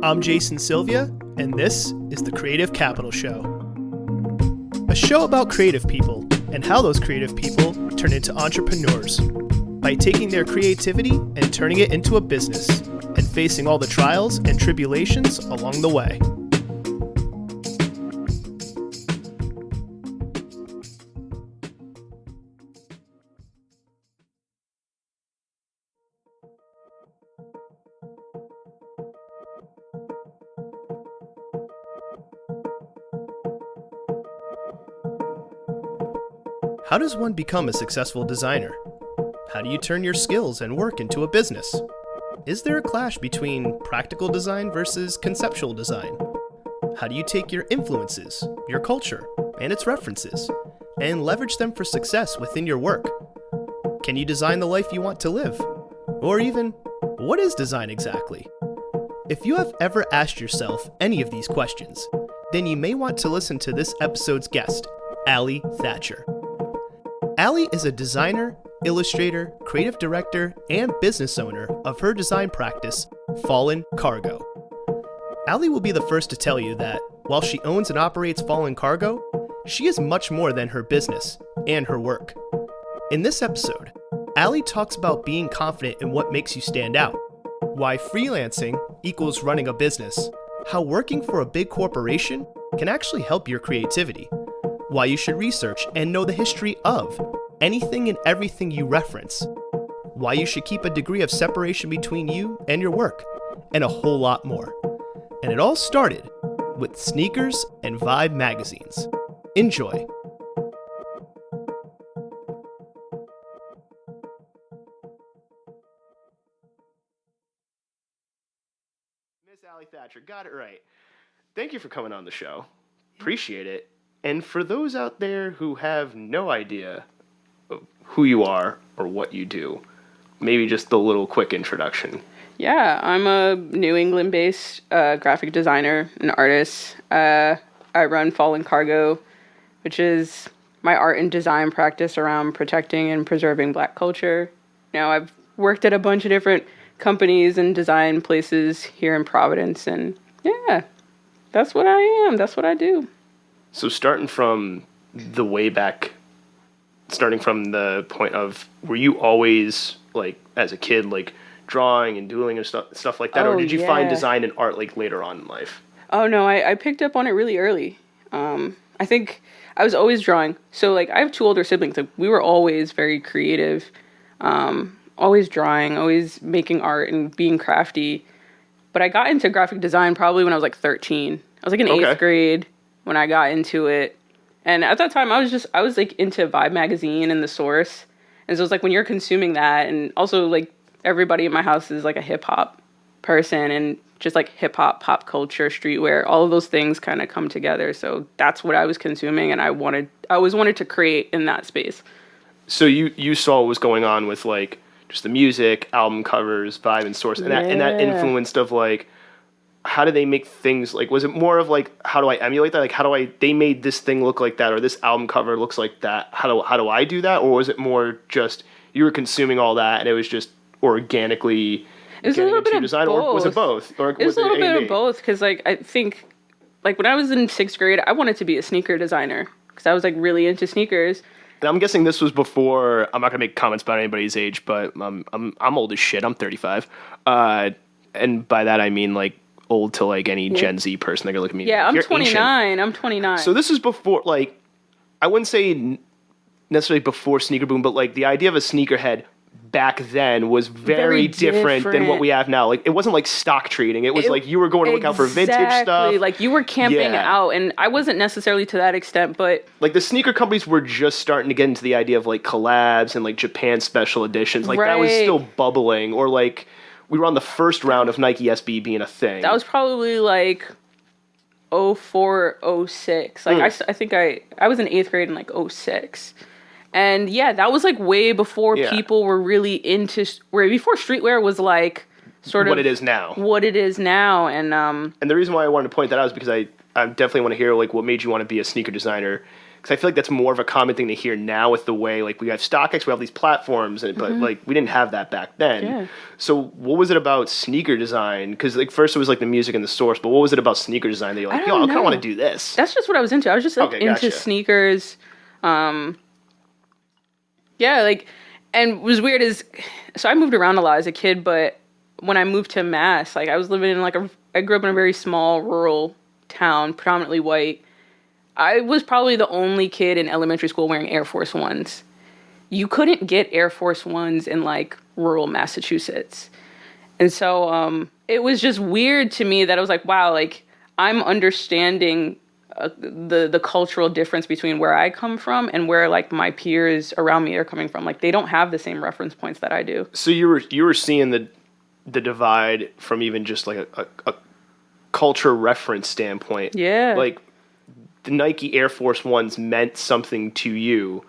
I'm Jason Sylvia, and this is the Creative Capital Show. A show about creative people and how those creative people turn into entrepreneurs by taking their creativity and turning it into a business and facing all the trials and tribulations along the way. How does one become a successful designer? How do you turn your skills and work into a business? Is there a clash between practical design versus conceptual design? How do you take your influences, your culture, and its references, and leverage them for success within your work? Can you design the life you want to live? Or even, what is design exactly? If you have ever asked yourself any of these questions, then you may want to listen to this episode's guest, Ally Thatcher. Ally is a designer, illustrator, creative director, and business owner of her design practice, Fallen Cargo. Ally will be the first to tell you that while she owns and operates Fallen Cargo, she is much more than her business and her work. In this episode, Ally talks about being confident in what makes you stand out, why freelancing equals running a business, how working for a big corporation can actually help your creativity, why you should research and know the history of anything and everything you reference, why you should keep a degree of separation between you and your work, and a whole lot more. And it all started with sneakers and Vibe magazines. Enjoy. Miss Ally Thatcher, got it right. Thank you for coming on the show. Appreciate it. And for those out there who have no idea who you are or what you do, maybe just a little quick introduction. Yeah, I'm a New England-based graphic designer and artist. I run Fallen Cargo, which is my art and design practice around protecting and preserving Black culture. You know, I've worked at a bunch of different companies and design places here in Providence, and yeah, that's what I am. That's what I do. So starting from the way back, starting from the point of, were you always, like, as a kid, like, drawing and doodling and stuff like that? Or did you find design and art, like, later on in life? Oh, no, I picked up on it really early. I think I was always drawing. So, like, I have two older siblings. Like, we were always very creative, always drawing, always making art and being crafty. But I got into graphic design probably when I was, like, 13. I was, like, in 8th grade when I got into it. And at that time, I was like into Vibe magazine and The Source. And so it's like when you're consuming that, and also like everybody in my house is like a hip hop person, and just like hip hop, pop culture, streetwear, all of those things kind of come together. So that's what I was consuming, and I always wanted to create in that space. So you saw what was going on with like just the music, album covers, Vibe and Source, and that influenced of like, how do they make things, like, was it more of like, how do I emulate that? Like, they made this thing look like that, or this album cover looks like that. How do I do that? Or was it more just you were consuming all that and it was just organically getting into design? Or was it both? Or it was a little bit of both, because like, I think like when I was in 6th grade, I wanted to be a sneaker designer because I was like really into sneakers. And I'm guessing this was before, I'm not gonna make comments about anybody's age, but I'm old as shit. I'm 35. And by that I mean like old to like any Gen Z person. They're gonna look at me. Yeah, I'm 29. Ancient. I'm 29. So this is before, like, I wouldn't say necessarily before sneaker boom, but like the idea of a sneakerhead back then was very different than what we have now. Like, it wasn't like stock trading. It was like you were going to look out for vintage stuff. Like you were camping out, and I wasn't necessarily to that extent, but like the sneaker companies were just starting to get into the idea of like collabs and like Japan special editions. Like that was still bubbling, or like we were on the first round of Nike SB being a thing. That was probably like 04, 06. Like I think I was in 8th grade in like 06. And yeah, that was like way before people were really into, before streetwear was like sort of what it is now. And the reason why I wanted to point that out is because I definitely want to hear like what made you want to be a sneaker designer. Because I feel like that's more of a common thing to hear now with the way, like, we have StockX, we have these platforms, but, like, we didn't have that back then. Yeah. So what was it about sneaker design? Because, like, first it was, like, the music and the source, but what was it about sneaker design that you're like, yo, I kind of want to do this? That's just what I was into. I was just, like, into sneakers. Yeah, like, and what was weird is, so I moved around a lot as a kid, but when I moved to Mass, like, I was living in, like, I grew up in a very small rural town, predominantly white. I was probably the only kid in elementary school wearing Air Force Ones. You couldn't get Air Force Ones in, like, rural Massachusetts. And so it was just weird to me that I was like, wow, like, I'm understanding the cultural difference between where I come from and where, like, my peers around me are coming from. Like, they don't have the same reference points that I do. So you were seeing the divide from even just, like, a culture reference standpoint. Yeah. Like, the Nike Air Force Ones meant something to you,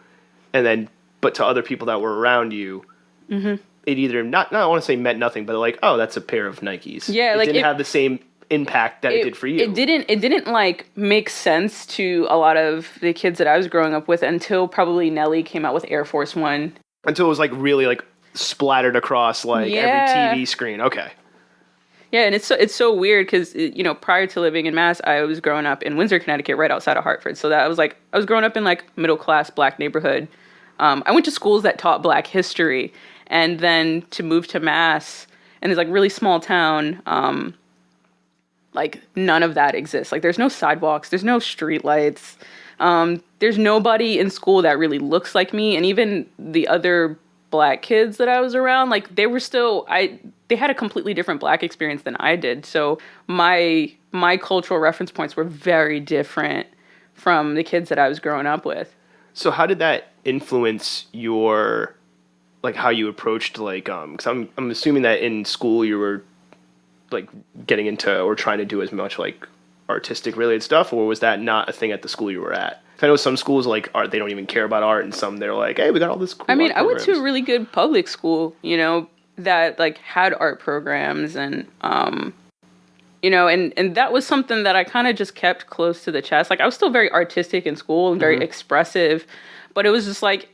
but to other people that were around you, it either not I want to say meant nothing, but like, oh, that's a pair of Nikes. Yeah, it like didn't have the same impact that it did for you. It didn't like make sense to a lot of the kids that I was growing up with until probably Nelly came out with Air Force One. Until it was like really like splattered across like every TV screen. Okay. Yeah, and it's so weird because, you know, prior to living in Mass, I was growing up in Windsor, Connecticut, right outside of Hartford. So that I was growing up in, like, middle-class Black neighborhood. I went to schools that taught Black history. And then to move to Mass, and it's, like, really small town, like, none of that exists. Like, there's no sidewalks, there's no street lights. There's nobody in school that really looks like me. And even the other Black kids that I was around, like, they were still, they had a completely different Black experience than I did. So my cultural reference points were very different from the kids that I was growing up with. So how did that influence your, like, how you approached, like, because I'm assuming that in school you were, like, getting into or trying to do as much, like, artistic related stuff, or was that not a thing at the school you were at? I know some schools, like, art, they don't even care about art, and some they're like, hey, we got all this cool I mean, art I went programs. to a really good public school, you know, that, like, had art programs, and you know, and that was something that I kind of just kept close to the chest. Like, I was still very artistic in school and very expressive, but it was just like,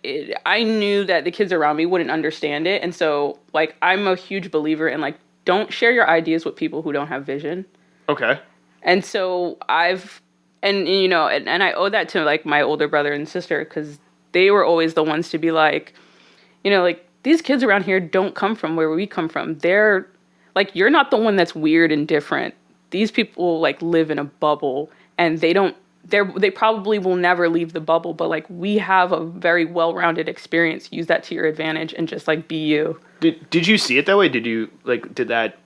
I knew that the kids around me wouldn't understand it. And so, like, I'm a huge believer in, like, don't share your ideas with people who don't have vision. Okay. And so and you know, and I owe that to, like, my older brother and sister, because they were always the ones to be like, you know, like, these kids around here don't come from where we come from. They're, like, you're not the one that's weird and different. These people, like, live in a bubble, and they probably will never leave the bubble, but, like, we have a very well-rounded experience. Use that to your advantage and just, like, be you. Did you see it that way? Did you, like, did that,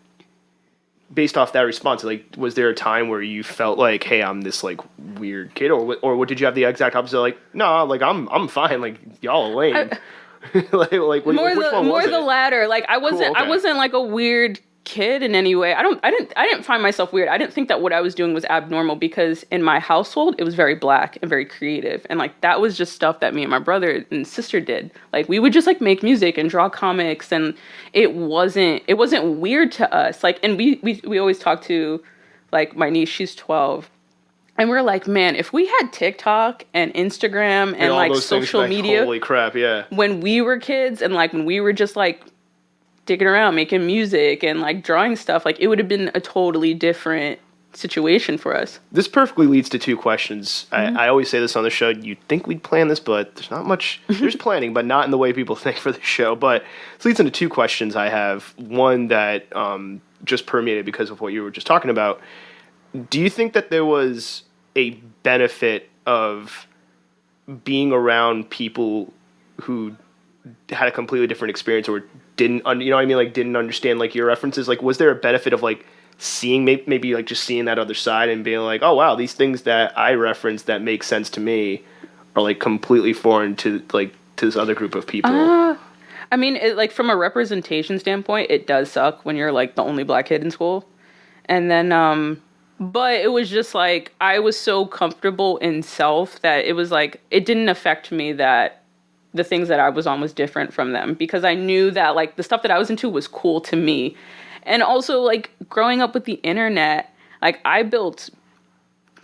based off that response, like, was there a time where you felt like, hey, I'm this, like, weird kid, or did you have the exact opposite, like, no, like, I'm fine, like, y'all are lame? Like which one was it? The latter. Like, I wasn't Cool, okay. I wasn't like a weird kid in any way. I didn't find myself weird. I didn't think that what I was doing was abnormal, because in my household it was very Black and very creative, and, like, that was just stuff that me and my brother and sister did. Like, we would just, like, make music and draw comics, and it wasn't weird to us. Like, and we always talk to, like, my niece, she's 12. And we're like, man, if we had TikTok and Instagram and, like, social media, holy crap, yeah. when we were kids, and, like, when we were just, like, digging around, making music and, like, drawing stuff, like, it would have been a totally different situation for us. This perfectly leads to two questions. I always say this on the show. You'd think we'd plan this, but there's not much. There's planning, but not in the way people think for the show. But this leads into two questions I have. One that just permeated because of what you were just talking about. Do you think that there was a benefit of being around people who had a completely different experience, or didn't, you know what I mean? Like, didn't understand, like, your references? Like, was there a benefit of, like, seeing, maybe like, just seeing that other side and being like, oh, wow, these things that I reference that make sense to me are, like, completely foreign to, like, to this other group of people? I mean, like, from a representation standpoint, it does suck when you're, like, the only Black kid in school. And then, but it was just, like, I was so comfortable in self that it was, like, it didn't affect me that the things that I was on was different from them, because I knew that, like, the stuff that I was into was cool to me. And also, like, growing up with the internet, like, I built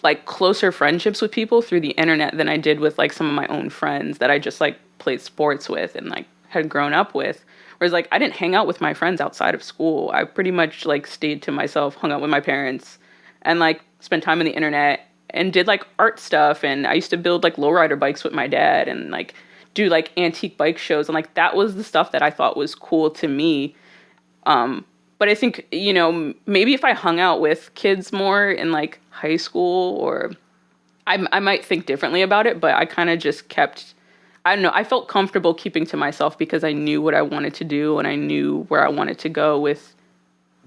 like closer friendships with people through the internet than I did with like some of my own friends that I just like played sports with and like had grown up with. Whereas like I didn't hang out with my friends outside of school. I pretty much like stayed to myself, hung out with my parents, and like spent time on the internet and did like art stuff. And I used to build like lowrider bikes with my dad and like do like antique bike shows. And like that was the stuff that I thought was cool to me. But I think, you know, maybe if I hung out with kids more in like high school, or I might think differently about it, but I kind of just kept, I don't know, I felt comfortable keeping to myself because I knew what I wanted to do and I knew where I wanted to go with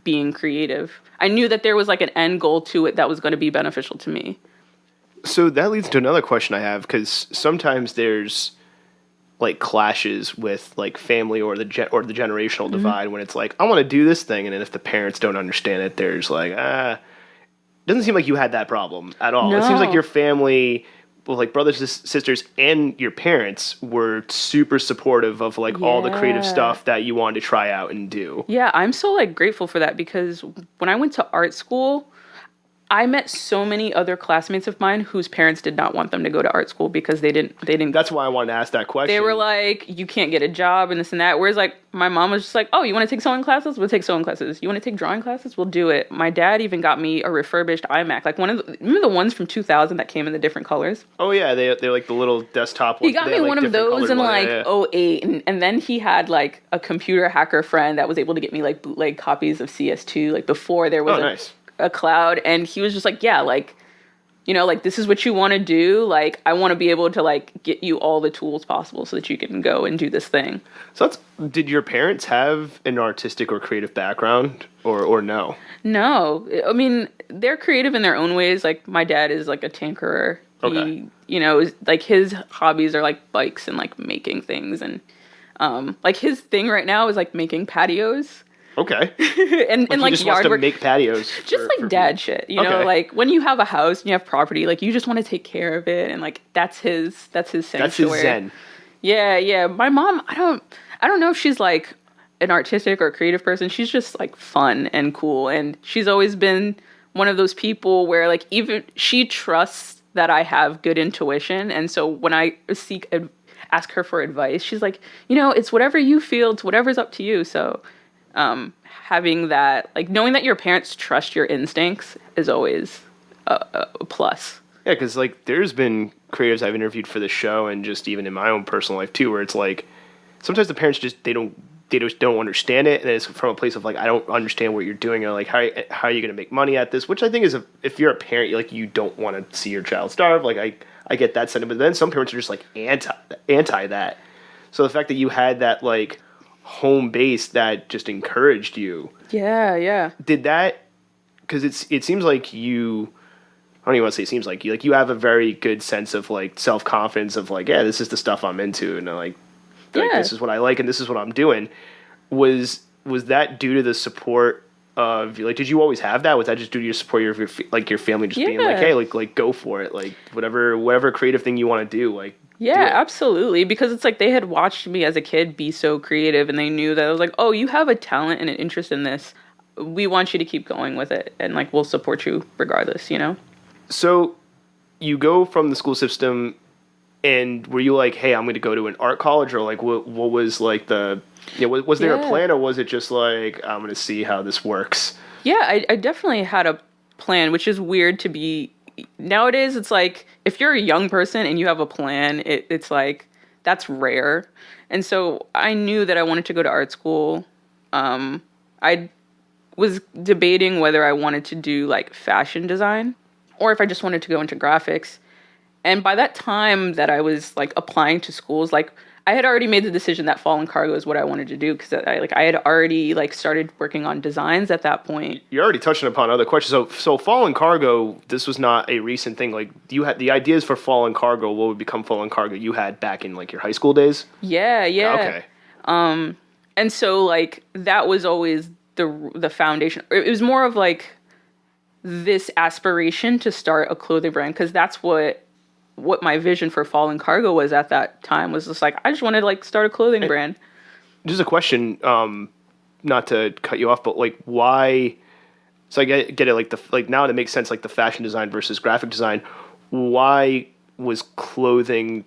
being creative. I knew that there was like an end goal to it that was going to be beneficial to me. So that leads to another question I have, because sometimes there's like clashes with like family or the generational divide when it's like, I want to do this thing, and then if the parents don't understand it, there's like, doesn't seem like you had that problem at all. No. It seems like your family, well, like brothers and sisters and your parents were super supportive of like all the creative stuff that you wanted to try out and do. Yeah, I'm so like grateful for that, because when I went to art school, I met so many other classmates of mine whose parents did not want them to go to art school because they didn't. That's why I wanted to ask that question. They were like, you can't get a job and this and that. Whereas like my mom was just like, oh, you want to take sewing classes? We'll take sewing classes. You want to take drawing classes? We'll do it. My dad even got me a refurbished iMac. Like remember the ones from 2000 that came in the different colors? Oh yeah, they're like the little desktop ones. He got me one of those in like yeah. 08, and then he had like a computer hacker friend that was able to get me like bootleg copies of CS2, like before there was nice. a cloud. And he was just like, yeah, like, you know, like, this is what you want to do. Like, I want to be able to like get you all the tools possible so that you can go and do this thing. So did your parents have an artistic or creative background or no? No, I mean, they're creative in their own ways. Like my dad is like a tinkerer. Okay. He, you know, like his hobbies are like bikes and like making things. And like his thing right now is like making patios. Okay. and like like just yard wants to work, make patios. just like dad shit, you know. Like when you have a house and you have property, like you just want to take care of it, and like that's his sanctuary. That's his zen. Yeah. My mom, I don't know if she's like an artistic or creative person. She's just like fun and cool, and she's always been one of those people where like even she trusts that I have good intuition, and so when I ask her for advice, she's like, you know, it's whatever you feel, it's whatever's up to you. So having that, like knowing that your parents trust your instincts is always a plus. Yeah, because like there's been creatives I've interviewed for the show, and just even in my own personal life too, where it's like sometimes the parents just they just don't understand it, and it's from a place of like, I don't understand what you're doing, or like how are you going to make money at this? Which I think is if you're a parent, you don't want to see your child starve. Like I get that sentiment, but then some parents are just like anti that. So the fact that you had that like home base that just encouraged you. Yeah. Did that, because it seems like you, I don't even want to say it seems like you have a very good sense of like self-confidence of like, yeah, this is the stuff I'm into, and like this is what I like and this is what I'm doing. Was that due to the support of, like, did you always have that? Was that just due to your support of your family just being like, hey, like go for it, like whatever creative thing you want to do, like. Yeah, absolutely. Because it's like they had watched me as a kid be so creative, and they knew that I was like, oh, you have a talent and an interest in this. We want you to keep going with it, and like we'll support you regardless, you know? So you go from the school system, and were you like, hey, I'm going to go to an art college, or like what was like was there a plan, or was it just like, I'm going to see how this works? Yeah, I definitely had a plan, which is weird to be. Nowadays, it's like, if you're a young person and you have a plan, it's like, that's rare. And so I knew that I wanted to go to art school. I was debating whether I wanted to do like fashion design or if I just wanted to go into graphics. And by that time that I was like applying to schools, like I had already made the decision that Fallen Cargo is what I wanted to do, because I had already like started working on designs at that point. You're already touching upon other questions. So Fallen Cargo, this was not a recent thing. Like you had the ideas for Fallen Cargo, what would become Fallen Cargo, you had back in like your high school days? Yeah. Okay. And so like that was always the foundation. It was more of like this aspiration to start a clothing brand, because that's what my vision for Fallen Cargo was at that time, was just like, I just wanted to like start a clothing brand. Just a question, not to cut you off, but like why, So I get it. Like now it makes sense. Like the fashion design versus graphic design. Why was clothing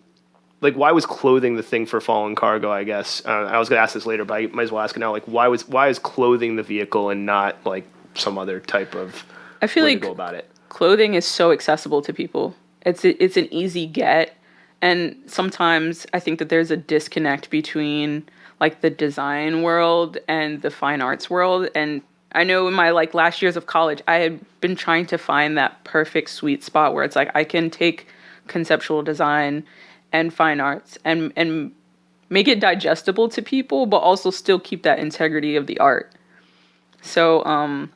the thing for fallen cargo? I guess I was gonna ask this later, but I might as well ask it now. Like why is clothing the vehicle and not like some other type of I feel way like to go about it? clothing is so accessible to people. It's an easy get, and sometimes I think that there's a disconnect between like the design world and the fine arts world. And I know in my like last years of college, I had been trying to find that perfect sweet spot where it's like I can take conceptual design and fine arts and make it digestible to people, but also still keep that integrity of the art. So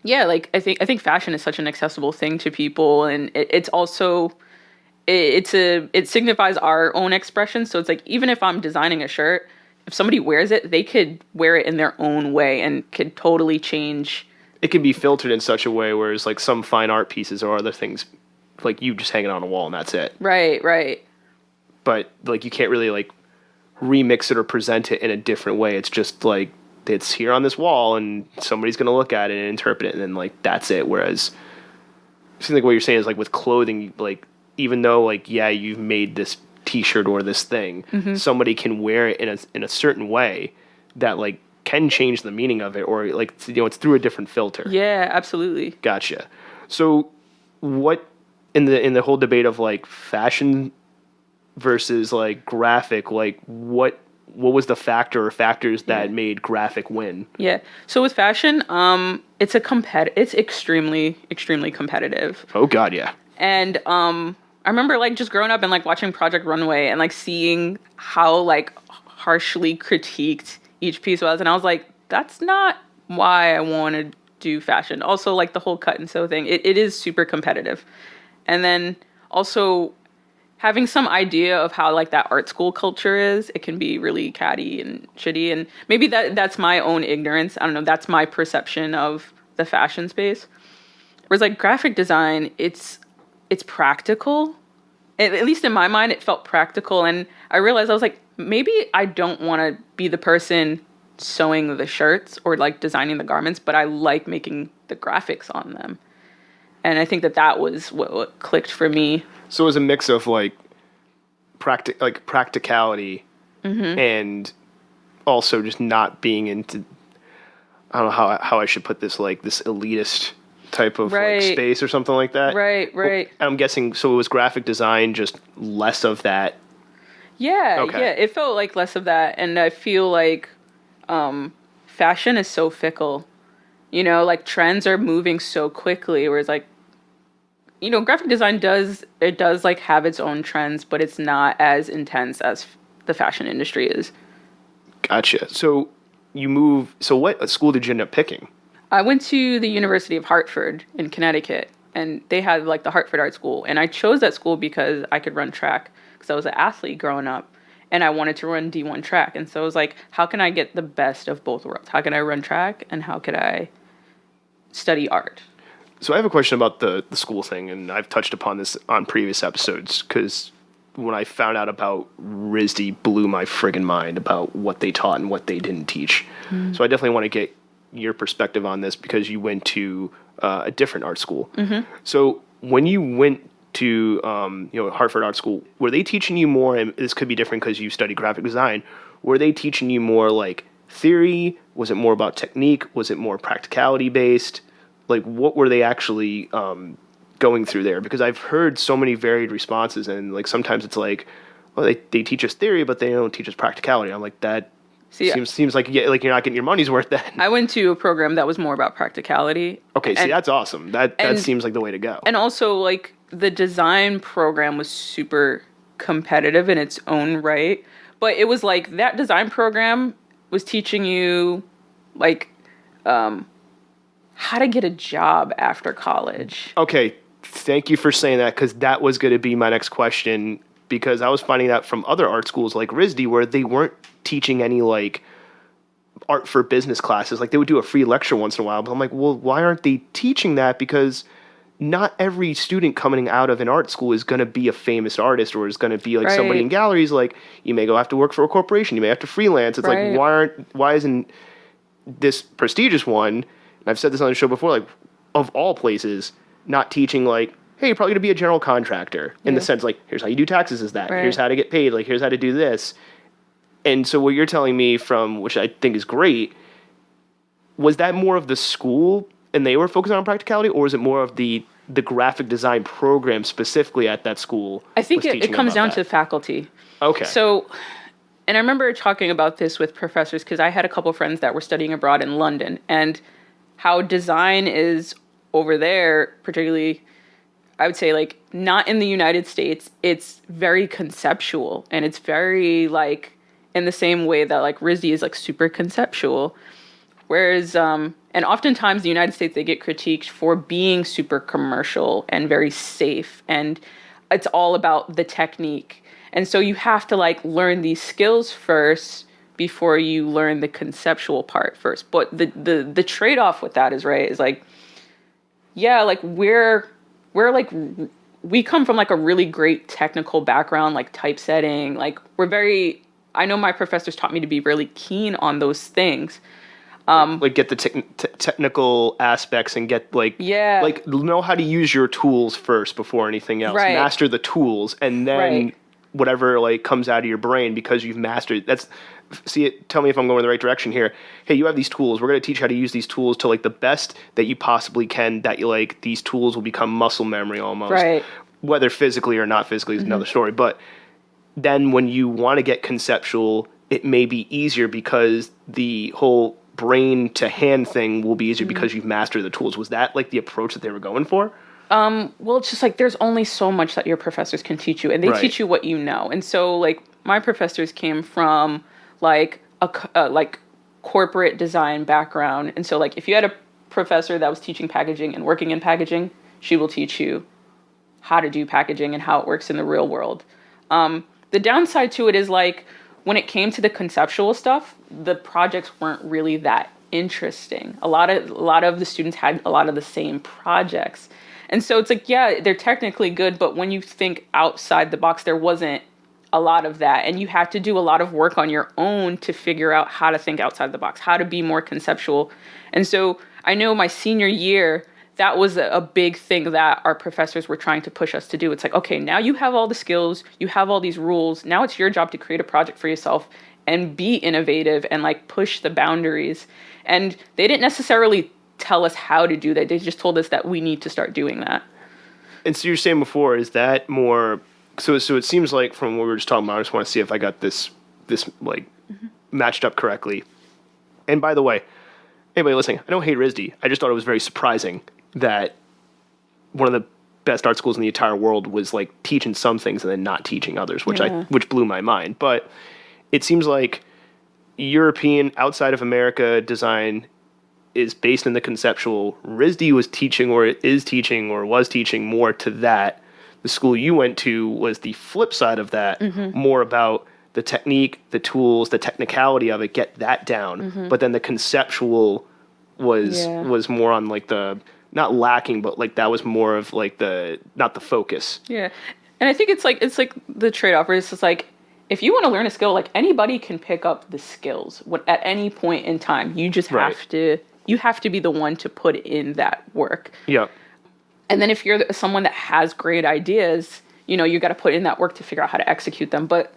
yeah, like I think fashion is such an accessible thing to people, and it's also it signifies our own expression. So it's like even if I'm designing a shirt, if somebody wears it, they could wear it in their own way and could totally change. It can be filtered in such a way, whereas like some fine art pieces or other things, like you just hang it on a wall and that's it. Right. But like you can't really like remix it or present it in a different way. It's just like it's here on this wall and somebody's gonna look at it and interpret it, and then like that's it. Whereas it seems like what you're saying is like with clothing, like even though like yeah you've made this T-shirt or this thing, somebody can wear it in a certain way that like can change the meaning of it, or like it's through a different filter. Yeah, absolutely. Gotcha. So what in the whole debate of like fashion versus like graphic, like what was the factor or factors that made graphic win? Yeah. So with fashion, it's extremely competitive. Oh God, yeah. And I remember like just growing up and like watching Project Runway and like seeing how like harshly critiqued each piece was, and I was like, that's not why I want to do fashion. Also, like the whole cut and sew thing, it is super competitive. And then also having some idea of how like that art school culture is, it can be really catty and shitty. And maybe that's my own ignorance. I don't know. That's my perception of the fashion space. Whereas like graphic design, it's practical. At least in my mind, it felt practical. And I realized I was like, maybe I don't want to be the person sewing the shirts or like designing the garments, but I like making the graphics on them. And I think that was what clicked for me. So it was a mix of like practicality and also just not being into, I don't know how I should put this, like this elitist type of like space or something like that. Right. Well, I'm guessing, so it was graphic design, just less of that. Yeah, okay. Yeah, it felt like less of that. And I feel like fashion is so fickle. You know, like trends are moving so quickly, whereas like, you know, graphic design does like have its own trends, but it's not as intense as the fashion industry is. Gotcha. So what school did you end up picking? I went to the University of Hartford in Connecticut, and they had like the Hartford Art School, and I chose that school because I could run track because I was an athlete growing up, and I wanted to run D1 track. And so I was like, how can I get the best of both worlds? How can I run track, and how could I study art? So I have a question about the school thing, and I've touched upon this on previous episodes, because when I found out about RISD, blew my friggin' mind about what they taught and what they didn't teach. So I definitely want to get your perspective on this, because you went to a different art school. So when you went to Hartford Art School, were they teaching you more, and this could be different because you studied graphic design, were they teaching you more like theory? Was it more about technique? Was it more practicality based? Like, what were they actually going through there? Because I've heard so many varied responses, and like sometimes it's like, well, they teach us theory, but they don't teach us practicality. I'm like, that seems like you're not getting your money's worth then. I went to a program that was more about practicality. Okay, see, that's awesome. That seems like the way to go. And also, like, the design program was super competitive in its own right. But it was like that design program was teaching you, like, how to get a job after college. Okay, thank you for saying that, because that was going to be my next question, because I was finding out from other art schools like RISD where they weren't teaching any like art for business classes. Like they would do a free lecture once in a while, but I'm like, well, why aren't they teaching that? Because not every student coming out of an art school is going to be a famous artist, or is going to be like somebody in galleries. Like you may go have to work for a corporation, you may have to freelance. It's like, why isn't this prestigious one, and I've said this on the show before, like, of all places, not teaching like, hey, you're probably going to be a general contractor in the sense like, here's how you do taxes is that. Right. Here's how to get paid. Like, here's how to do this. And so what you're telling me from, which I think is great, was that more of the school and they were focused on practicality, or is it more of the graphic design program specifically at that school? I think it comes down to faculty. Okay. So, and I remember talking about this with professors because I had a couple friends that were studying abroad in London, and how design is over there, particularly, I would say, like, not in the United States, it's very conceptual, and it's very, like, in the same way that, like, RISD is, like, super conceptual. Whereas, and oftentimes the United States, they get critiqued for being super commercial and very safe, and it's all about the technique. And so you have to, like, learn these skills first before you learn the conceptual part first. But the trade-off with that is, right, is, like, yeah, like, we're like, we come from, like, a really great technical background, like typesetting, like, I know my professors taught me to be really keen on those things. Like, get the technical aspects and get, like, know how to use your tools first before anything else. Right. Master the tools, and then whatever, like, comes out of your brain because you've mastered it. Tell me if I'm going in the right direction here. Hey, you have these tools. We're going to teach you how to use these tools to, like, the best that you possibly can, that you, like, these tools will become muscle memory almost. Right. Whether physically or not physically is another story. But then when you want to get conceptual, it may be easier because the whole brain to hand thing will be easier because you've mastered the tools. Was that, like, the approach that they were going for? Well, it's just, like, there's only so much that your professors can teach you, and they teach you what you know. And so, like, my professors came from, like, a like corporate design background. And so, like, if you had a professor that was teaching packaging and working in packaging, she will teach you how to do packaging and how it works in the real world. The downside to it is, like, when it came to the conceptual stuff, the projects weren't really that interesting. A lot of the students had a lot of the same projects. And so it's like, yeah, they're technically good, but when you think outside the box, there wasn't a lot of that. And you had to do a lot of work on your own to figure out how to think outside the box, how to be more conceptual. And so I know my senior year, that was a big thing that our professors were trying to push us to do. It's like, okay, now you have all the skills, you have all these rules. Now it's your job to create a project for yourself and be innovative and, like, push the boundaries. And they didn't necessarily tell us how to do that. They just told us that we need to start doing that. And so you're saying before, is that more, so it seems like from what we were just talking about, I just want to see if I got this like matched up correctly. And by the way, anybody listening, I don't hate RISD. I just thought it was very surprising that one of the best art schools in the entire world was, like, teaching some things and then not teaching others, which blew my mind. But it seems like European, outside of America, design is based in the conceptual. RISD was teaching was teaching more to that. The school you went to was the flip side of that, more about the technique, the tools, the technicality of it, get that down. But then the conceptual was more on, like, the, not lacking, but, like, that was more of, like, not the focus. Yeah. And I think it's like the trade-off where it's just like, if you want to learn a skill, like, anybody can pick up the skills at any point in time. You just have to be the one to put in that work. Yeah. And then if you're someone that has great ideas, you got to put in that work to figure out how to execute them. But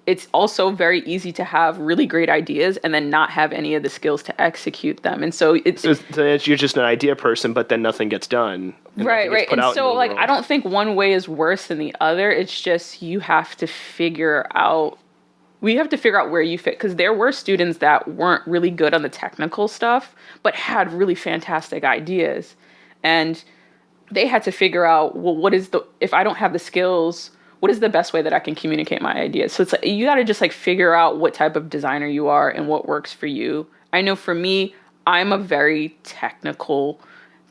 it's also very easy to have really great ideas and then not have any of the skills to execute them. And so you're just an idea person, but then nothing gets done. Right. And so, like, I don't think one way is worse than the other. It's just we have to figure out where you fit. Because there were students that weren't really good on the technical stuff, but had really fantastic ideas. And they had to figure out, well, if I don't have the skills, what is the best way that I can communicate my ideas? So it's like, you got to just, like, figure out what type of designer you are and what works for you. I know for me, I'm a very technical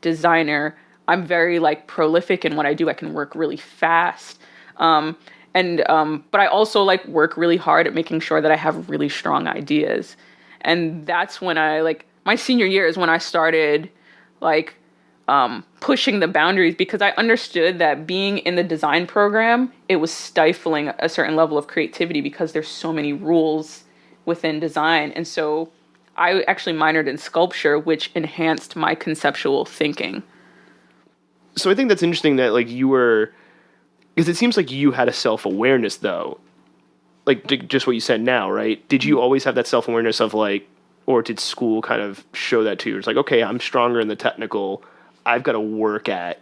designer. I'm very, like, prolific in what I do. I can work really fast. But I also, like, work really hard at making sure that I have really strong ideas. And that's when my senior year is when I started, like, pushing the boundaries, because I understood that being in the design program, it was stifling a certain level of creativity because there's so many rules within design. And so I actually minored in sculpture, which enhanced my conceptual thinking. So I think that's interesting that like you were, because it seems like you had a self-awareness though, like just what you said now, right? Did you always have that self-awareness of like, or did school kind of show that to you? It's like, okay, I'm stronger in the technical. I've got to work at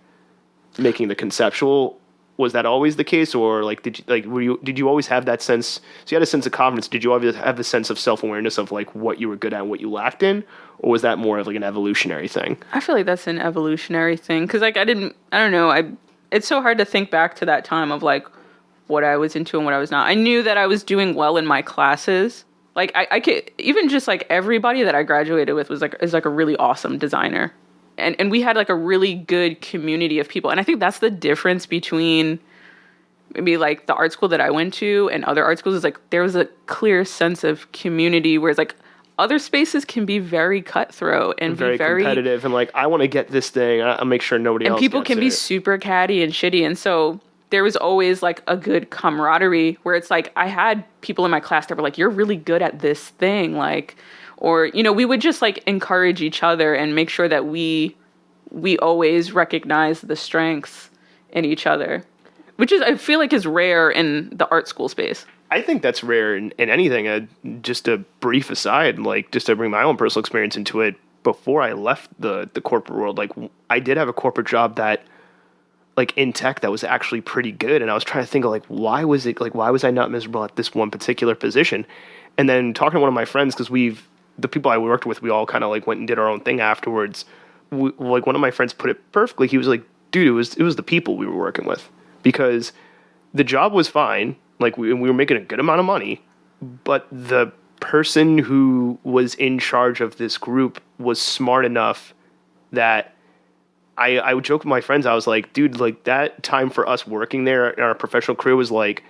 making the conceptual. Was that always the case, or like did you always have that sense? So you had a sense of confidence. Did you always have a sense of self-awareness of like what you were good at and what you lacked in, or was that more of like an evolutionary thing? I feel like that's an evolutionary thing because like I don't know. It's so hard to think back to that time of like what I was into and what I was not. I knew that I was doing well in my classes. Like I could even just like everybody that I graduated with is like a really awesome designer. And we had like a really good community of people. And I think that's the difference between maybe like the art school that I went to and other art schools is like there was a clear sense of community, whereas like other spaces can be very cutthroat and very competitive and like I want to get this thing. I'll make sure nobody else. And people gets can it. be super catty and shitty. And so there was always like a good camaraderie where it's like I had people in my class that were like, you're really good at this thing, like. Or, you know, we would just like encourage each other and make sure that we always recognize the strengths in each other, which is, I feel like is rare in the art school space. I think that's rare in anything. Just a brief aside, like just to bring my own personal experience into it, before I left the corporate world, like I did have a corporate job that like in tech that was actually pretty good. And I was trying to think of like, why was I not miserable at this one particular position? And then talking to one of my friends, because the people I worked with, we all kind of like went and did our own thing afterwards. Like one of my friends put it perfectly. He was like, dude, it was the people we were working with, because the job was fine. Like we were making a good amount of money, but the person who was in charge of this group was smart enough that I would joke with my friends. I was like, dude, like that time for us working there in our professional career was like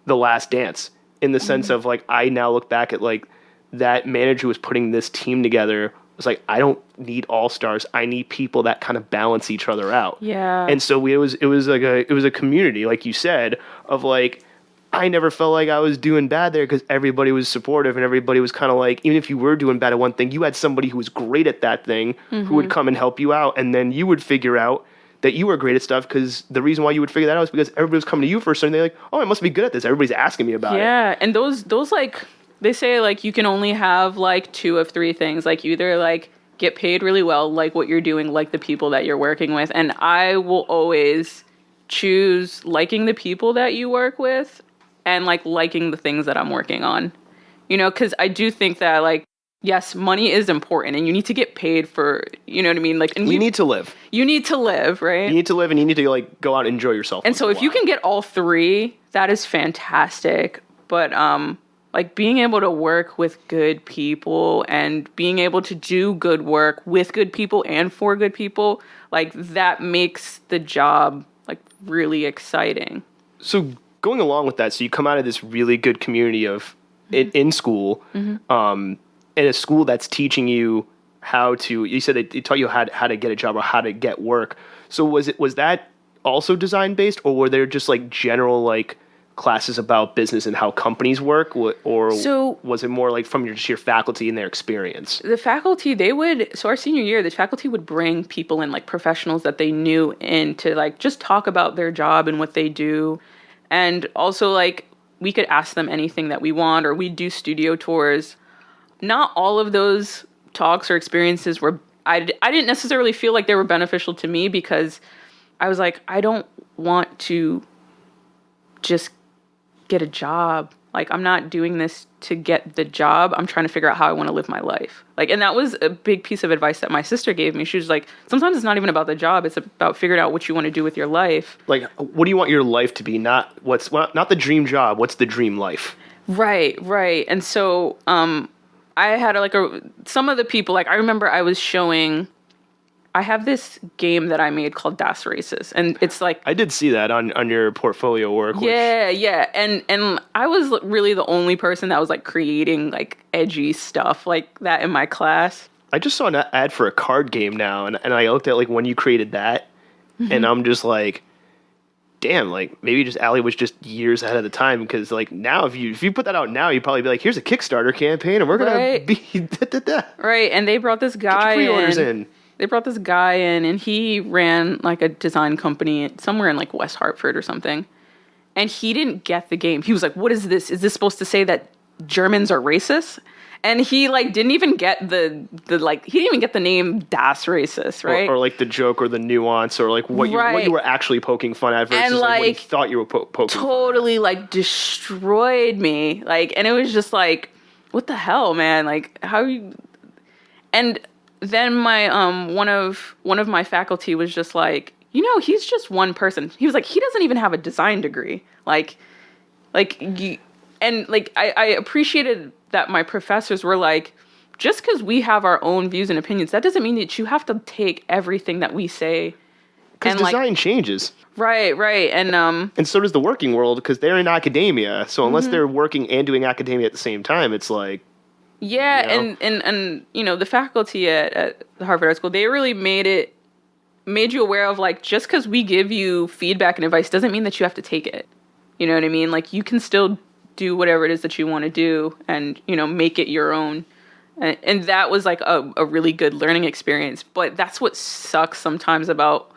the last dance, in the sense of like, I now look back at like, that manager who was putting this team together was like, I don't need all-stars. I need people that kind of balance each other out. Yeah. And so it was a community, like you said, of like, I never felt like I was doing bad there because everybody was supportive and everybody was kind of like, even if you were doing bad at one thing, you had somebody who was great at that thing who would come and help you out. And then you would figure out that you were great at stuff, because the reason why you would figure that out is because everybody was coming to you first and they're like, oh, I must be good at this. Everybody's asking me about it. Yeah. And those like, they say, like, you can only have, like, 2 of 3 things. Like, you either, like, get paid really well, like what you're doing, like the people that you're working with. And I will always choose liking the people that you work with and, like, liking the things that I'm working on. You know, because I do think that, like, yes, money is important and you need to get paid for, you know what I mean? Like, and you need to live. You need to live, right? You need to live and you need to, like, go out and enjoy yourself. And so if you can get all 3, that is fantastic. But, like being able to work with good people and being able to do good work with good people and for good people, like that makes the job like really exciting. So going along with that, so you come out of this really good community of in school, in a school that's teaching you how to, you said they taught you how to get a job or how to get work. So was that also design based, or were there just like general like classes about business and how companies work, or so, was it more like from your faculty and their experience? The faculty, our senior year, the faculty would bring people in, like professionals that they knew, in to like just talk about their job and what they do. And also like we could ask them anything that we want, or we'd do studio tours. Not all of those talks or experiences were, I didn't necessarily feel like they were beneficial to me, because I was like, I don't want to just get a job. Like, I'm not doing this to get the job. I'm trying to figure out how I want to live my life. Like, and that was a big piece of advice that my sister gave me. She was like, sometimes it's not even about the job. It's about figuring out what you want to do with your life. Like, what do you want your life to be? Not the dream job. What's the dream life? Right. And so, I had some of the people, like, I remember I have this game that I made called Das Races, and it's like, I did see that on your portfolio work. Yeah. And I was really the only person that was like creating like edgy stuff like that in my class. I just saw an ad for a card game now, and I looked at like when you created that, and I'm just like, damn, like maybe just Ally was just years ahead of the time, because like now if you put that out now, you'd probably be like, here's a Kickstarter campaign and we're gonna be right. And they brought this guy Get your pre-orders in. They brought this guy in, and he ran like a design company somewhere in like West Hartford or something. And he didn't get the game. He was like, "What is this? Is this supposed to say that Germans are racist?" And he like didn't even get the like he didn't even get the name Das Racist, right? Or like the joke or the nuance or like what you were actually poking fun at versus like what you thought you were poking totally fun at. Like destroyed me. Like, and it was just like, what the hell, man? Like, how you? And then my one of my faculty was just like, he's just one person. He was like, he doesn't even have a design degree. I appreciated that my professors were like, just because we have our own views and opinions, that doesn't mean that you have to take everything that we say. Because design changes. Right. And so does the working world, because they're in academia. So unless they're working and doing academia at the same time, it's like... Yeah, and the faculty at the Harvard Art School, they really made you aware of, like, just because we give you feedback and advice doesn't mean that you have to take it. You know what I mean? Like, you can still do whatever it is that you want to do and, make it your own. And that was, like, a really good learning experience. But that's what sucks sometimes about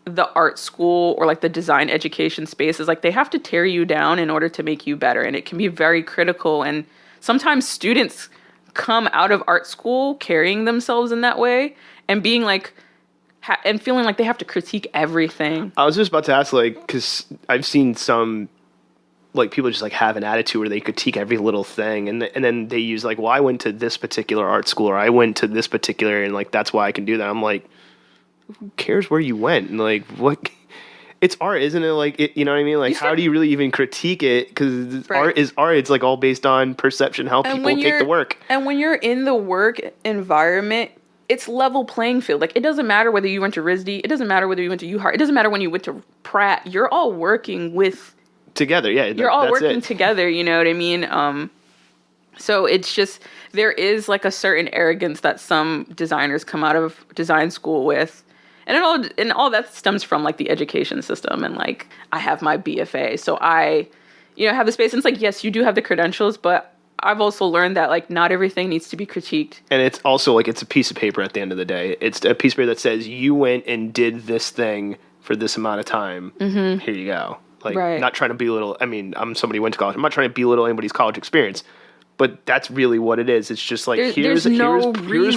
the art school or, like, the design education space is, like, they have to tear you down in order to make you better. And it can be very critical. And sometimes students come out of art school carrying themselves in that way and being, like... and feeling like they have to critique everything. I was just about to ask, like, because I've seen some, like, people just, like, have an attitude where they critique every little thing, and then they use, like, well, I went to this particular art school, or I went to this particular, and, like, that's why I can do that. I'm like, who cares where you went? And, like, what... It's art, isn't it? Like, you know what I mean? Like, how do you really even critique it? Because art is art. It's, like, all based on perception, how people take the work. And when you're in the work environment... It's level playing field. Like, it doesn't matter whether you went to RISD. It doesn't matter whether you went to UHart. It doesn't matter when you went to Pratt. You're all working together. Yeah, you're all working together. You know what I mean? So it's just there is like a certain arrogance that some designers come out of design school with, and all that stems from like the education system. And like, I have my BFA, so I, have the space. And it's like, yes, you do have the credentials, but I've also learned that, like, not everything needs to be critiqued. And it's also, like, it's a piece of paper at the end of the day. It's a piece of paper that says, you went and did this thing for this amount of time. Mm-hmm. Here you go. Like, not trying to belittle... I mean, I'm somebody who went to college. I'm not trying to belittle anybody's college experience. But that's really what it is. It's just like, here's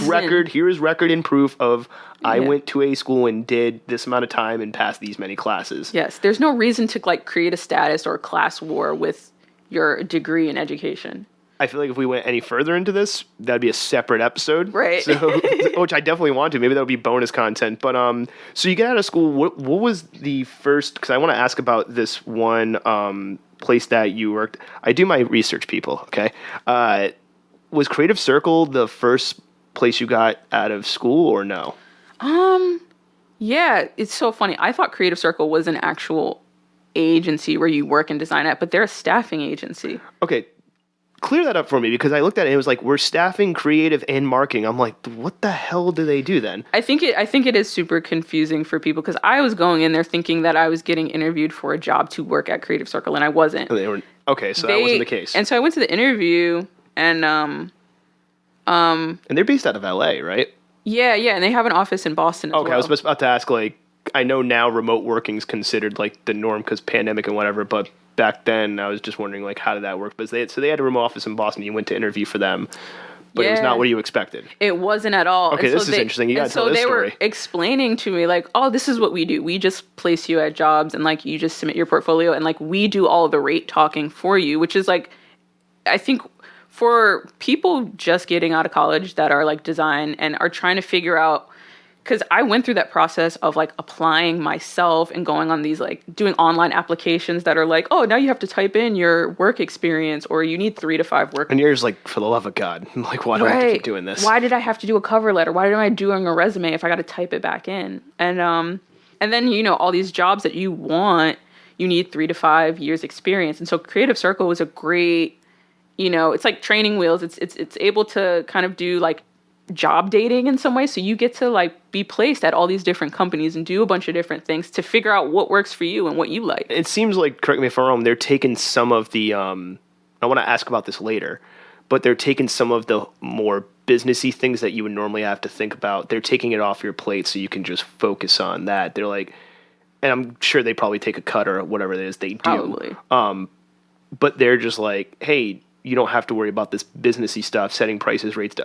record and proof of I went to a school and did this amount of time and passed these many classes. Yes, there's no reason to, like, create a status or a class war with your degree in education. I feel like if we went any further into this, that'd be a separate episode. Right. So, which I definitely want to. Maybe that would be bonus content. But so you get out of school. What was the first? Because I want to ask about this one place that you worked. I do my research, people. Okay. Was Creative Circle the first place you got out of school, or no? Yeah, it's so funny. I thought Creative Circle was an actual agency where you work and design at, but they're a staffing agency. Okay. Clear that up for me, because I looked at it and it was like, we're staffing, creative, and marketing. I'm like, what the hell do they do then? I think it is super confusing for people, because I was going in there thinking that I was getting interviewed for a job to work at Creative Circle, and I wasn't. They weren't. Okay, so that wasn't the case. And so I went to the interview, and they're based out of LA, right? Yeah, and they have an office in Boston as well. Okay, I was just about to ask, like, I know now remote working is considered like the norm because pandemic and whatever, but back then I was just wondering, like, how did that work? But they had a remote office in Boston. You went to interview for them, but it was not what you expected. It wasn't at all. Okay, this is interesting. You got to tell this story. So they were explaining to me, like, oh, this is what we do. We just place you at jobs, and, like, you just submit your portfolio, and, like, we do all the rate talking for you, which is, like, I think for people just getting out of college that are, like, design and are trying to figure out, because I went through that process of, like, applying myself and going on these, like, doing online applications that are like, oh, now you have to type in your work experience, or you need 3 to 5 work. And you're just like, for the love of God, like, why do I have to keep doing this? Why did I have to do a cover letter? Why am I doing a resume if I got to type it back in? And then, all these jobs that you want, you need 3 to 5 years experience. And so Creative Circle was a great, it's like training wheels. It's able to kind of do, like, job dating in some way, so you get to, like, be placed at all these different companies and do a bunch of different things to figure out what works for you and what you like. It seems like, correct me if I'm wrong, they're taking some of the I want to ask about this later, but they're taking some of the more businessy things that you would normally have to think about. They're taking it off your plate so you can just focus on that. They're like, and I'm sure they probably take a cut or whatever it is they do. Probably. But they're just like, hey, you don't have to worry about this businessy stuff, setting prices, rates,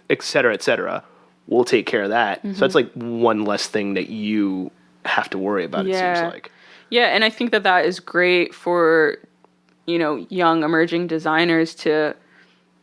et cetera, et cetera. We'll take care of that. So that's like one less thing that you have to worry about, it seems like. Yeah, and I think that is great for, young emerging designers to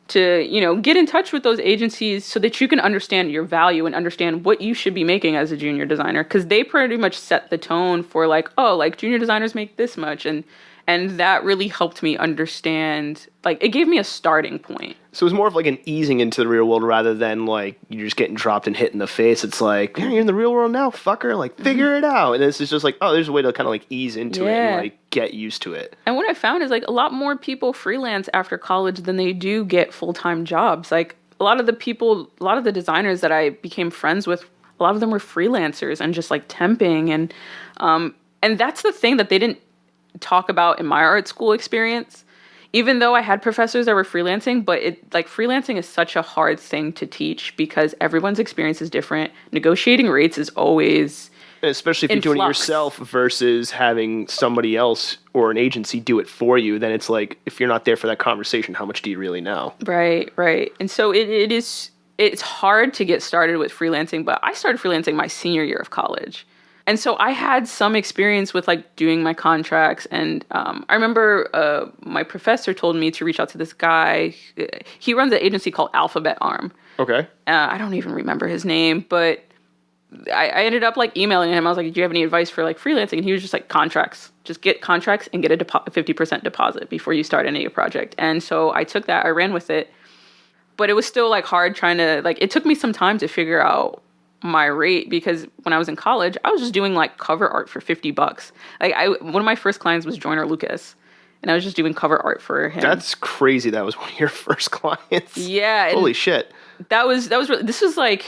get in touch with those agencies so that you can understand your value and understand what you should be making as a junior designer. Because they pretty much set the tone for like, oh, like junior designers make this much. And that really helped me understand, like, it gave me a starting point. So it was more of like an easing into the real world rather than like you're just getting dropped and hit in the face. It's like, you're in the real world now, fucker. Like, figure it out. And this is just like, oh, there's a way to kind of like ease into it and like get used to it. And what I found is like a lot more people freelance after college than they do get full-time jobs. Like a lot of the designers that I became friends with, a lot of them were freelancers and just like temping. And that's the thing that they didn't talk about in my art school experience, even though I had professors that were freelancing, but freelancing is such a hard thing to teach because everyone's experience is different. Negotiating rates is always especially if you're doing it yourself versus having somebody else or an agency do it for you, then it's like, if you're not there for that conversation, how much do you really know? Right. And so it's hard to get started with freelancing, but I started freelancing my senior year of college. And so I had some experience with like doing my contracts. And I remember my professor told me to reach out to this guy. He runs an agency called Alphabet Arm. Okay. I don't even remember his name, but I ended up like emailing him. I was like, do you have any advice for like freelancing? And he was just like, contracts. Just get contracts and get a 50% deposit before you start any project. And so I took that. I ran with it. But it was still like hard trying to like, it took me some time to figure out my rate because when I was in college, I was just doing like cover art for $50. Like one of my first clients was Joyner Lucas, and I was just doing cover art for him. That's crazy. That was one of your first clients. Yeah. Holy shit. This was like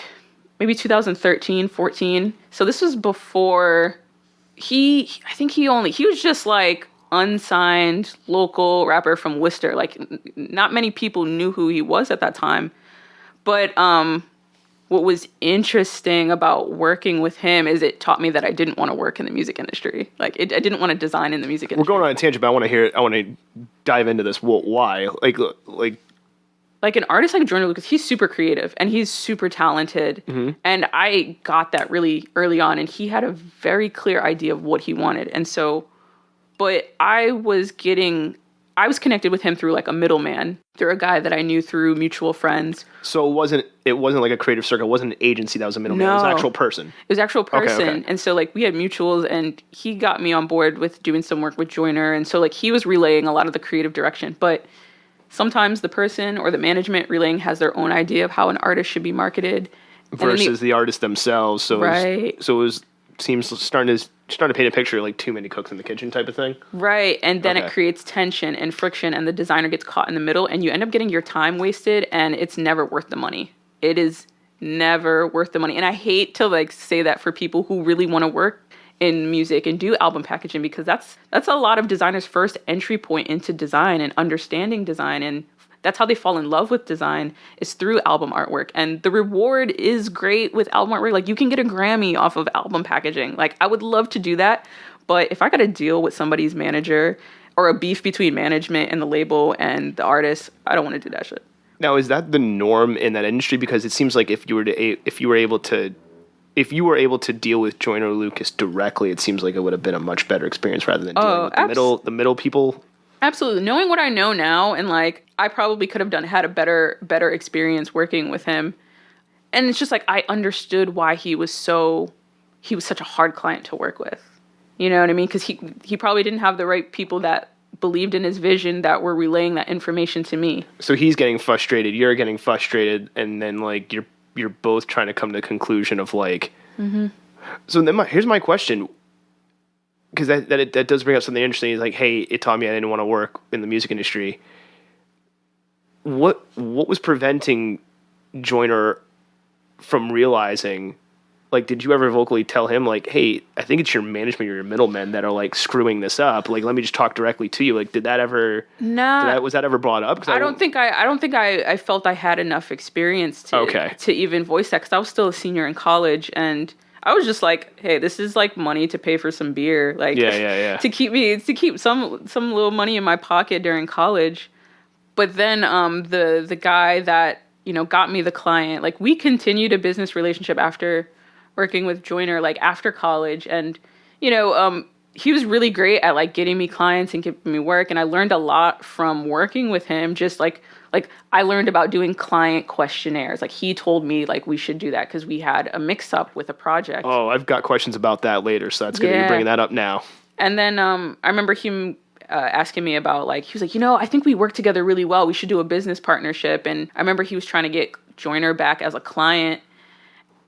maybe 2013, 14. So this was before he was just like unsigned local rapper from Worcester. Like not many people knew who he was at that time. But what was interesting about working with him is it taught me that I didn't want to work in the music industry. Like I didn't want to design in the music industry. We're going on a tangent, but I want to dive into this. Well, why? Like an artist like Joyner Lucas, he's super creative and he's super talented. Mm-hmm. And I got that really early on, and he had a very clear idea of what he wanted. And so, but I was connected with him through like a middleman, through a guy that I knew through mutual friends. So it wasn't like a creative circle. It wasn't an agency that was a middleman. No. It was an actual person. It was an actual person. Okay. And so like we had mutuals, and he got me on board with doing some work with Joyner. And so like he was relaying a lot of the creative direction. But sometimes the person or the management relaying has their own idea of how an artist should be marketed. Versus the artist themselves. So right. It was seems starting to paint a picture like too many cooks in the kitchen type of thing. Right. And then it creates tension and friction, and the designer gets caught in the middle, and you end up getting your time wasted, and it's never worth the money. It is never worth the money. And I hate to like say that for people who really want to work in music and do album packaging, because that's a lot of designers' first entry point into design and understanding design, and that's how they fall in love with design, is through album artwork. And the reward is great with album artwork. Like you can get a Grammy off of album packaging. Like I would love to do that. But if I got to deal with somebody's manager or a beef between management and the label and the artist, I don't want to do that shit. Now, is that the norm in that industry? Because it seems like if you were able to deal with Joyner Lucas directly, it seems like it would have been a much better experience rather than dealing with the middle people. Absolutely. Knowing what I know now, and like I probably could have had a better experience working with him. And it's just like I understood why he was such a hard client to work with. You know what I mean? Because he probably didn't have the right people that believed in his vision that were relaying that information to me. So he's getting frustrated, you're getting frustrated, and then like you're both trying to come to the conclusion of like. Mm-hmm. So then here's my question. Because that does bring up something interesting. It's like, hey, it taught me I didn't want to work in the music industry. What was preventing Joyner from realizing like, did you ever vocally tell him, like, hey, I think it's your management or your middlemen that are, like, screwing this up. Like, let me just talk directly to you. Like, did that ever... Nah. Was that ever brought up? 'Cause I don't think I felt I had enough experience to even voice that, because I was still a senior in college, and I was just like, hey, this is like money to pay for some beer, like to keep some little money in my pocket during college. But then the guy that, you know, got me the client, like, we continued a business relationship after working with Joyner, like, after college, and, you know, he was really great at, like, getting me clients and giving me work, and I learned a lot from working with him. Just like I learned about doing client questionnaires. Like, he told me, like, we should do that because we had a mix-up with a project. Oh, I've got questions about that later, so that's good that you're bringing that up now. And then I remember him asking me about, like, he was like, you know, I think we work together really well. We should do a business partnership. And I remember he was trying to get Joyner back as a client.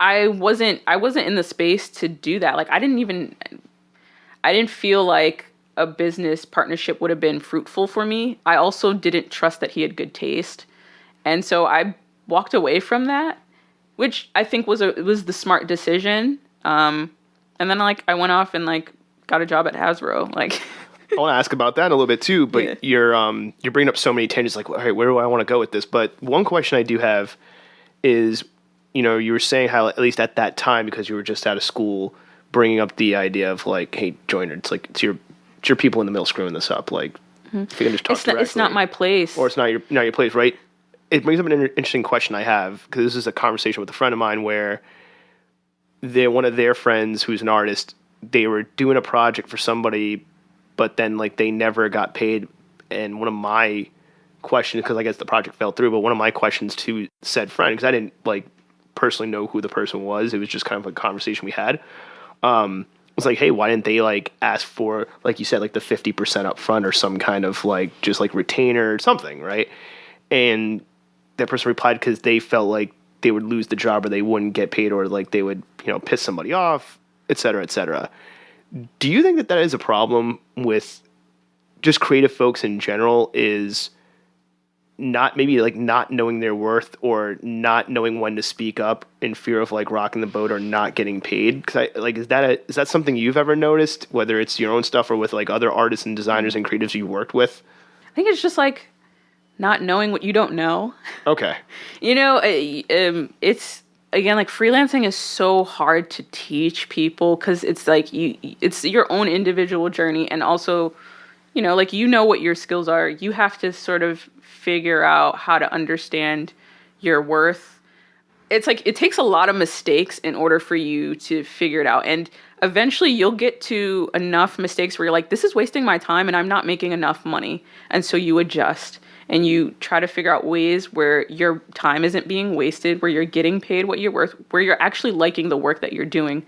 I wasn't in the space to do that. Like, I didn't feel like a business partnership would have been fruitful for me. I also didn't trust that he had good taste. And so I walked away from that, which I think was the smart decision. And then, like, I went off and, like, got a job at Hasbro. Like, I want to ask about that a little bit too, but you're bringing up so many tangents, like, all right, where do I want to go with this? But one question I do have is, you know, you were saying how, at least at that time, because you were just out of school, bringing up the idea of, like, hey, Joyner, it's like, it's your people in the middle screwing this up. Like, if you can just talk directly. It's not my place. Or it's not your place, right? It brings up an interesting question I have, because this is a conversation with a friend of mine where one of their friends who's an artist, they were doing a project for somebody, but then, like, they never got paid. And one of my questions, because I guess the project fell through, but one of my questions to said friend, because I didn't, like, personally know who the person was, it was just kind of a conversation we had, was like, hey, why didn't they, like, ask for, like you said, like, the 50% up front or some kind of, like, just, like, retainer or something, right? And that person replied because they felt like they would lose the job, or they wouldn't get paid, or, like, they would, you know, piss somebody off, et cetera, et cetera. Do you think that is a problem with just creative folks in general, is not knowing their worth, or not knowing when to speak up in fear of, like, rocking the boat or not getting paid? Because is that something you've ever noticed, whether it's your own stuff or with, like, other artists and designers and creatives you worked with? I think it's just, like, not knowing what you don't know. Okay. You know, it's, again, like, freelancing is so hard to teach people, because it's like it's your own individual journey, and also, you know, like, you know what your skills are. You have to sort of figure out how to understand your worth. It's like, it takes a lot of mistakes in order for you to figure it out. And eventually you'll get to enough mistakes where you're like, this is wasting my time and I'm not making enough money. And so you adjust and you try to figure out ways where your time isn't being wasted, where you're getting paid what you're worth, where you're actually liking the work that you're doing.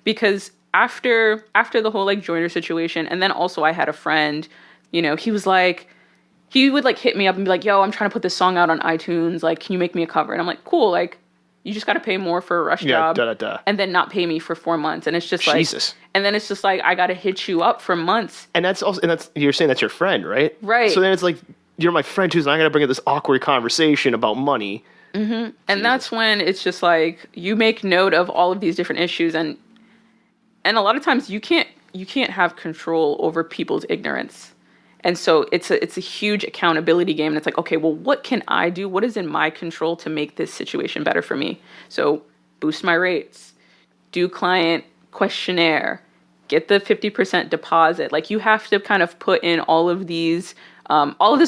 Because after the whole, like, Joyner situation, and then also I had a friend, you know, he would, like, hit me up and be like, yo, I'm trying to put this song out on iTunes. Like, can you make me a cover? And I'm like, cool. Like, you just got to pay more for a rush job. And then not pay me for 4 months. And it's just like, Jesus. And then it's just like, I got to hit you up for months. And that's you're saying that's your friend, right? Right. So then it's like, you're my friend who's not going to bring up this awkward conversation about money. Mm-hmm. And that's when it's just like, you make note of all of these different issues. And a lot of times you can't have control over people's ignorance. And so it's a huge accountability game. And it's like, okay, well, what can I do? What is in my control to make this situation better for me? So boost my rates, do client questionnaire, get the 50% deposit. Like, you have to kind of put in all of this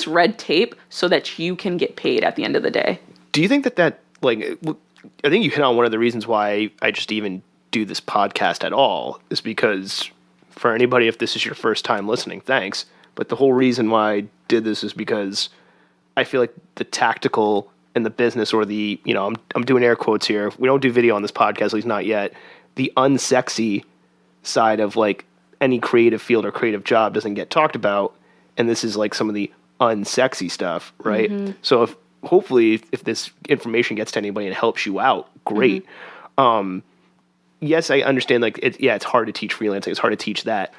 red tape so that you can get paid at the end of the day. Do you think that, like, I think you hit on one of the reasons why I just even do this podcast at all, is because, for anybody, if this is your first time listening, thanks. But the whole reason why I did this is because I feel like the tactical and the business, or the, you know, I'm doing air quotes here. We don't do video on this podcast, at least not yet. The unsexy side of, like, any creative field or creative job doesn't get talked about. And this is, like, some of the unsexy stuff, right? Mm-hmm. So hopefully if this information gets to anybody and helps you out, great. Mm-hmm. Yes, I understand, like, it's hard to teach freelancing. It's hard to teach that.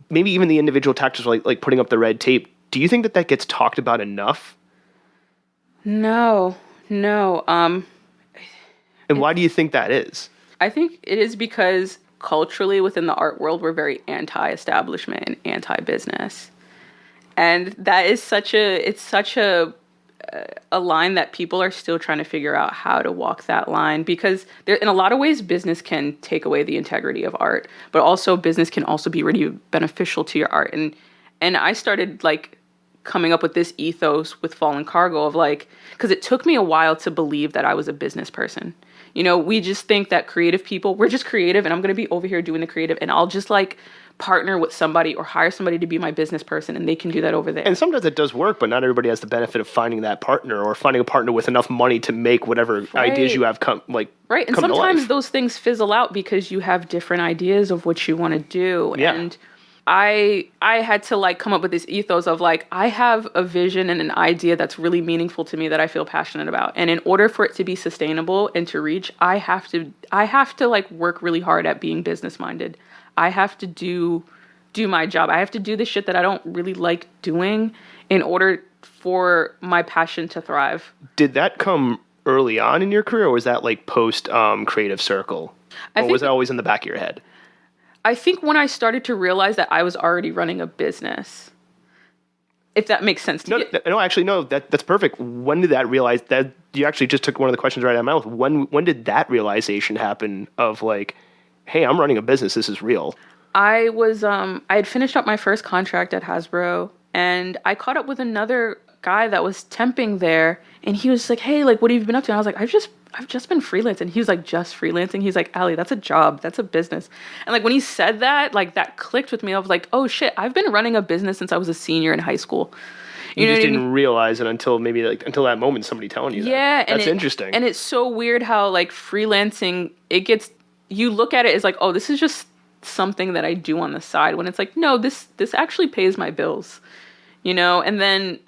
Maybe even the individual tactics, like putting up the red tape. Do you think that gets talked about enough? No. And why do you think that is? I think it is because culturally within the art world, we're very anti-establishment and anti-business. And that is such a line that people are still trying to figure out how to walk that line, because there, in a lot of ways, business can take away the integrity of art, but also business can also be really beneficial to your art. And I started like coming up with this ethos with Fallen Cargo of like, because it took me a while to believe that I was a business person. You know, we just think that creative people, we're just creative, and I'm going to be over here doing the creative, and I'll just like partner with somebody or hire somebody to be my business person, and they can do that over there. And sometimes it does work, but not everybody has the benefit of finding that partner or finding a partner with enough money to make whatever ideas you have come right. And sometimes those things fizzle out because you have different ideas of what you want to do. Yeah. And I had to like come up with this ethos of like, I have a vision and an idea that's really meaningful to me that I feel passionate about. And in order for it to be sustainable and to reach, I have to like work really hard at being business minded. I have to do my job. I have to do the shit that I don't really like doing in order for my passion to thrive. Did that come early on in your career, or was that like post Creative Circle? Or was it always in the back of your head? I think when I started to realize that I was already running a business, if that makes sense to you. No, actually, no, that's perfect. When did that realize that you actually just took one of the questions right out of my mouth? When did that realization happen of like, hey, I'm running a business, this is real? I had finished up my first contract at Hasbro, and I caught up with another guy that was temping there, and he was like, hey, like, what have you been up to? And I was like, I've just been freelancing. He was like, just freelancing? He's like, Ally, that's a job. That's a business. And like, when he said that, like, that clicked with me. I was like, oh shit, I've been running a business since I was a senior in high school. You just didn't realize it until that moment, somebody telling you that. Yeah. That's interesting. And it's so weird how like freelancing, you look at it as like, oh, this is just something that I do on the side, when it's like, no, this actually pays my bills, you know? And then,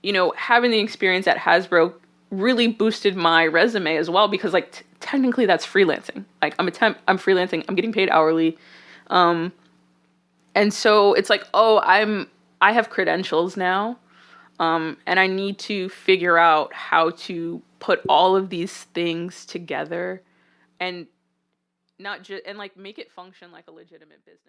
you know, having the experience at Hasbro really boosted my resume as well, because like technically that's freelancing. Like I'm freelancing, I'm getting paid hourly. And so it's like, oh, I have credentials now. And I need to figure out how to put all of these things together and not just, and like make it function like a legitimate business.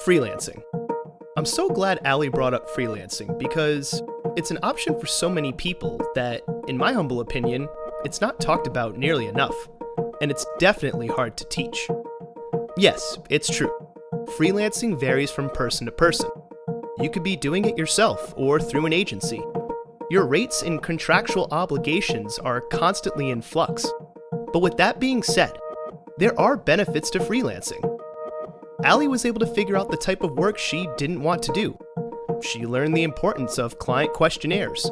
Freelancing. I'm so glad Ally brought up freelancing, because it's an option for so many people that, in my humble opinion, it's not talked about nearly enough, and it's definitely hard to teach. Yes, it's true. Freelancing varies from person to person. You could be doing it yourself or through an agency. Your rates and contractual obligations are constantly in flux. But with that being said, there are benefits to freelancing. Ally was able to figure out the type of work she didn't want to do. She learned the importance of client questionnaires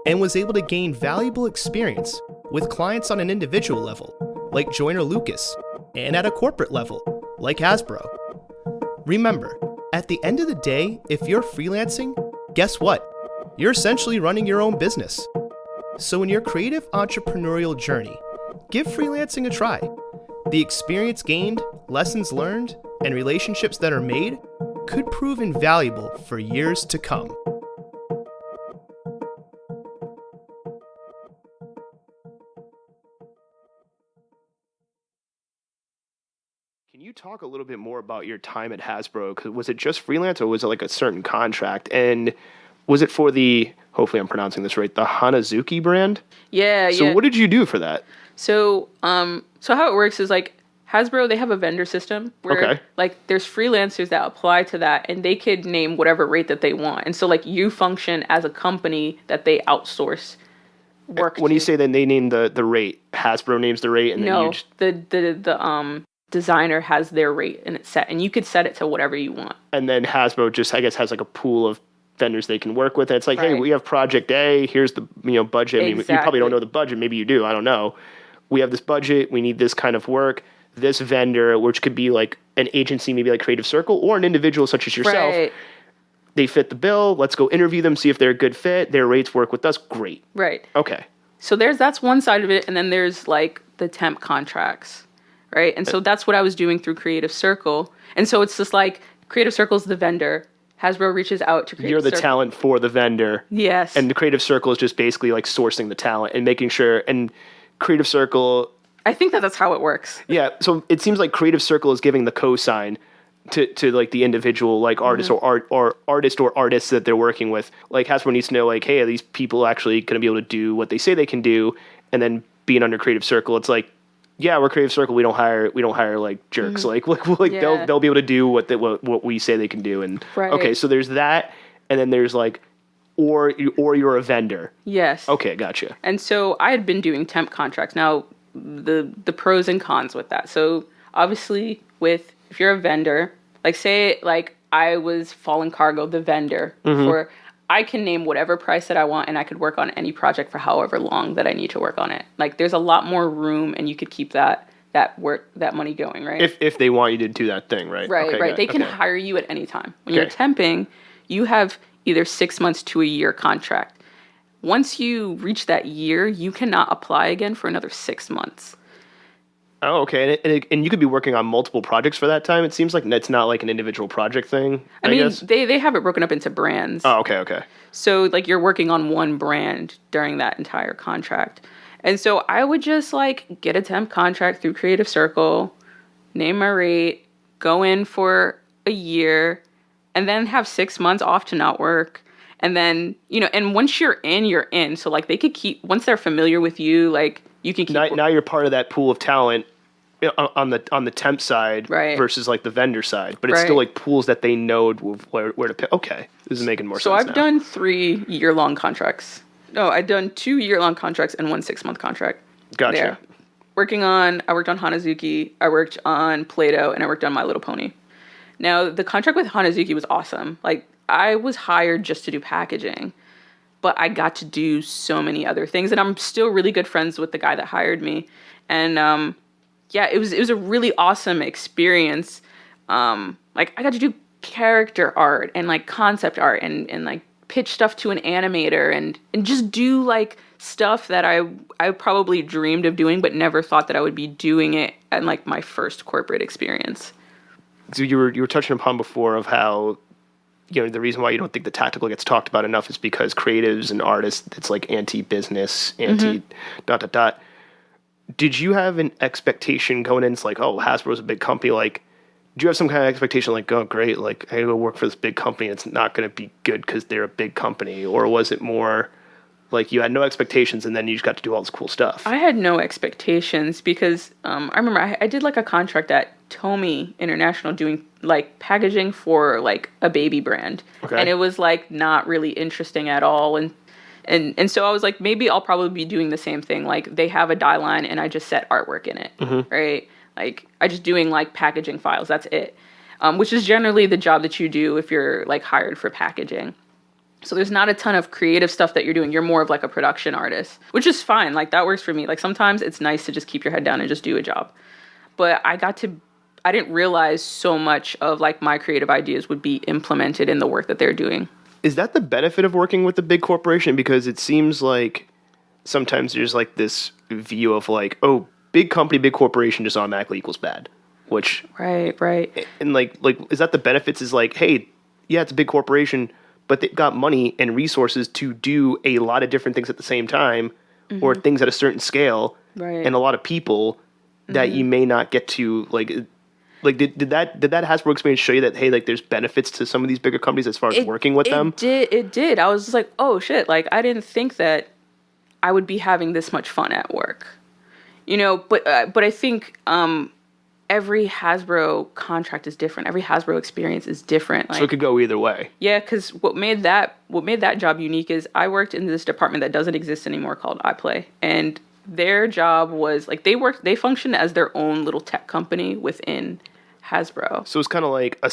and was able to gain valuable experience with clients on an individual level, like Joyner Lucas, and at a corporate level, like Hasbro. Remember, at the end of the day, if you're freelancing, guess what? You're essentially running your own business. So in your creative entrepreneurial journey, give freelancing a try. The experience gained, lessons learned, and relationships that are made could prove invaluable for years to come. Can you talk a little bit more about your time at Hasbro? 'Cause was it just freelance, or was it like a certain contract? And was it for the, hopefully I'm pronouncing this right, the Hanazuki brand? Yeah, So what did you do for that? So how it works is like Hasbro, they have a vendor system where like there's freelancers that apply to that, and they could name whatever rate that they want. And so like you function as a company that they outsource work When to. you say that they name the rate, Hasbro names the rate, and then you just... the designer has their rate and it's set, and you could set it to whatever you want. And then Hasbro just, I guess, has like a pool of vendors they can work with. And it's like, hey, we have project A, here's the budget. I mean, you probably don't know the budget, maybe you do, I don't know. We have this budget, we need this kind of work. This vendor, which could be like an agency, maybe like Creative Circle, or an individual such as yourself, they fit the bill, let's go interview them, see if they're a good fit, their rates work with us, great. Right. Okay. So that's one side of it, and then there's like the temp contracts, right? And so that's what I was doing through Creative Circle. And so it's just like Creative Circle's the vendor. Hasbro reaches out to Creative You're the Circle. talent for the vendor. Yes. And the Creative Circle is just basically like sourcing the talent and making sure. And Creative Circle. I think that's how it works. Yeah. So it seems like Creative Circle is giving the cosign to like the individual like artist or artists that they're working with. Like Hasbro needs to know like, hey, are these people actually going to be able to do what they say they can do? And then being under Creative Circle, it's like, yeah, we're Creative Circle. We don't hire like jerks. Like Yeah. they'll be able to do what we say they can do. And Right. okay, so there's that, and then there's like, or you're a vendor. Yes. Okay, gotcha. And so I had been doing temp contracts. Now, the pros and cons with that. So obviously, if you're a vendor, like say like I was Fallen Cargo, the vendor for. I can name whatever price that I want, and I could work on any project for however long that I need to work on it. Like, there's a lot more room, and you could keep that money going, right? If they want you to do that thing, right? Right, Okay, right. got it. They can Okay. hire you at any time. When you're Okay. temping, you have either 6 months to a year contract. Once you reach that year, you cannot apply again for another 6 months. Oh, okay. And you could be working on multiple projects for that time. It seems like it's not like an individual project thing. I mean, guess. they have it broken up into brands. Oh, okay. So, like, you're working on one brand during that entire contract. And so I would just, like, get a temp contract through Creative Circle, name my rate, go in for a year, and then have 6 months off to not work. And then, and once you're in, you're in. So, like, they could once they're familiar with you, like, you can keep... Now you're part of that pool of talent on the temp side Right. versus like the vendor side, but it's still Right. like pools that they know where to pick. Okay, this is making more So sense. I've now. done 3 year-long contracts. No, I've done 2 year-long contracts and 1 6-month contract. Gotcha. There. I worked on Hanazuki, I worked on Play-Doh, and I worked on My Little Pony. Now, the contract with Hanazuki was awesome. Like, I was hired just to do packaging, but I got to do so many other things, and I'm still really good friends with the guy that hired me. And yeah, it was a really awesome experience. Like, I got to do character art and like concept art and like pitch stuff to an animator and just do like stuff that I probably dreamed of doing, but never thought that I would be doing it at like my first corporate experience. So you were touching upon before of how, the reason why you don't think the tactical gets talked about enough is because creatives and artists, it's like anti-business, dot. Did you have an expectation going in? It's like, oh, Hasbro's a big company. Like, do you have some kind of expectation like, oh, great, like I go work for this big company, it's not going to be good because they're a big company? Or was it more like you had no expectations and then you just got to do all this cool stuff? I had no expectations because I remember I did like a contract at Tomy International doing like packaging for like a baby brand. Okay. And it was like not really interesting at all. And so I was like, maybe I'll probably be doing the same thing. Like, they have a die line and I just set artwork in it, right? Like, I just doing like packaging files. That's it. Which is generally the job that you do if you're like hired for packaging. So there's not a ton of creative stuff that you're doing. You're more of like a production artist, which is fine. Like, that works for me. Like, sometimes it's nice to just keep your head down and just do a job. But I didn't realize so much of like my creative ideas would be implemented in the work that they're doing. Is that the benefit of working with a big corporation? Because it seems like sometimes there's like this view of like, oh, big company, big corporation just automatically equals bad. Which Right. and like is that the benefits? Is like, hey, yeah, it's a big corporation, but they've got money and resources to do a lot of different things at the same time, or things at a certain scale, Right. and a lot of people that you may not get to like. Like, did that Hasbro experience show you that, hey, like, there's benefits to some of these bigger companies as far as working with them? It did. I was just like, oh, shit. Like, I didn't think that I would be having this much fun at work. But I think every Hasbro contract is different. Every Hasbro experience is different. Like, So it could go either way. yeah, because what made that job unique is I worked in this department that doesn't exist anymore called iPlay. And their job was, like, they functioned as their own little tech company within Hasbro. So it's kind of like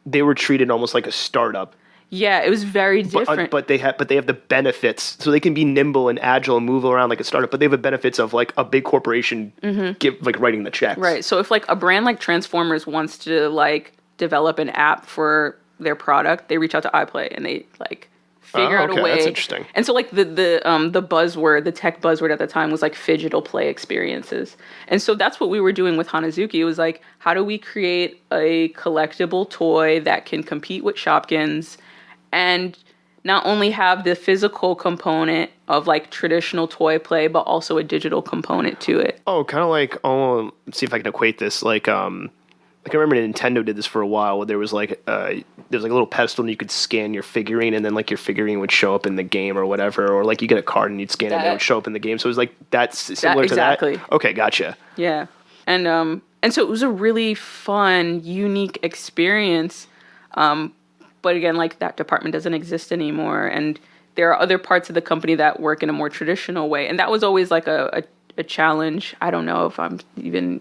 they were treated almost like a startup. Yeah, it was very different. But they have the benefits, so they can be nimble and agile and move around like a startup. But they have the benefits of like a big corporation, writing the checks. Right. So if like a brand like Transformers wants to like develop an app for their product, they reach out to iPlay and they like figure out a way. That's interesting. And so like the buzzword, the tech buzzword at the time was like phygital play experiences. And so that's what we were doing with Hanazuki. It was like, how do we create a collectible toy that can compete with Shopkins and not only have the physical component of like traditional toy play, but also a digital component to it. Oh, kind of like, let's see if I can equate this. Like I remember Nintendo did this for a while, where there was like a little pedestal and you could scan your figurine, and then like your figurine would show up in the game or whatever, or like you get a card and you'd scan it and it would show up in the game. So it was like that's similar to that. Exactly. Okay, gotcha. Yeah, and so it was a really fun, unique experience. But again, like that department doesn't exist anymore, and there are other parts of the company that work in a more traditional way, and that was always like a challenge. I don't know if I'm even.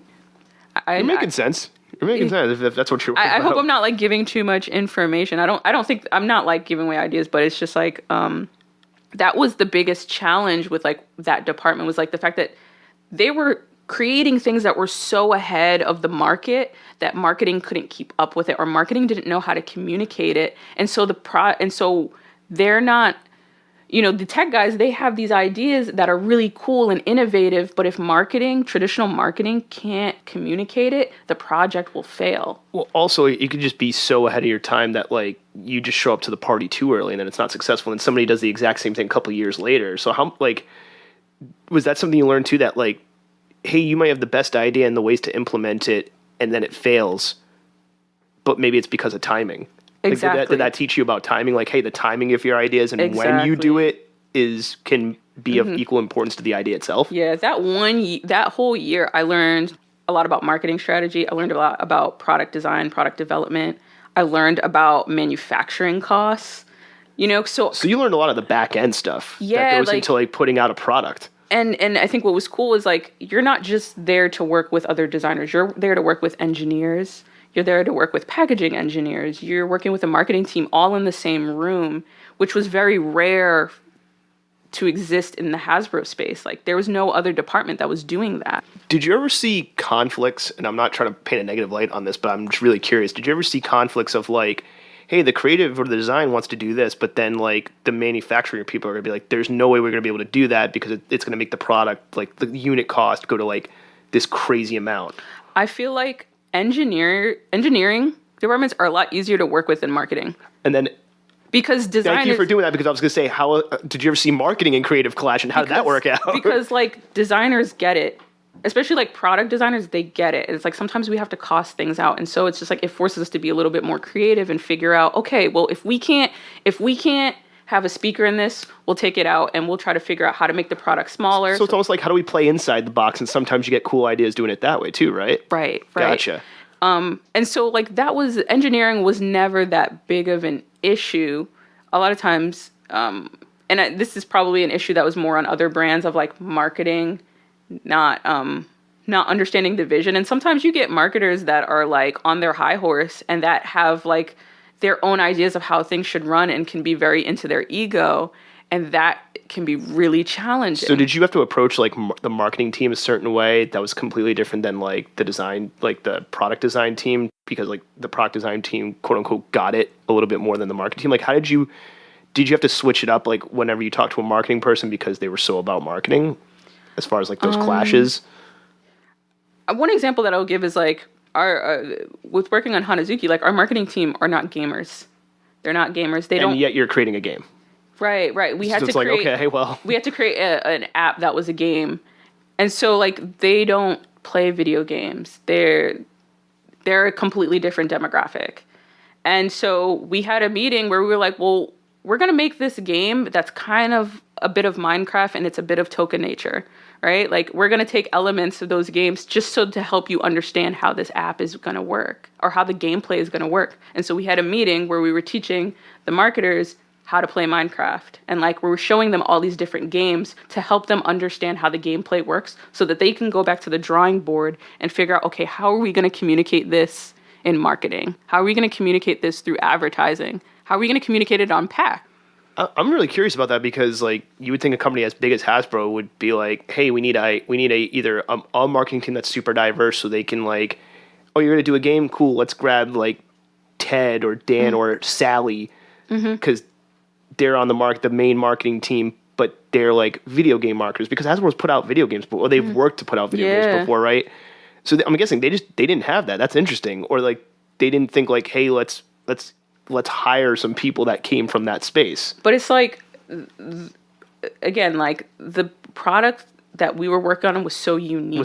You're making sense. You're making sense if that's what you're. I hope I'm not like giving too much information. I don't think I'm not like giving away ideas, but it's just like that was the biggest challenge with like that department, was like the fact that they were creating things that were so ahead of the market that marketing couldn't keep up with it, or marketing didn't know how to communicate it. And so so they're not, the tech guys, they have these ideas that are really cool and innovative, but if traditional marketing can't communicate it, the project will fail. Well, also, you could just be so ahead of your time that like you just show up to the party too early and then it's not successful, and somebody does the exact same thing a couple of years later. So how, like, was that something you learned too, that like, hey, you might have the best idea and the ways to implement it, and then it fails, but maybe it's because of timing. Exactly. Like, did that teach you about timing? Like, hey, the timing of your ideas and when you do it can be of equal importance to the idea itself? Yeah, that whole year, I learned a lot about marketing strategy. I learned a lot about product design, product development. I learned about manufacturing costs. So you learned a lot of the back end stuff that goes into like putting out a product. And I think what was cool is like, you're not just there to work with other designers. You're there to work with engineers. You're there to work with packaging engineers. You're working with a marketing team all in the same room, which was very rare to exist in the Hasbro space. Like there was no other department that was doing that. Did you ever see conflicts? And I'm not trying to paint a negative light on this, but I'm just really curious. Did you ever see conflicts of like, hey, the creative or the design wants to do this, but then like the manufacturing people are going to be like, there's no way we're going to be able to do that because it's going to make the product, like the unit cost, go to like this crazy amount? I feel like engineering departments are a lot easier to work with than marketing. And then because design. Thank you for doing that, because I was going to say, how did you ever see marketing and creative clash, and how did that work out? Because like designers get it. Especially like product designers, they get it. It's like sometimes we have to cost things out. And so it's just like it forces us to be a little bit more creative and figure out, okay, well, if we can't have a speaker in this, we'll take it out and we'll try to figure out how to make the product smaller. So it's almost like, how do we play inside the box? And sometimes you get cool ideas doing it that way too, right? Right. Gotcha. And so like engineering was never that big of an issue. A lot of times, this is probably an issue that was more on other brands of like marketing, not understanding the vision. And sometimes you get marketers that are like on their high horse and that have like their own ideas of how things should run and can be very into their ego, and that can be really challenging. So did you have to approach like the marketing team a certain way that was completely different than like the design, like the product design team, because like the product design team, quote unquote, got it a little bit more than the marketing team? Like, how did you have to switch it up like whenever you talk to a marketing person because they were so about marketing? As far as like those clashes? One example that I'll give is like with working on Hanazuki, like our marketing team are not gamers. They're not gamers. And yet you're creating a game. Right. We had to create. We had to create an app that was a game, and so like they don't play video games. They're a completely different demographic, and so we had a meeting where we were like, well, we're gonna make this game that's kind of a bit of Minecraft and it's a bit of token nature, right? Like we're going to take elements of those games just so to help you understand how this app is going to work or how the gameplay is going to work. And so we had a meeting where we were teaching the marketers how to play Minecraft, and like we were showing them all these different games to help them understand how the gameplay works so that they can go back to the drawing board and figure out, okay, how are we going to communicate this in marketing? How are we going to communicate this through advertising? How are we going to communicate it on pack? I'm really curious about that, because like you would think a company as big as Hasbro would be like, hey, we need either a marketing team that's super diverse so they can like, oh, you're going to do a game? Cool. Let's grab like Ted or Dan or Sally, because they're on the main marketing team, but they're like video game marketers because Hasbro's put out video games before, or they've worked to put out video games before, right? So I'm guessing they didn't have that. That's interesting. Or like they didn't think like, hey, let's hire some people that came from that space. But it's like, again, like the product that we were working on was so unique.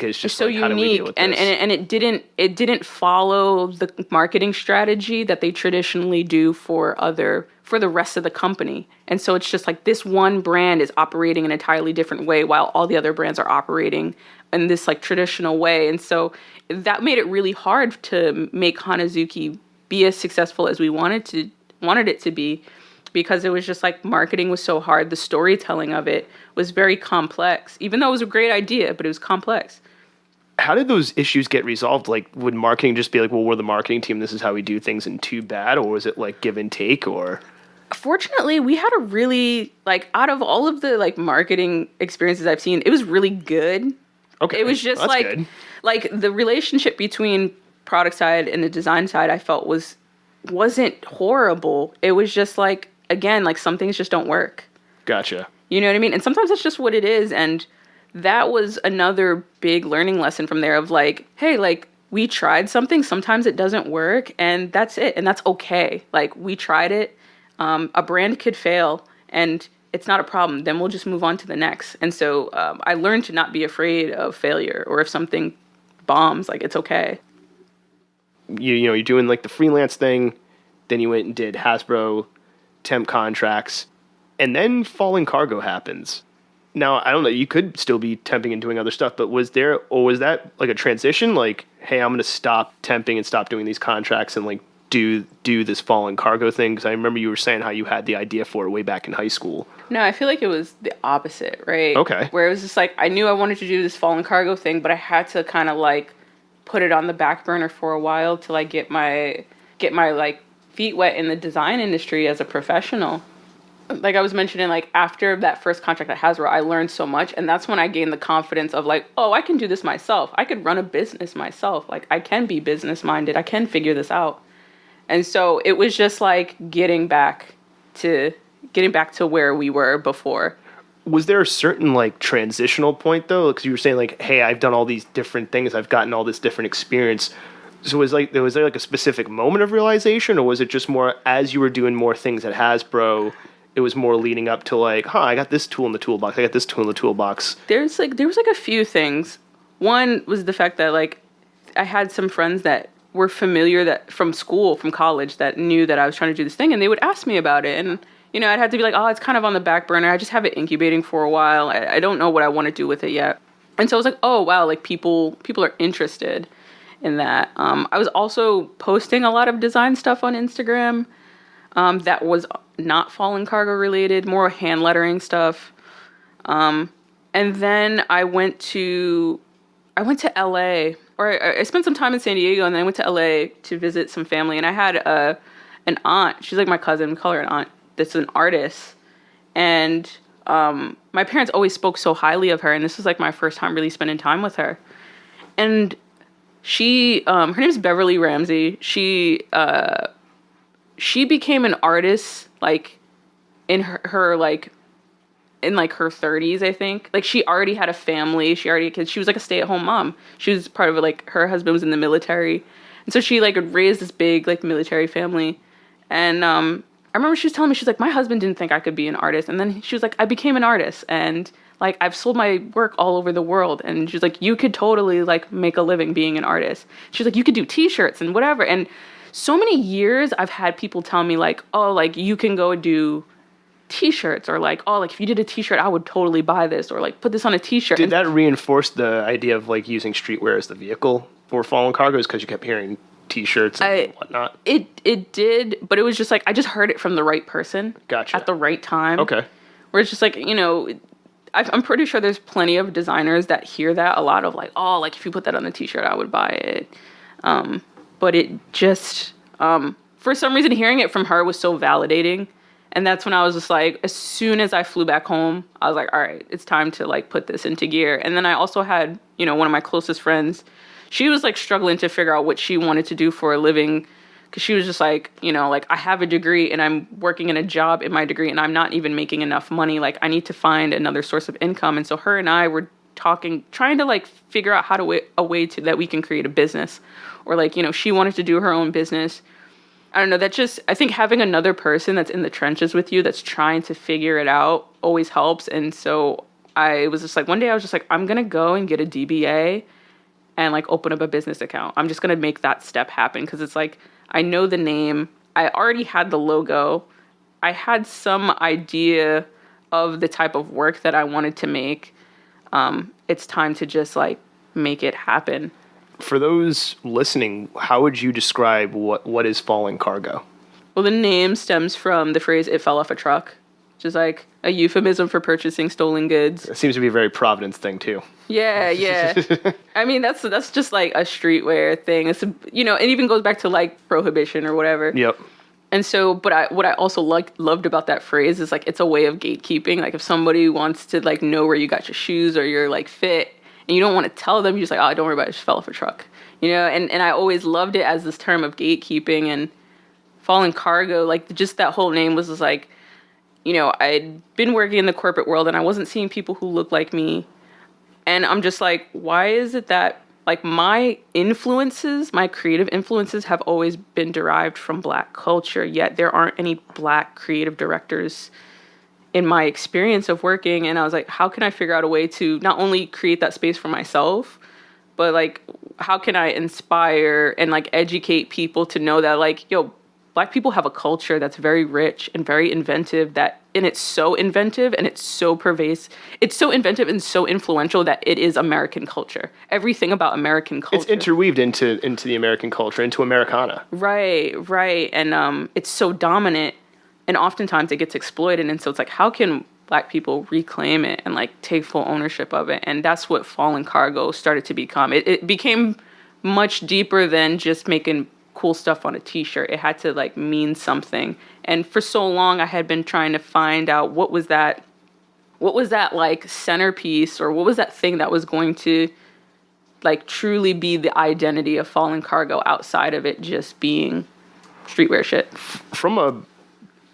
It's just so like, unique, how do we deal with and this? and it didn't follow the marketing strategy that they traditionally do for the rest of the company. And so it's just like this one brand is operating an entirely different way while all the other brands are operating in this like traditional way. And so that made it really hard to make Hanazuki be as successful as we wanted it to be, because it was just like marketing was so hard. The storytelling of it was very complex, even though it was a great idea, but it was complex. How did those issues get resolved? Like, would marketing just be like, well, we're the marketing team, this is how we do things, and too bad? Or was it like give and take? Or fortunately, we had a really, like, out of all of the like marketing experiences I've seen, it was really good. Okay. It was just well, like good. Like the relationship between product side and the design side I felt wasn't horrible. It was just like, again, like some things just don't work. Gotcha. You know what I mean? And sometimes that's just what it is. And that was another big learning lesson from there of like, hey, like we tried something, sometimes it doesn't work, and that's it. And that's okay. Like we tried it. A brand could fail and it's not a problem. Then we'll just move on to the next. And so I learned to not be afraid of failure, or if something bombs, like it's okay. You know, you're doing like the freelance thing, then you went and did Hasbro temp contracts, and then Falling Cargo happens. Now, I don't know, you could still be temping and doing other stuff, but was that like a transition? Like, hey, I'm going to stop temping and stop doing these contracts and like do this Falling Cargo thing? Because I remember you were saying how you had the idea for it way back in high school. No, I feel like it was the opposite, right? Okay. Where it was just like, I knew I wanted to do this Falling Cargo thing, but I had to kind of like put it on the back burner for a while till I get my like feet wet in the design industry as a professional. Like I was mentioning, like after that first contract at Hasbro, I learned so much, and that's when I gained the confidence of like, oh, I can do this myself. I could run a business myself. Like I can be business minded. I can figure this out. And so it was just like getting back to where we were before. Was there a certain like transitional point though? Because you were saying like, hey, I've done all these different things. I've gotten all this different experience. So was there like a specific moment of realization, or was it just more as you were doing more things at Hasbro, it was more leading up to like, I got this tool in the toolbox. I got this tool in the toolbox. There was like a few things. One was the fact that like I had some friends that were familiar that from college that knew that I was trying to do this thing, and they would ask me about it. And, you know, I'd have to be like, oh, it's kind of on the back burner. I just have it incubating for a while. I don't know what I want to do with it yet. And so I was like, oh, wow, like people are interested in that. I was also posting a lot of design stuff on Instagram that was not Fallen Cargo related, more hand lettering stuff. And then I went to LA, or I spent some time in San Diego, and then I went to LA to visit some family. And I had an aunt. She's like my cousin. We call her an aunt. That's an artist. And my parents always spoke so highly of her. And this was like my first time really spending time with her. And she, her name is Beverly Ramsey. She became an artist like in her like in like her 30s, I think. Like she already had a family. She already had kids. She was like a stay-at-home mom. She was part of like her husband was in the military, and so she like raised this big like military family. And I remember she was telling me, she's like, my husband didn't think I could be an artist, and then she was like, I became an artist, and like I've sold my work all over the world. And she's like, you could totally like make a living being an artist. She's like, you could do t-shirts and whatever. And so many years I've had people tell me like, oh, like you can go do t-shirts, or like, oh, like if you did a t-shirt, I would totally buy this, or like put this on a t-shirt. Did that reinforce the idea of like using streetwear as the vehicle for Fallen Cargos because you kept hearing t-shirts and whatnot? It did, but it was just like I just heard it from the right person. Gotcha. At the right time. Okay. Where it's just like, you know, I'm pretty sure there's plenty of designers that hear that a lot of like, oh, like if you put that on a t-shirt, I would buy it. But it just, for some reason, hearing it from her was so validating. And that's when I was just like, as soon as I flew back home, I was like, all right, it's time to like put this into gear. And then I also had, you know, one of my closest friends, she was like struggling to figure out what she wanted to do for a living because she was just like, you know, like, I have a degree and I'm working in a job in my degree and I'm not even making enough money. Like, I need to find another source of income. And so her and I were talking, trying to like figure out how to a way to that we can create a business, or like, you know, she wanted to do her own business. I don't know. That just, I think having another person that's in the trenches with you, that's trying to figure it out, always helps. And so I was just like, one day I was just like, I'm going to go and get a DBA and like open up a business account. I'm just going to make that step happen. Cause it's like, I know the name. I already had the logo. I had some idea of the type of work that I wanted to make. It's time to just like make it happen. For those listening, how would you describe what is falling cargo? Well, the name stems from the phrase "it fell off a truck," which is like a euphemism for purchasing stolen goods. It seems to be a very Providence thing too. Yeah. I mean, that's just like a streetwear thing. It's, you know, it even goes back to like prohibition or whatever. Yep. And so, but what I also loved about that phrase is like, it's a way of gatekeeping. Like if somebody wants to like know where you got your shoes or your like fit, and you don't want to tell them, you're just like, oh, don't worry about it, it just fell off a truck. You know, and I always loved it as this term of gatekeeping. And falling cargo, like just that whole name was just like, you know, I'd been working in the corporate world and I wasn't seeing people who looked like me. And I'm just like, why is it that like my influences, my creative influences have always been derived from Black culture, yet there aren't any Black creative directors in my experience of working. And I was like, how can I figure out a way to not only create that space for myself, but like, how can I inspire and like educate people to know that like, yo, Black people have a culture that's very rich and very inventive, and it's so inventive and it's so pervasive. It's so inventive and so influential that it is American culture. Everything about American culture. It's interweaved into the American culture, into Americana. Right. And it's so dominant, and oftentimes it gets exploited. And so it's like, how can Black people reclaim it and like take full ownership of it? And that's what Fallen Cargo started to become. It became much deeper than just making cool stuff on a t-shirt. It had to like mean something. And for so long I had been trying to find out what was that like centerpiece, or what was that thing that was going to like truly be the identity of Fallen Cargo outside of it just being streetwear shit. From a,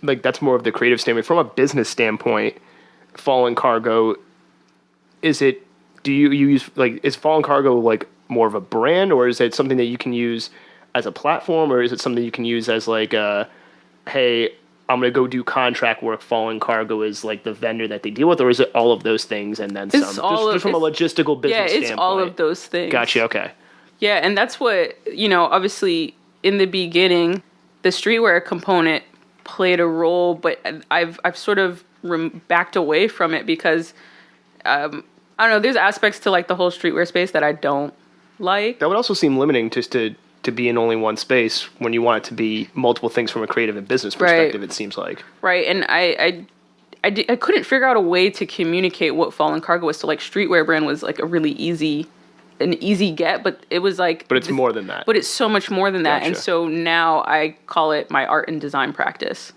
like, that's more of the creative standpoint. From a business standpoint, Fallen Cargo, do you use, like, is Fallen Cargo like more of a brand, or is it something that you can use as a platform, or is it something you can use as like hey, I'm going to go do contract work, Fallen Cargo is like the vendor that they deal with, or is it all of those things and then some? Just from a logistical business standpoint. Yeah, it's all of those things. Gotcha, okay. Yeah, and that's what, you know, obviously in the beginning, the streetwear component played a role, but I've sort of backed away from it because, I don't know, there's aspects to like the whole streetwear space that I don't like. That would also seem limiting just to be in only one space when you want it to be multiple things from a creative and business perspective, It seems like. Right, and I couldn't figure out a way to communicate what Fallen Cargo was. So like streetwear brand was like a really easy get, but it was like... But it's more than that. But it's so much more than that. Gotcha. And so now I call it my art and design practice.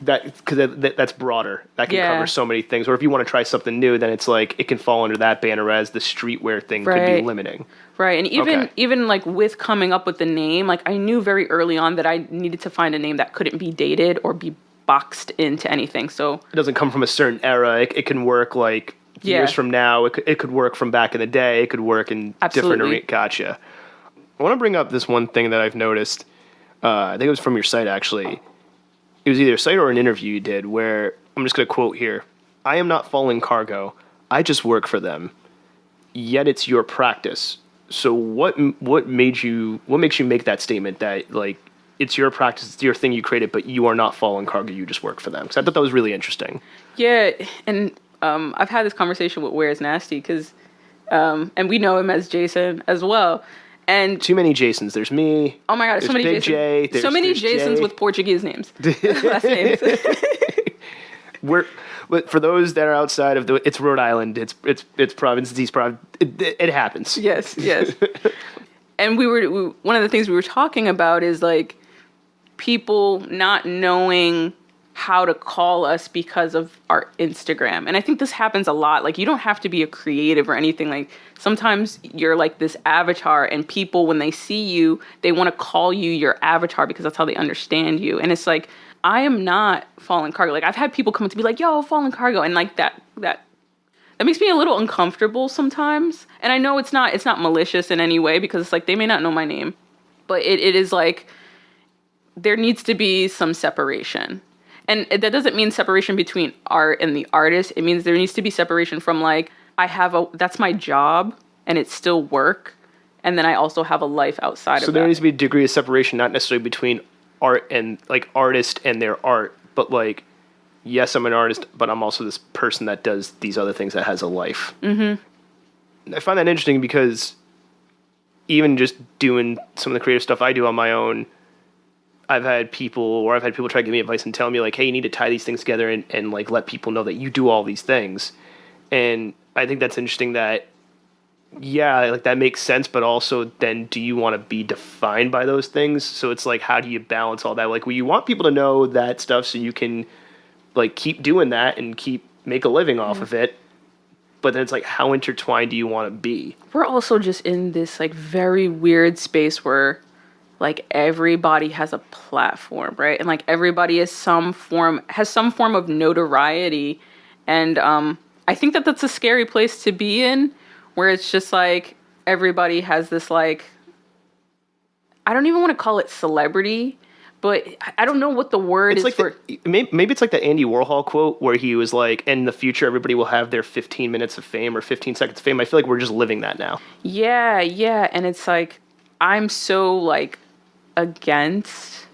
Because that's broader. That can cover so many things. Or if you want to try something new, then it's like it can fall under that banner, as the streetwear thing could be limiting. Right, and even like with coming up with the name, like I knew very early on that I needed to find a name that couldn't be dated or be boxed into anything. So it doesn't come from a certain era. It can work like years from now. It could work from back in the day. It could work in different arenas. Gotcha. I want to bring up this one thing that I've noticed. I think it was from your site, actually. It was either a site or an interview you did where, I'm just going to quote here, "I am not Fallen Cargo. I just work for them. Yet it's your practice." So what makes you make that statement that like it's your practice, it's your thing, you created, but you are not Fallen Cargo, you just work for them? Because I thought that was really interesting. Yeah, and I've had this conversation with Where's Nasty, because and we know him as Jason as well. And too many Jasons. There's me. Oh my God, so many Jasons. J, so many Jasons Jay. With Portuguese names. Last names. For those that are outside of it's Rhode Island, it's province, it happens. Yes. And one of the things we were talking about is like people not knowing how to call us because of our Instagram. And I think this happens a lot. Like, you don't have to be a creative or anything. Like, sometimes you're like this avatar, and people, when they see you, they want to call you your avatar because that's how they understand you. And it's like, I am not Fallen Cargo. Like, I've had people come up to me like, yo, Fallen Cargo. And like that makes me a little uncomfortable sometimes. And I know it's not malicious in any way, because it's like, they may not know my name, but it is like, there needs to be some separation. And that doesn't mean separation between art and the artist. It means there needs to be separation from like, that's my job and it's still work. And then I also have a life outside of that. So there needs to be a degree of separation, not necessarily between art and like artist and their art, but like, yes, I'm an artist, but I'm also this person that does these other things, that has a life. Mm-hmm. I find that interesting because even just doing some of the creative stuff I do on my own, I've had people try to give me advice and tell me like, hey, you need to tie these things together and like let people know that you do all these things. And I think that's interesting that, yeah, like that makes sense, but also then do you want to be defined by those things? So it's like, how do you balance all that? Like, well, you want people to know that stuff so you can like keep doing that and make a living off of it. But then it's like, how intertwined do you want to be? We're also just in this like very weird space where like everybody has a platform, right? And like everybody has some form of notoriety. And I think that that's a scary place to be in, where it's just like everybody has this like, I don't even want to call it celebrity, but I don't know what the word is like for. Maybe it's like that Andy Warhol quote where he was like, in the future, everybody will have their 15 minutes of fame or 15 seconds of fame. I feel like we're just living that now. Yeah. And it's like, I'm so like against,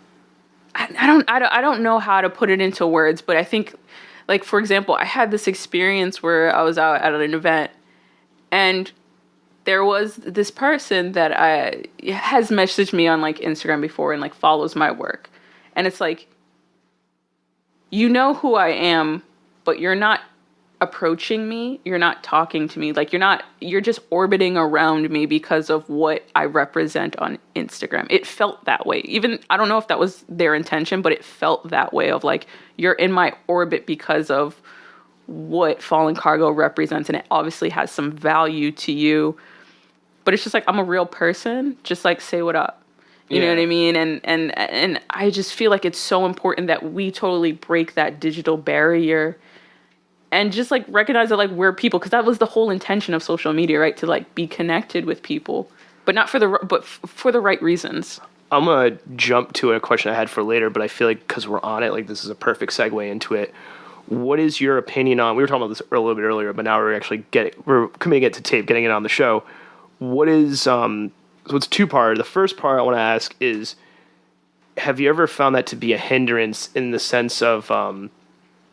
I don't know how to put it into words, but I think, like, for example, I had this experience where I was out at an event, and there was this person that has messaged me on like Instagram before and like follows my work. And it's like, you know who I am, but you're not approaching me. You're not talking to me. Like, you're just orbiting around me because of what I represent on Instagram. It felt that way. Even, I don't know if that was their intention, but it felt that way of like, you're in my orbit because of what Fallen Cargo represents. And it obviously has some value to you, but it's just like, I'm a real person. Just like, say what up. You know what I mean? And I just feel like it's so important that we totally break that digital barrier and just like recognize that like we're people, because that was the whole intention of social media, right? To like be connected with people, but not for the right reasons. I'm gonna jump to a question I had for later, but I feel like because we're on it, like this is a perfect segue into it. What is your opinion on? We were talking about this a little bit earlier, but now we're committing it to tape, getting it on the show. What is so it's two-part. The first part I want to ask is, have you ever found that to be a hindrance in the sense of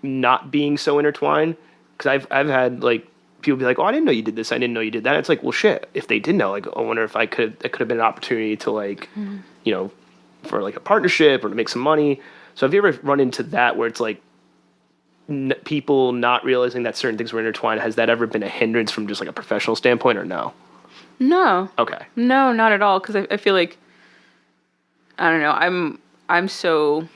not being so intertwined? Because I've had like people be like, oh, I didn't know you did this, I didn't know you did that. It's like, well, shit, if they did know, like, I wonder if it could have been an opportunity to like, you know, for like a partnership or to make some money. So have you ever run into that where it's like people not realizing that certain things were intertwined? Has that ever been a hindrance from just like a professional standpoint, or no? No. Okay. No, not at all. Because I feel like, I don't know, I'm so,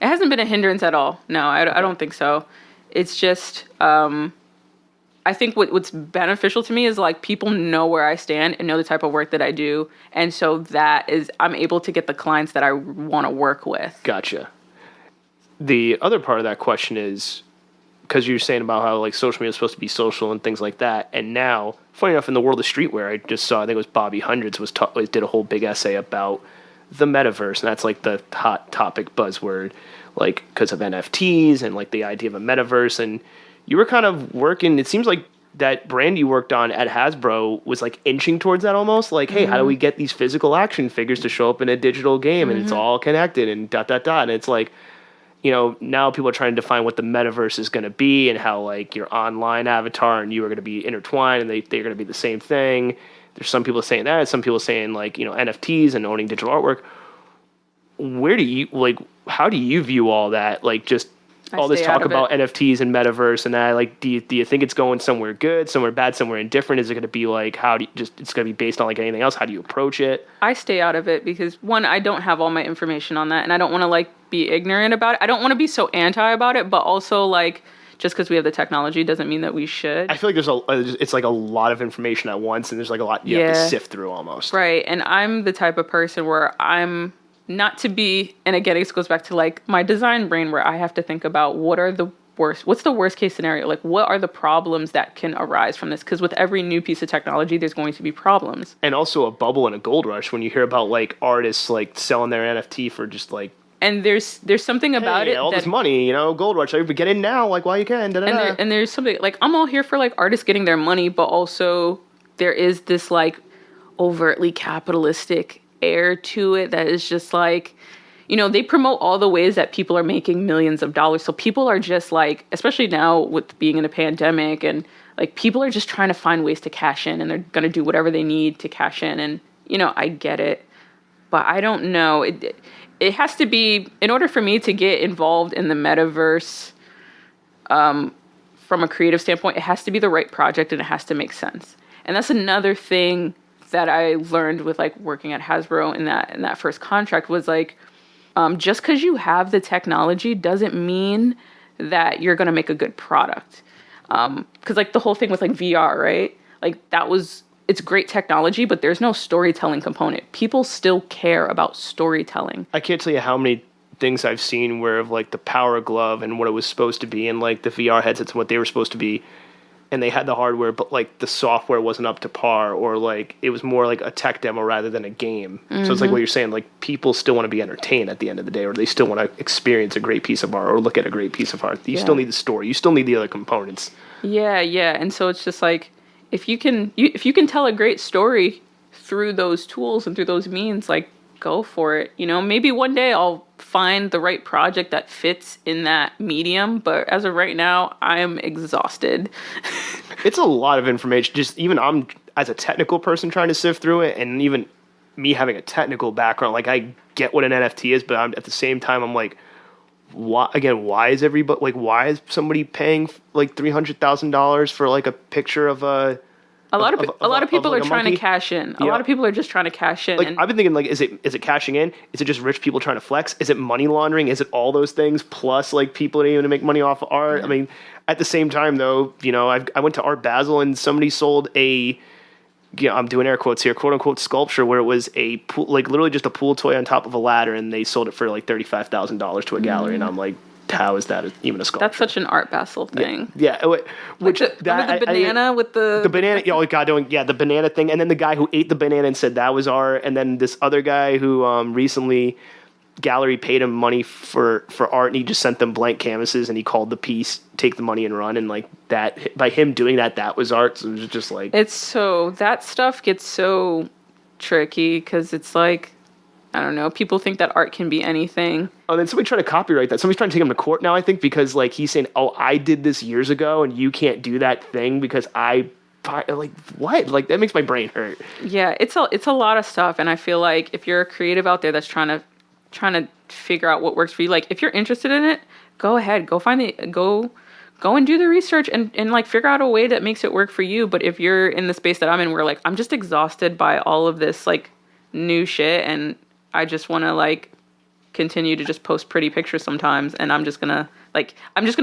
it hasn't been a hindrance at all. No, I don't think so. It's just, I think what's beneficial to me is like people know where I stand and know the type of work that I do. And so I'm able to get the clients that I want to work with. Gotcha. The other part of that question is, because you're saying about how like social media is supposed to be social and things like that. And now, funny enough, in the world of streetwear, I just saw, I think it was Bobby Hundreds did a whole big essay about the metaverse. And that's like the hot topic buzzword, like because of NFTs and like the idea of a metaverse. And you were kind of working, it seems like that brand you worked on at Hasbro was like inching towards that almost. Like, hey, how do we get these physical action figures to show up in a digital game? And it's all connected and ... And it's like, you know, now people are trying to define what the metaverse is going to be and how like your online avatar and you are going to be intertwined and they're going to be the same thing. There's some people saying that, some people saying like, you know, NFTs and owning digital artwork. Where do you like, how do you view all that? Like just all this stay out talk of about it. NFTs and metaverse and that, like, do you think it's going somewhere good, somewhere bad, somewhere indifferent? Is it going to be like, how do you just, it's going to be based on like anything else? How do you approach it? I stay out of it because, one, I don't have all my information on that, and I don't want to like be ignorant about it. I don't want to be so anti about it, but also like, just because we have the technology doesn't mean that we should. I feel like it's like a lot of information at once, and there's like a lot you have to sift through almost. Right, and I'm the type of person where I'm not to be, and again, it goes back to like my design brain where I have to think about what's the worst case scenario? Like, what are the problems that can arise from this? Because with every new piece of technology, there's going to be problems. And also a bubble and a gold rush when you hear about like artists like selling their NFT for just like, and there's something about it all that, this money, gold rush. Everybody get in now, like while you can. and there's something like, I'm all here for like artists getting their money, but also there is this like overtly capitalistic air to it that is just like, they promote all the ways that people are making millions of dollars. So people are just like, especially now with being in a pandemic, and like people are just trying to find ways to cash in, and they're going to do whatever they need to cash in. And, I get it, but I don't know. It has to be, in order for me to get involved in the metaverse, from a creative standpoint, it has to be the right project and it has to make sense. And that's another thing that I learned with like working at Hasbro in that first contract was like, just because you have the technology doesn't mean that you're going to make a good product. Because like the whole thing with like VR, right? Like it's great technology, but there's no storytelling component. People still care about storytelling. I can't tell you how many things I've seen where of like the Power Glove and what it was supposed to be, and like the VR headsets and what they were supposed to be, and they had the hardware, but like the software wasn't up to par, or like it was more like a tech demo rather than a game. Mm-hmm. So it's like what you're saying, like people still want to be entertained at the end of the day, or they still want to experience a great piece of art or look at a great piece of art. You still need the story. You still need the other components. Yeah. And so it's just like, if you can tell a great story through those tools and through those means, like, go for it. Maybe one day I'll find the right project that fits in that medium, but as of right now, I am exhausted. It's a lot of information. Just even I'm, as a technical person, trying to sift through it, and even me having a technical background, like I get what an NFT is, but at the same time, I'm like, why is somebody paying like $300,000 for like a picture of a lot of people like are trying to cash in. A lot of people are just trying to cash in. Like, I've been thinking, like, is it cashing in? Is it just rich people trying to flex? Is it money laundering? Is it all those things plus like people needing to make money off of art? I mean, at the same time though, I went to Art Basel and somebody sold I'm doing air quotes here, quote unquote sculpture, where it was a pool, like literally just a pool toy on top of a ladder, and they sold it for like $35,000 to a gallery, and I'm like, how is that even a sculpture? That's such an Art Basel thing. Yeah. Which like the banana with the banana. The banana thing, and then the guy who ate the banana and said that was art, and then this other guy who recently gallery paid him money for art, and he just sent them blank canvases, and he called the piece "Take the Money and Run," and like that, by him doing that was art. So it was just like, that stuff gets so tricky because it's like, I don't know, people think that art can be anything. Oh, then somebody tried to copyright that. Somebody's trying to take him to court now, I think, because like he's saying, oh, I did this years ago and you can't do that thing because like, what? Like, that makes my brain hurt. Yeah, it's a lot of stuff, and I feel like if you're a creative out there that's trying to figure out what works for you, like if you're interested in it, go ahead, go and do the research and like figure out a way that makes it work for you. But if you're in the space that I'm in, where like I'm just exhausted by all of this like new shit, and I just want to like continue to just post pretty pictures sometimes, and I'm just gonna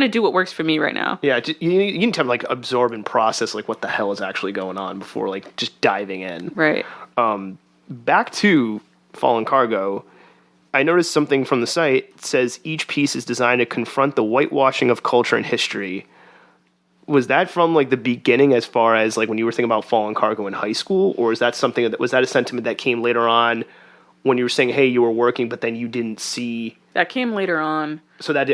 do what works for me right now. Yeah, you need to like absorb and process like what the hell is actually going on before like just diving in. Right. Back to Fallen Cargo, I noticed something from the site. It says each piece is designed to confront the whitewashing of culture and history. Was that from like the beginning, as far as like when you were thinking about Fallen Cargo in high school, or is that something that was that a sentiment that came later on when you were saying, hey, you were working, but then you didn't see? That came later on. So that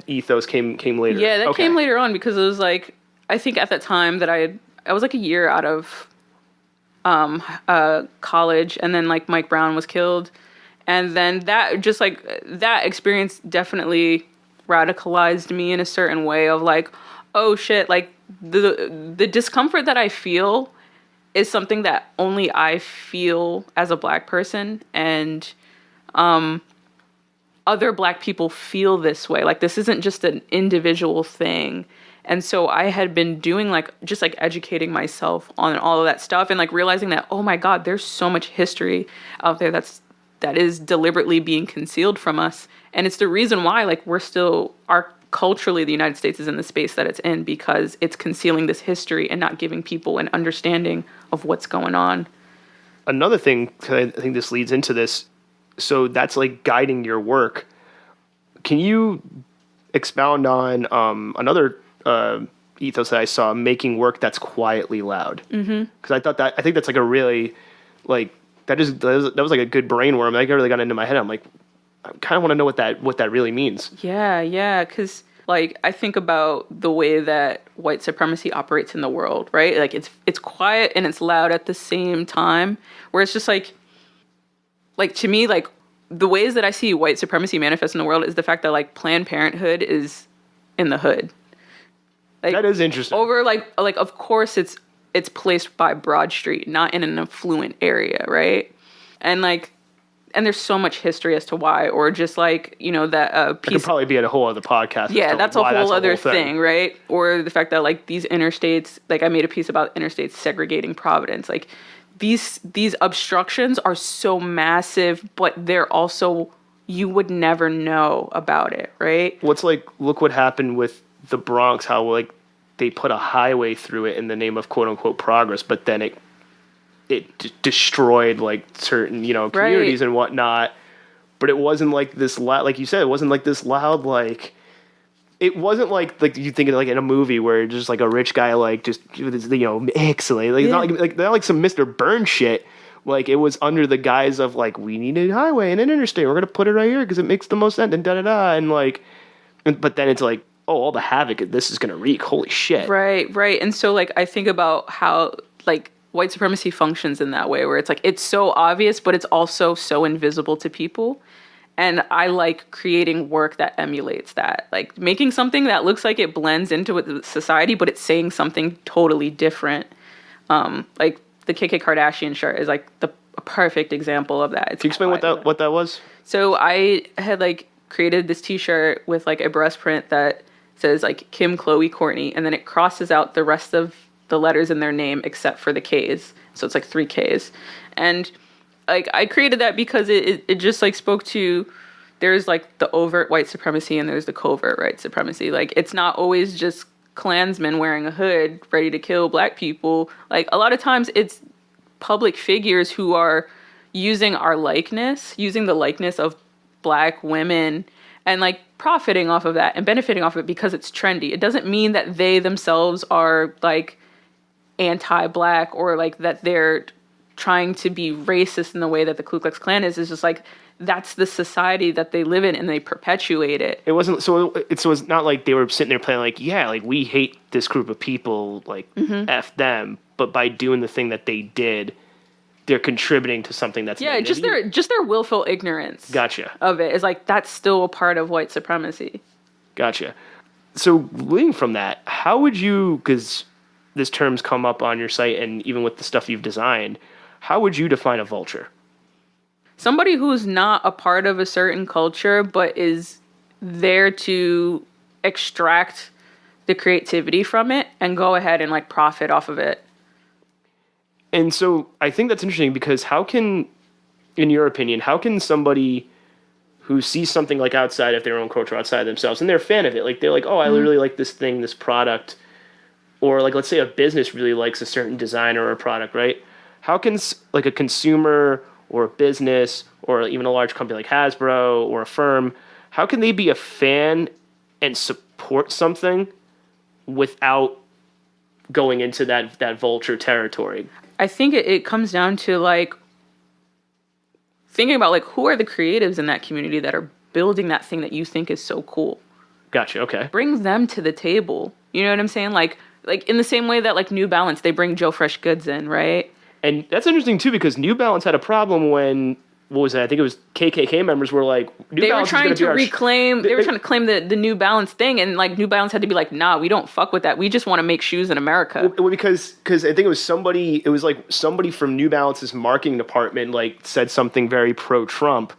ethos came later. Yeah, that came later on because it was like, I think at that time that I was like a year out of college, and then like Mike Brown was killed, and then that just like that experience definitely radicalized me in a certain way of like, oh shit, like the discomfort that I feel is something that only I feel as a Black person, and other Black people feel this way. Like, this isn't just an individual thing. And so I had been doing like, just like educating myself on all of that stuff and like realizing that, oh my God, there's so much history out there that is deliberately being concealed from us. And it's the reason why like culturally the United States is in the space that it's in, because it's concealing this history and not giving people an understanding of what's going on. Another thing, 'cause I think this leads into this, so that's like guiding your work. Can you expound on another ethos that I saw, making work that's quietly loud? Because I think that's like a really, like, that was like a good brainworm. Like, I really got into my head. I'm like, I kind of want to know what that really means. Yeah, because like I think about the way that white supremacy operates in the world, right? Like it's quiet and it's loud at the same time, where it's just like to me, like the ways that I see white supremacy manifest in the world is the fact that like Planned Parenthood is in the hood. Like, that is interesting. Over like of course it's placed by Broad Street, not in an affluent area, right? And there's so much history as to why, or just like, you know, that piece. It could probably be a whole other podcast. Yeah, that's a whole other thing, right? Or the fact that like these interstates, like I made a piece about interstates segregating Providence. Like these obstructions are so massive, but they're also, you would never know about it, right? What's like, look what happened with the Bronx, how like they put a highway through it in the name of quote unquote progress, but then it destroyed like certain, you know, communities and whatnot. But it wasn't like this loud, like you said, it wasn't like this loud, like, it wasn't like you think of like in a movie where just like a rich guy, like just, you know, excellent. Like, yeah. It's not like some Mr. Burns shit. Like, it was under the guise of like, we need a highway and an interstate. We're going to put it right here because it makes the most sense and da-da-da. And like, but then it's like, oh, all the havoc this is going to wreak. Holy shit. Right. And so like, I think about how like, white supremacy functions in that way, where it's like, it's so obvious, but it's also so invisible to people. And I like creating work that emulates that, like making something that looks like it blends into with society, but it's saying something totally different. Like the Kardashian shirt is like a perfect example of that. Can you explain what that was? So I had like created this t-shirt with like a breast print that says like Kim, Chloe, Courtney, and then it crosses out the rest of the letters in their name except for the K's. So it's like 3 K's. And like I created that because it just like spoke to, there's like the overt white supremacy and there's the covert white supremacy. Like it's not always just Klansmen wearing a hood ready to kill Black people. Like a lot of times it's public figures who are using our likeness, using the likeness of Black women and like profiting off of that and benefiting off of it because it's trendy. It doesn't mean that they themselves are like anti-Black or like that they're trying to be racist in the way that the Ku Klux Klan is. It's just like, that's the society that they live in and they perpetuate it. It wasn't, so it's not like they were sitting there playing like, yeah, like we hate this group of people, like F them, but by doing the thing that they did, they're contributing to something that's negative. just their willful ignorance. Gotcha. Of it is like, that's still a part of white supremacy. Gotcha. So leading from that, how would you, because this term's come up on your site and even with the stuff you've designed, how would you define a vulture? Somebody who's not a part of a certain culture, but is there to extract the creativity from it and go ahead and like profit off of it. And so I think that's interesting because how can, in your opinion, how can somebody who sees something like outside of their own culture, outside of themselves, and they're a fan of it, like they're like, oh, I really like this thing, this product, or like let's say a business really likes a certain design or a product, right? How can like a consumer or a business or even a large company like Hasbro or a firm, how can they be a fan and support something without going into that vulture territory? I think it comes down to like thinking about like who are the creatives in that community that are building that thing that you think is so cool. Gotcha. Okay. Bring them to the table. You know what I'm saying? Like in the same way that like New Balance, they bring Joe Fresh Goods in, right? And that's interesting too because New Balance had a problem when, what was it? I think it was KKK members were like, they were trying to reclaim, they were trying to claim the New Balance thing, and like New Balance had to be like, nah, we don't fuck with that. We just want to make shoes in America. Well, because I think it was somebody from New Balance's marketing department like said something very pro-Trump,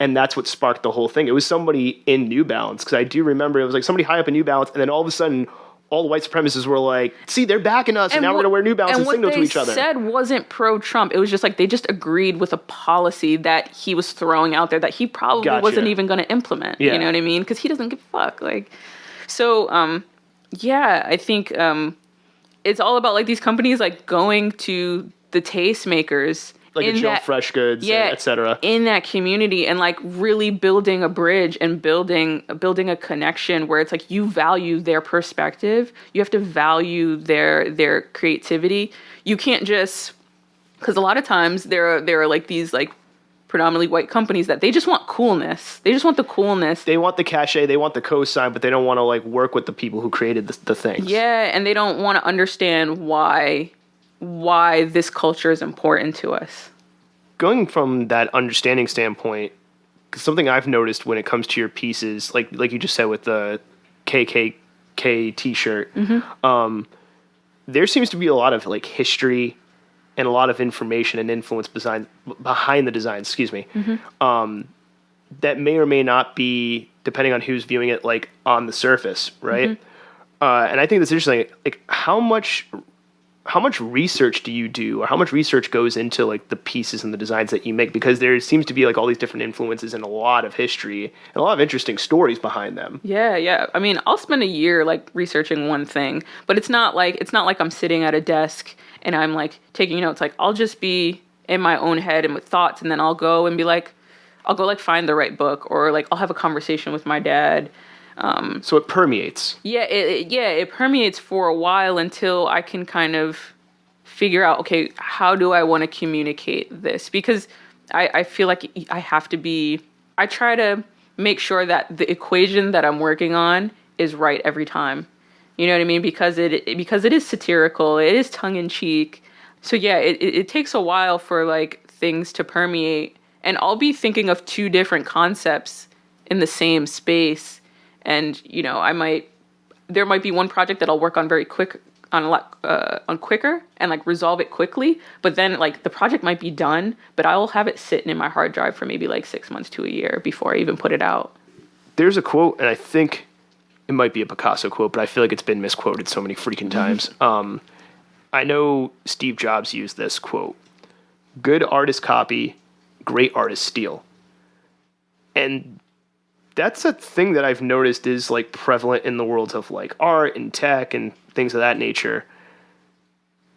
And that's what sparked the whole thing. It was somebody in New Balance, because I do remember it was like somebody high up in New Balance, and then all of a sudden, all the white supremacists were like, see, they're backing us, and now we're going to wear New Balance and signal to each other. And what they said wasn't pro-Trump. It was just like they just agreed with a policy that he was throwing out there that he probably wasn't even going to implement. Yeah. You know what I mean? Because he doesn't give a fuck. Like, so, yeah, I think it's all about like these companies like going to the tastemakers, like a Joe Fresh Goods, et cetera, in that community, and like really building a bridge and building a connection where it's like you value their perspective, you have to value their creativity. You can't just, because a lot of times there are like these like predominantly white companies that they just want coolness. They just want the coolness. They want the cachet, they want the cosign, but they don't want to like work with the people who created the things. Yeah, and they don't want to understand why this culture is important to us. Going from that understanding standpoint, something I've noticed when it comes to your pieces, like you just said with the KKK t-shirt, there seems to be a lot of like history and a lot of information and influence behind the design, that may or may not be, depending on who's viewing it, like on the surface, right? And I think that's interesting. Like how much research do you do, or how much research goes into like the pieces and the designs that you make? Because there seems to be like all these different influences and a lot of history and a lot of interesting stories behind them. Yeah. I mean, I'll spend a year like researching one thing, but it's not like I'm sitting at a desk and I'm like taking notes. Like I'll just be in my own head and with thoughts, and then I'll go find the right book, or like I'll have a conversation with my dad. So it permeates. Yeah, it permeates for a while until I can kind of figure out, okay, how do I want to communicate this? Because I feel like I try to make sure that the equation that I'm working on is right every time. You know what I mean? Because it is satirical, it is tongue in cheek. So yeah, it takes a while for like things to permeate, and I'll be thinking of two different concepts in the same space. And, you know, there might be one project that I'll work on very quick, on quicker and like resolve it quickly. But then like the project might be done, but I will have it sitting in my hard drive for maybe like 6 months to a year before I even put it out. There's a quote, and I think it might be a Picasso quote, but I feel like it's been misquoted so many freaking times. I know Steve Jobs used this quote: "Good artists copy, great artists steal." And that's a thing that I've noticed is like prevalent in the worlds of like art and tech and things of that nature.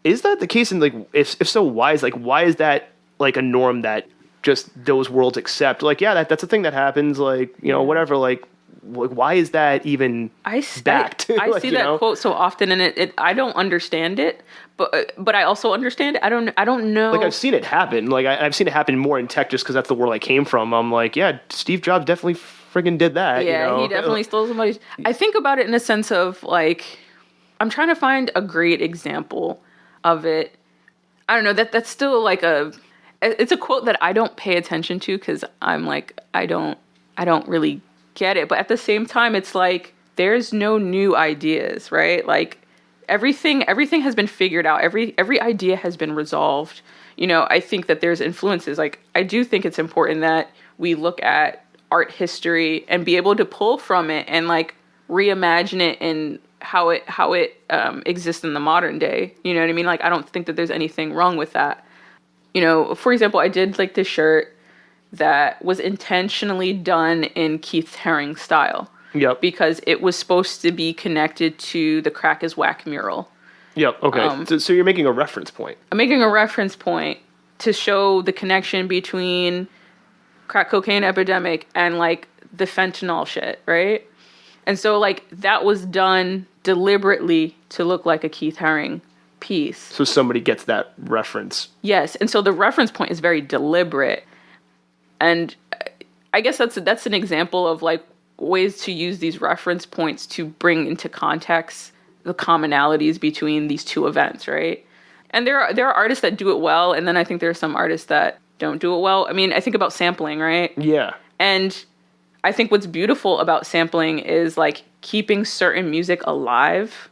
Is that the case? And like, if so, why is that like a norm that just those worlds accept? Like, yeah, that's a thing that happens. Like, you know, whatever. Like, why is that even backed? I see that quote so often, and I don't understand it, but I also understand it. I don't know. Like, I've seen it happen. Like, I've seen it happen more in tech just because that's the world I came from. I'm like, yeah, Steve Jobs definitely friggin' did that. Yeah, you know? He definitely stole somebody's. I think about it in a sense of like, I'm trying to find a great example of it. I don't know, that's still like it's a quote that I don't pay attention to because I'm like, I don't really get it. But at the same time, it's like, there's no new ideas, right? Like everything has been figured out. Every idea has been resolved. You know, I think that there's influences. Like, I do think it's important that we look at art history and be able to pull from it and like reimagine it in how it exists in the modern day. You know what I mean? Like, I don't think that there's anything wrong with that. You know, for example, I did like this shirt that was intentionally done in Keith Haring style. Yep. Because it was supposed to be connected to the Crack is Whack mural. Yep. Okay. So you're making a reference point. I'm making a reference point to show the connection between crack cocaine epidemic and like the fentanyl shit, right? And so like that was done deliberately to look like a Keith Haring piece. So somebody gets that reference. Yes, and so the reference point is very deliberate. And I guess that's an example of like ways to use these reference points to bring into context the commonalities between these two events, right? And there are artists that do it well, and then I think there are some artists that don't do it well. I mean, I think about sampling, right? Yeah. And I think what's beautiful about sampling is like keeping certain music alive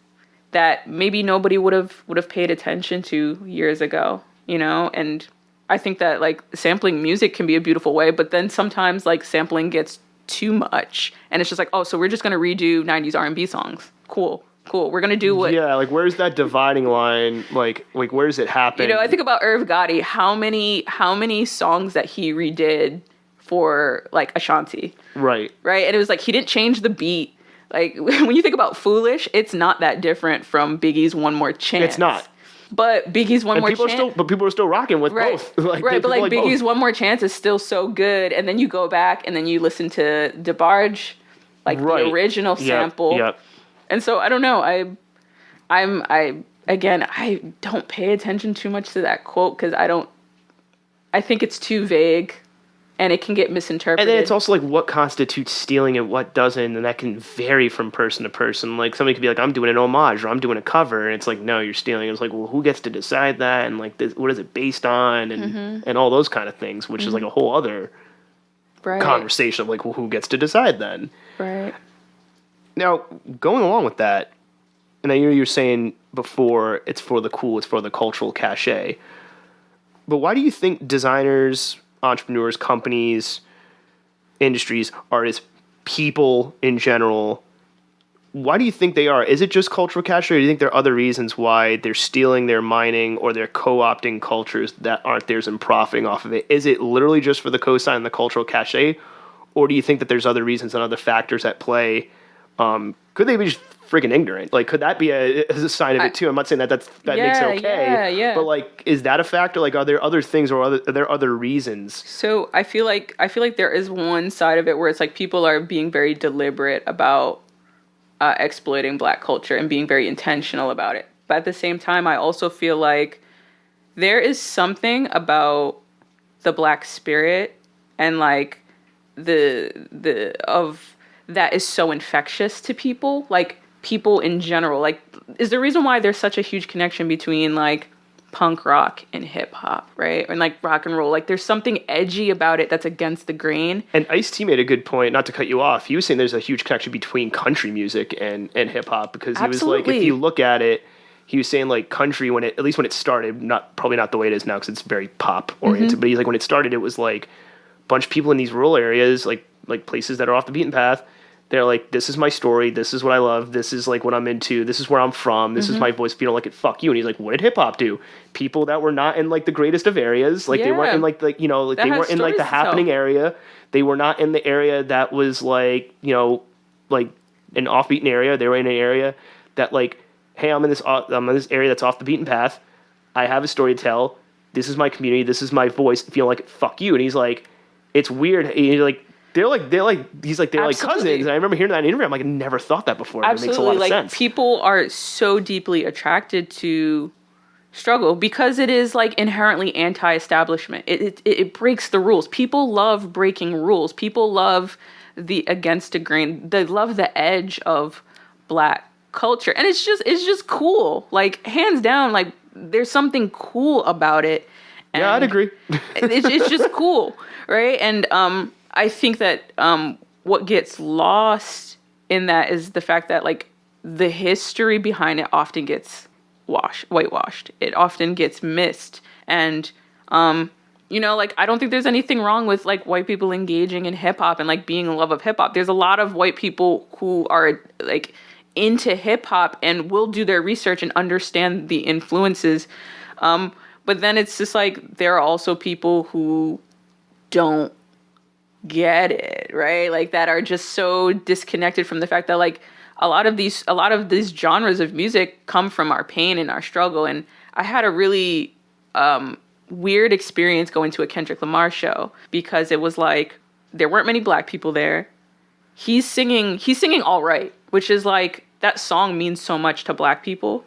that maybe nobody would have paid attention to years ago, you know? And I think that like sampling music can be a beautiful way, but then sometimes like sampling gets too much, and it's just like, oh, so we're just gonna redo 90s R&B songs. Cool. We're gonna do what? Yeah, like where's that dividing line? Like where does it happen? I think about Irv Gotti. How many songs that he redid for like Ashanti? Right. And it was like he didn't change the beat. Like when you think about Foolish, it's not that different from Biggie's One More Chance. It's not. But Biggie's One More Chance. But people are still rocking with both. But like Biggie's both. One More Chance is still so good, and then you go back and then you listen to DeBarge, like the original sample. Yep. And so I don't know. I don't pay attention too much to that quote because I think it's too vague and it can get misinterpreted. And then it's also like what constitutes stealing and what doesn't, and that can vary from person to person. Like somebody could be like, I'm doing an homage or I'm doing a cover, and it's like, no, you're stealing. It's like, well, who gets to decide that? And like, what is it based on? And all those kind of things, which is like a whole other conversation of like, well, who gets to decide then? Right. Now, going along with that, and I know you were saying before, it's for the cool, it's for the cultural cachet. But why do you think designers, entrepreneurs, companies, industries, artists, people in general, why do you think they are? Is it just cultural cachet, or do you think there are other reasons why they're stealing, they're mining, or they're co-opting cultures that aren't theirs and profiting off of it? Is it literally just for the cosign and the cultural cachet, or do you think that there's other reasons and other factors at play? Could they be just freaking ignorant? Like, could that be a sign of it too? I'm not saying that makes it okay. Yeah. But like, is that a factor? Like, are there other things, or are there other reasons? So I feel like there is one side of it where it's like people are being very deliberate about exploiting Black culture and being very intentional about it. But at the same time, I also feel like there is something about the Black spirit and like that is so infectious to people, like people in general. Like, is the reason why there's such a huge connection between like punk rock and hip hop, right? And like rock and roll. Like there's something edgy about it that's against the grain. And Ice-T made a good point, not to cut you off. He was saying there's a huge connection between country music and hip hop, because he was like, if you look at it, he was saying like country, at least when it started, probably not the way it is now because it's very pop oriented, but he's like, when it started, it was like a bunch of people in these rural areas, like places that are off the beaten path. They're like, this is my story, this is what I love, this is like what I'm into, this is where I'm from, this is my voice. If you don't like it, fuck you. And he's like, what did hip hop do? People that were not in like the greatest of areas, like they weren't in like they weren't in like the happening area. They were not in the area that was like, like an off-beaten area. They were in an area that like, hey, I'm in this area that's off the beaten path. I have a story to tell. This is my community. This is my voice. If you don't like it, fuck you. And he's like, it's weird. He's like, they're like cousins. And I remember hearing that in an interview. I'm like, I never thought that before. Absolutely. It makes a lot of sense. People are so deeply attracted to struggle because it is like inherently anti-establishment. It breaks the rules. People love breaking rules. People love the against the grain. They love the edge of Black culture. And it's just cool. Like, hands down, like there's something cool about it. And yeah, I'd agree. it's just cool, right? And I think that what gets lost in that is the fact that like the history behind it often gets whitewashed. It often gets missed. And like I don't think there's anything wrong with like white people engaging in hip hop and like being in love of hip hop. There's a lot of white people who are like into hip hop and will do their research and understand the influences. But then it's just like there are also people who don't get it, right? Like that are just so disconnected from the fact that like a lot of these genres of music come from our pain and our struggle. And I had a really weird experience going to a Kendrick Lamar show because it was like there weren't many Black people there. He's singing All Right, which is like that song means so much to Black people.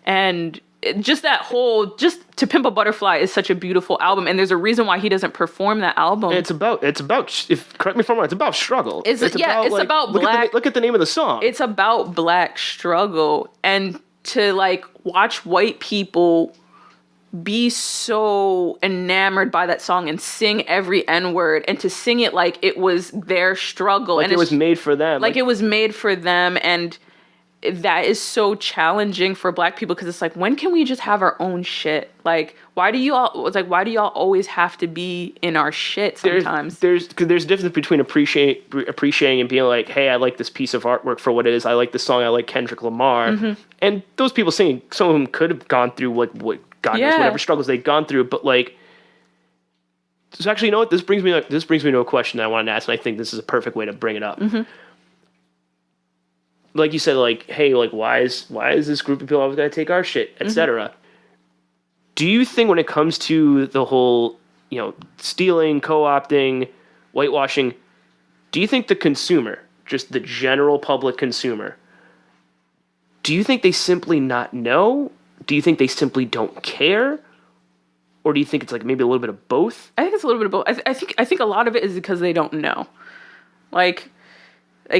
And just To Pimp a Butterfly is such a beautiful album, and there's a reason why he doesn't perform that album. It's about correct me if I'm wrong, it's about struggle. It's about Black. Look at the name of the song. It's about Black struggle, and to like watch white people be so enamored by that song and sing every N-word and to sing it like it was their struggle. Like and it was made for them. Like it was made for them, and that is so challenging for Black people, because it's like, when can we just have our own shit? Like, why do y'all always have to be in our shit sometimes? There's a difference between appreciating and being like, hey, I like this piece of artwork for what it is. I like this song. I like Kendrick Lamar. And those people singing, some of them could have gone through what God knows, whatever struggles they've gone through. But like, so actually, you know what? This brings me to a question that I wanted to ask, and I think this is a perfect way to bring it up. Like you said, like, hey, like, why is this group of people always got to take our shit, etc. Do you think when it comes to the whole, stealing, co-opting, whitewashing, do you think the consumer, just the general public consumer, do you think they simply not know? Do you think they simply don't care? Or do you think it's like maybe a little bit of both? I think it's a little bit of both. I think a lot of it is because they don't know. Like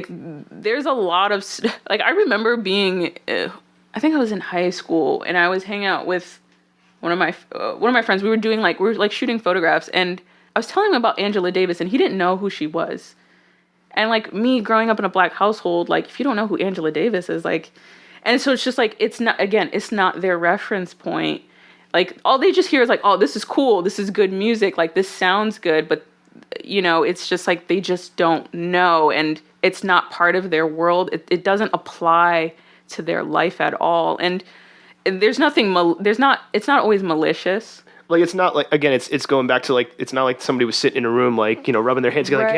there's a lot of like, I remember being I think I was in high school and I was hanging out with one of my friends. We were shooting photographs, and I was telling him about Angela Davis, and he didn't know who she was. And like, me growing up in a Black household, like, if you don't know who Angela Davis is, like, and so it's just like, it's not their reference point. Like, all they just hear is like, oh, this is cool, this is good music, like, this sounds good, but it's just like, they just don't know, and it's not part of their world. It doesn't apply to their life at all. And it's not always malicious. Like, it's not like, again, it's going back to like, it's not like somebody was sitting in a room, like, rubbing their hands together, like,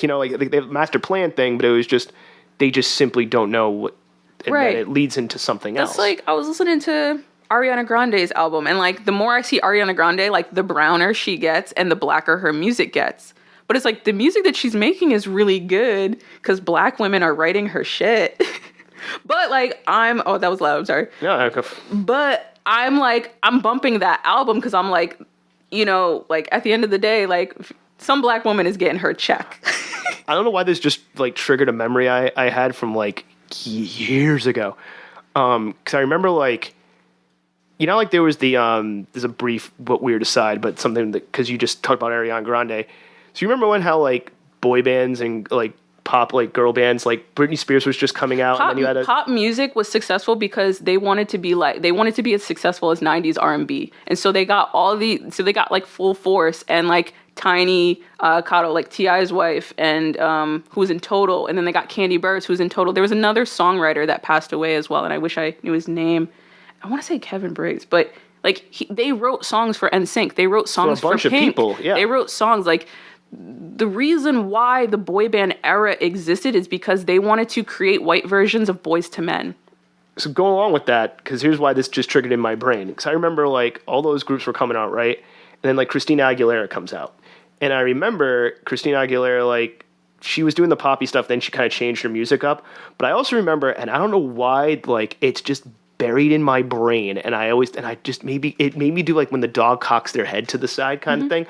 yeah, like, like they have a master plan thing, but it was just, they just simply don't know what, and then it leads into something else. That's like, I was listening to Ariana Grande's album, and like, the more I see Ariana Grande, like, the browner she gets and the blacker her music gets. But it's like, the music that she's making is really good because Black women are writing her shit. But like, oh, that was loud, I'm sorry. Yeah. But I'm bumping that album because I'm like, like, at the end of the day, like, some Black woman is getting her check. I don't know why this just like triggered a memory I had from like years ago. Because I remember like, like there was there's a brief but weird aside, but something that, because you just talked about Ariana Grande. So you remember how like boy bands and like pop, like girl bands, like Britney Spears was just coming out, and then you had pop music was successful because they wanted to be as successful as 90s R&B, and so they got like Full Force and like Tiny Cotto, like T.I.'s wife, and who was in Total, and then they got Candy Burris, who was in Total. There was another songwriter that passed away as well, and I wish I knew his name. I want to say Kevin Briggs, but like, they wrote songs for NSYNC. They wrote songs for a bunch of Pink. people. Yeah, they wrote songs like. The reason why the boy band era existed is because they wanted to create white versions of Boys to Men. So go along with that, because here's why this just triggered in my brain. Because I remember like all those groups were coming out, right? And then like Christina Aguilera comes out. And I remember Christina Aguilera, like, she was doing the poppy stuff, then she kind of changed her music up. But I also remember, and I don't know why, like, it's just buried in my brain. And maybe it made me do like when the dog cocks their head to the side kind of thing.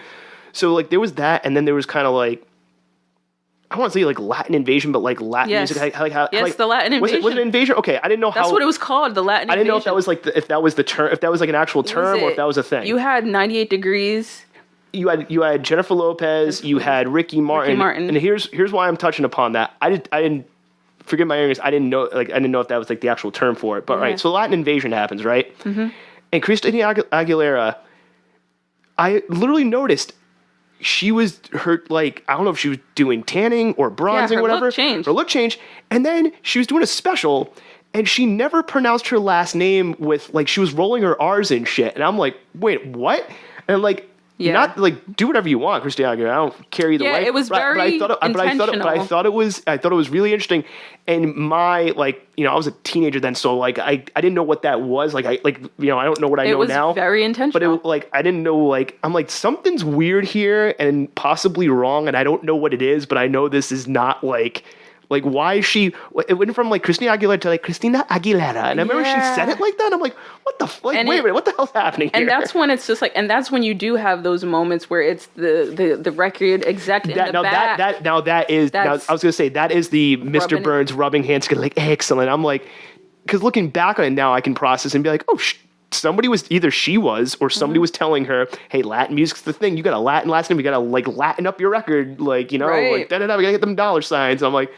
So, like, there was that, and then there was kind of, like, I want to say, like, Latin invasion, but, like, Latin music. The Latin invasion. Was it an invasion? Okay, I didn't know how... That's what it was called, the Latin invasion. I didn't know if that was, like, if that was the term, if that was, like, an actual term, or if that was a thing. You had 98 Degrees. You had Jennifer Lopez, you had Ricky Martin. And here's why I'm touching upon that. I didn't, forgive my ignorance, I didn't know if that was, like, the actual term for it. But, right, so Latin invasion happens, right? And Christina Aguilera, I literally noticed... she was like, I don't know if she was doing tanning or bronzing or whatever. Her look changed. And then she was doing a special, and she never pronounced her last name with, like, she was rolling her R's and shit. And I'm like, wait, what? And like, not like, do whatever you want, Christina Aguilera. I don't care either way. Yeah, it was very intentional. But I thought it was really interesting. And my, like, I was a teenager then, so like, I didn't know what that was. Like, I don't know what I know now. It was very intentional. But I didn't know, like, I'm like, something's weird here and possibly wrong, and I don't know what it is, but I know this is not like, why is she, it went from like Christina Aguilera to like Christina Aguilera. And I remember she said it like that. And I'm like, what the, like, wait a minute, what the hell's happening here? And that's when it's just like, and that's when you do have those moments where it's the record exec in the back. I was going to say, that is the Mr. Burns rubbing hands, like, excellent. I'm like, because looking back on it now, I can process and be like, oh, somebody was, either she was, or somebody was telling her, hey, Latin music's the thing. You got a Latin last name. You got to, like, Latin up your record. Like, like, da-da-da, we got to get them dollar signs. I'm like,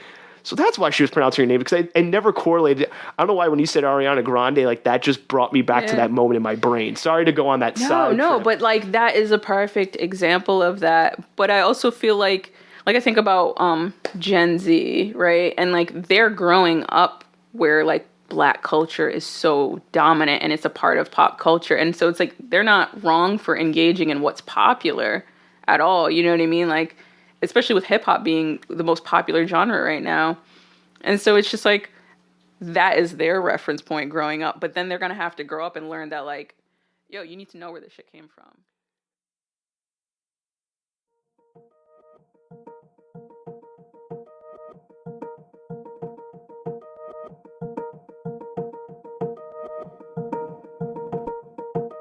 So that's why she was pronouncing her name, because I never correlated. I don't know why when you said Ariana Grande, like that just brought me back to that moment in my brain. Sorry to go on that side. No, but like that is a perfect example of that. But I also feel like I think about Gen Z, right? And like they're growing up where like Black culture is so dominant and it's a part of pop culture. And so it's like they're not wrong for engaging in what's popular at all. You know what I mean? Like, especially with hip hop being the most popular genre right now. And so it's just like, that is their reference point growing up. But then they're going to have to grow up and learn that like, yo, you need to know where this shit came from.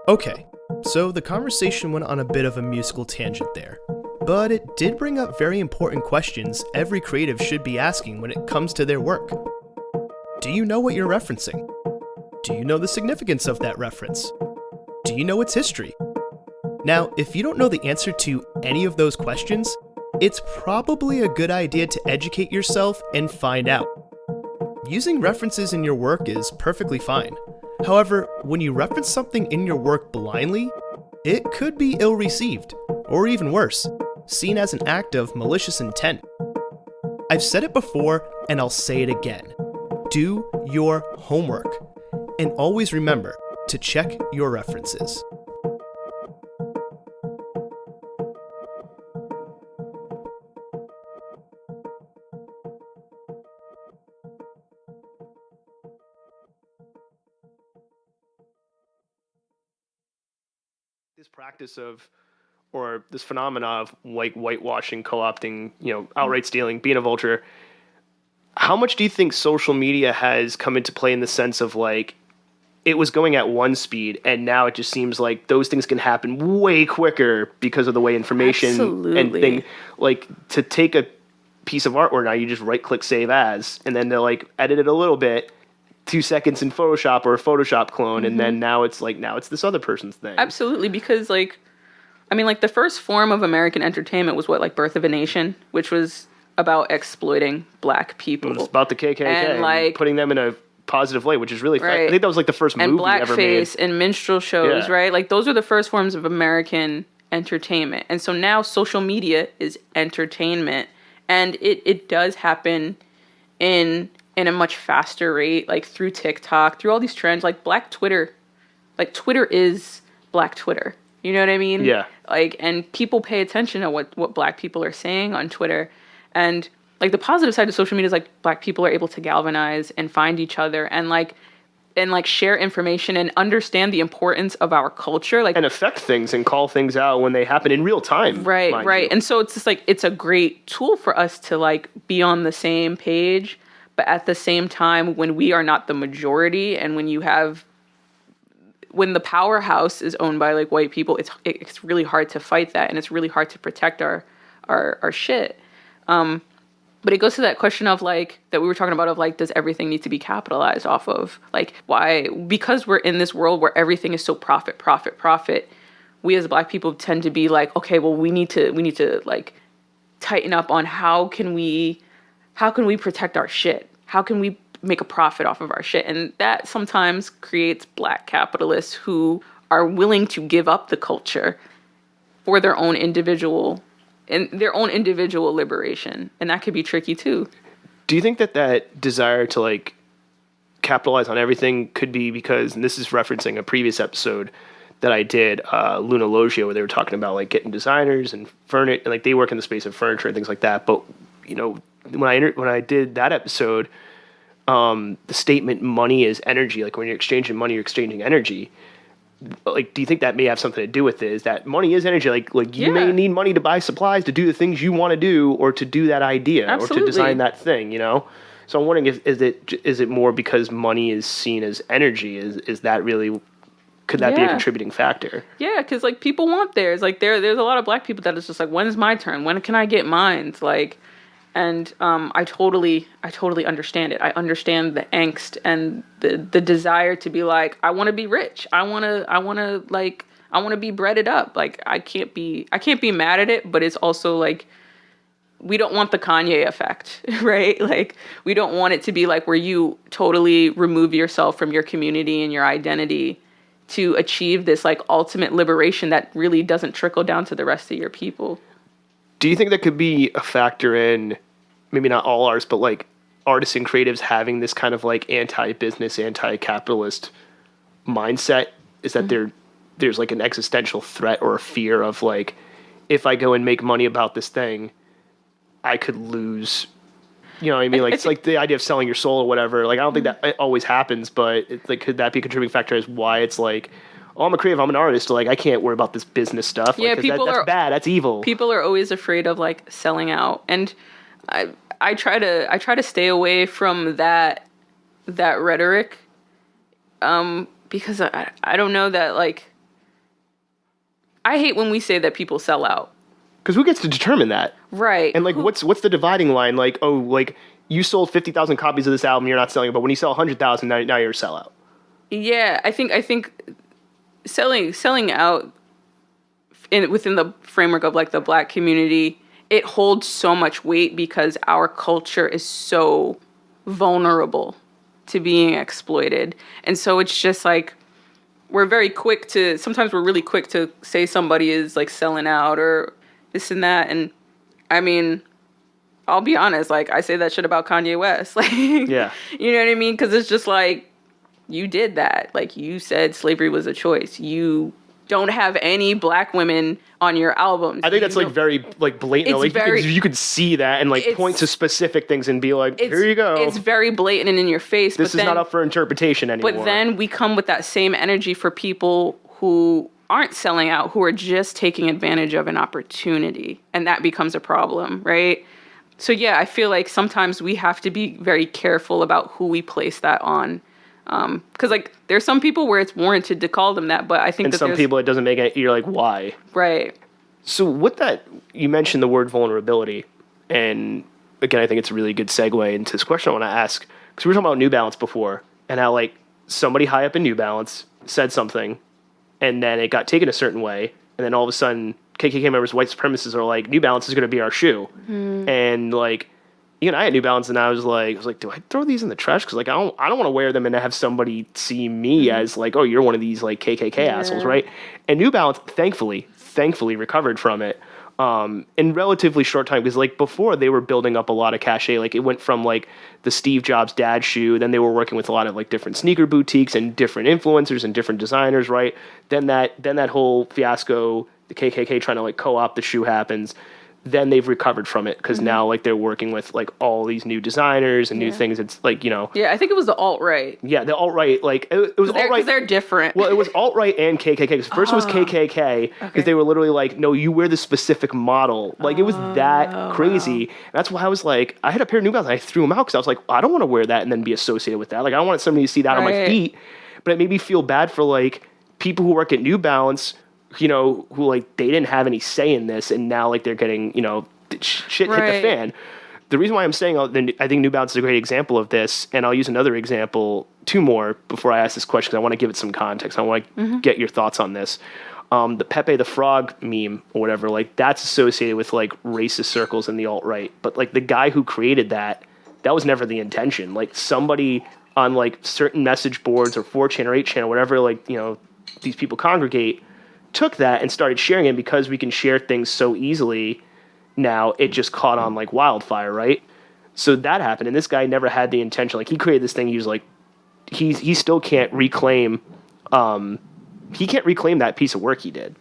Okay, so the conversation went on a bit of a musical tangent there, but it did bring up very important questions every creative should be asking when it comes to their work. Do you know what you're referencing? Do you know the significance of that reference? Do you know its history? Now, if you don't know the answer to any of those questions, it's probably a good idea to educate yourself and find out. Using references in your work is perfectly fine. However, when you reference something in your work blindly, it could be ill-received, or even worse, seen as an act of malicious intent. I've said it before, and I'll say it again. Do your homework, and always remember to check your references. This practice of, or this phenomena of like whitewashing, co-opting, outright stealing, being a vulture, how much do you think social media has come into play in the sense of like, it was going at one speed and now it just seems like those things can happen way quicker because of the way information and thing, like to take a piece of artwork now you just right click save as, and then they'll like edit it a little bit, 2 seconds in Photoshop or a Photoshop clone, and then now it's this other person's thing. Absolutely, because like, I mean, like the first form of American entertainment was what, like Birth of a Nation, which was about exploiting Black people. It was about the KKK and like putting them in a positive light, which is really right. I think that was like the first movie ever made. And blackface and minstrel shows, right? Like those are the first forms of American entertainment. And so now social media is entertainment, and it does happen in a much faster rate, like through TikTok, through all these trends, like Black Twitter. Like Twitter is Black Twitter. You know what I mean? Yeah. Like, and people pay attention to what Black people are saying on Twitter. And like the positive side of social media is like Black people are able to galvanize and find each other and share information and understand the importance of our culture, like, and affect things and call things out when they happen in real time. Right. And so it's just like, it's a great tool for us to like be on the same page. But at the same time, when we are not the majority, and when the powerhouse is owned by like white people, it's really hard to fight that, and it's really hard to protect our shit. But it goes to that question of like that we were talking about of like, does everything need to be capitalized off of? Like, why? Because we're in this world where everything is so profit. We as Black people tend to be like, okay, well, we need to like tighten up on how can we protect our shit? How can we make a profit off of our shit? And that sometimes creates Black capitalists who are willing to give up the culture for their own individual liberation. And that could be tricky too. Do you think that desire to like capitalize on everything could be because, and this is referencing a previous episode that I did, Luna Loggia, where they were talking about like getting designers and furniture, and like they work in the space of furniture and things like that. But when I did that episode, the statement "money is energy," like when you're exchanging money, you're exchanging energy. Like, do you think that may have something to do with it? Is that money is energy? Like you may need money to buy supplies to do the things you want to do, or to do that idea, Absolutely. or to design that thing. So I'm wondering is it more because money is seen as energy? Is that really? Could that be a contributing factor? Yeah, because like people want theirs. Like there's a lot of Black people that is just like, when is my turn? When can I get mine? Like, and I totally understand it. I understand the angst and the desire to be like, I want to be rich. I want to be breaded up. Like I can't be mad at it, but it's also like we don't want the Kanye effect, right? Like, we don't want it to be like where you totally remove yourself from your community and your identity to achieve this like ultimate liberation that really doesn't trickle down to the rest of your people. Do you think that could be a factor in, maybe not all artists, but like artists and creatives having this kind of like anti-business, anti-capitalist mindset? Is that there's like an existential threat or a fear of like, if I go and make money about this thing, I could lose, you know what I mean? Like, it's like the idea of selling your soul or whatever. Like, I don't think that it always happens, but it's like, could that be a contributing factor as why it's like, oh, I'm a creative, I'm an artist, so like, I can't worry about this business stuff. Yeah, like, that's bad, that's evil. People are always afraid of like selling out. And I try to stay away from that rhetoric. Because I don't know that like, I hate when we say that people sell out. Because who gets to determine that? Right. And like, what's the dividing line? Like, oh, like you sold 50,000 copies of this album, you're not selling it, but when you sell 100,000, now you're a sellout. Yeah, I think selling out within the framework of like the Black community, it holds so much weight because our culture is so vulnerable to being exploited, and so it's just like we're really quick to say somebody is like selling out or this and that. And I mean, I'll be honest, like I say that shit about Kanye West. Like, yeah, you know what I mean? Because it's just like, you did that. Like, you said slavery was a choice. You don't have any Black women on your albums. I think that's like very like blatant. Like you could see that and like point to specific things and be like, here you go. It's very blatant and in your face. This is not up for interpretation anymore. But then we come with that same energy for people who aren't selling out, who are just taking advantage of an opportunity. And that becomes a problem, right? So yeah, I feel like sometimes we have to be very careful about who we place that on. Because like there's some people where it's warranted to call them that, but I think and some people it doesn't make it. You're like, why? Right. So with that, you mentioned the word vulnerability, and again, I think it's a really good segue into this question I want to ask, because we were talking about New Balance before, and how like somebody high up in New Balance said something, and then it got taken a certain way, and then all of a sudden KKK members, white supremacists are like, New Balance is going to be our shoe, and like. Even I had New Balance, and I was like, do I throw these in the trash? Because like I don't want to wear them and have somebody see me as like, oh, you're one of these like KKK assholes, right? And New Balance, thankfully recovered from it in relatively short time, because like before they were building up a lot of cachet. Like it went from like the Steve Jobs dad shoe, then they were working with a lot of like different sneaker boutiques and different influencers and different designers, right? Then that whole fiasco, the KKK trying to like co-opt the shoe happens. Then they've recovered from it because now like they're working with like all these new designers and new things. It's like, you know. Yeah, I think it was the alt-right. Yeah, the alt-right, like it was alt-right. Because they're different. Well, it was alt-right and KKK. Because first it was KKK because they were literally like, no, you wear this specific model. Like it was that crazy. And that's why I was like, I had a pair of New Balance and I threw them out because I was like, I don't want to wear that and then be associated with that. Like I don't want somebody to see that on my feet. But it made me feel bad for like people who work at New Balance, you know, who like they didn't have any say in this, and now like they're getting, you know, shit hit the fan. The reason why I'm saying I think New Balance is a great example of this, and I'll use another example, two more, before I ask this question, because I want to give it some context. I want to get your thoughts on this. The Pepe the Frog meme or whatever, like that's associated with like racist circles in the alt-right, but like the guy who created that was never the intention. Like somebody on like certain message boards or 4chan or 8chan or whatever, like, you know, these people congregate, took that and started sharing it. Because we can share things so easily now, it just caught on like wildfire, right? So that happened, and this guy never had the intention. Like he created this thing, he was like, he still can't reclaim that piece of work he did.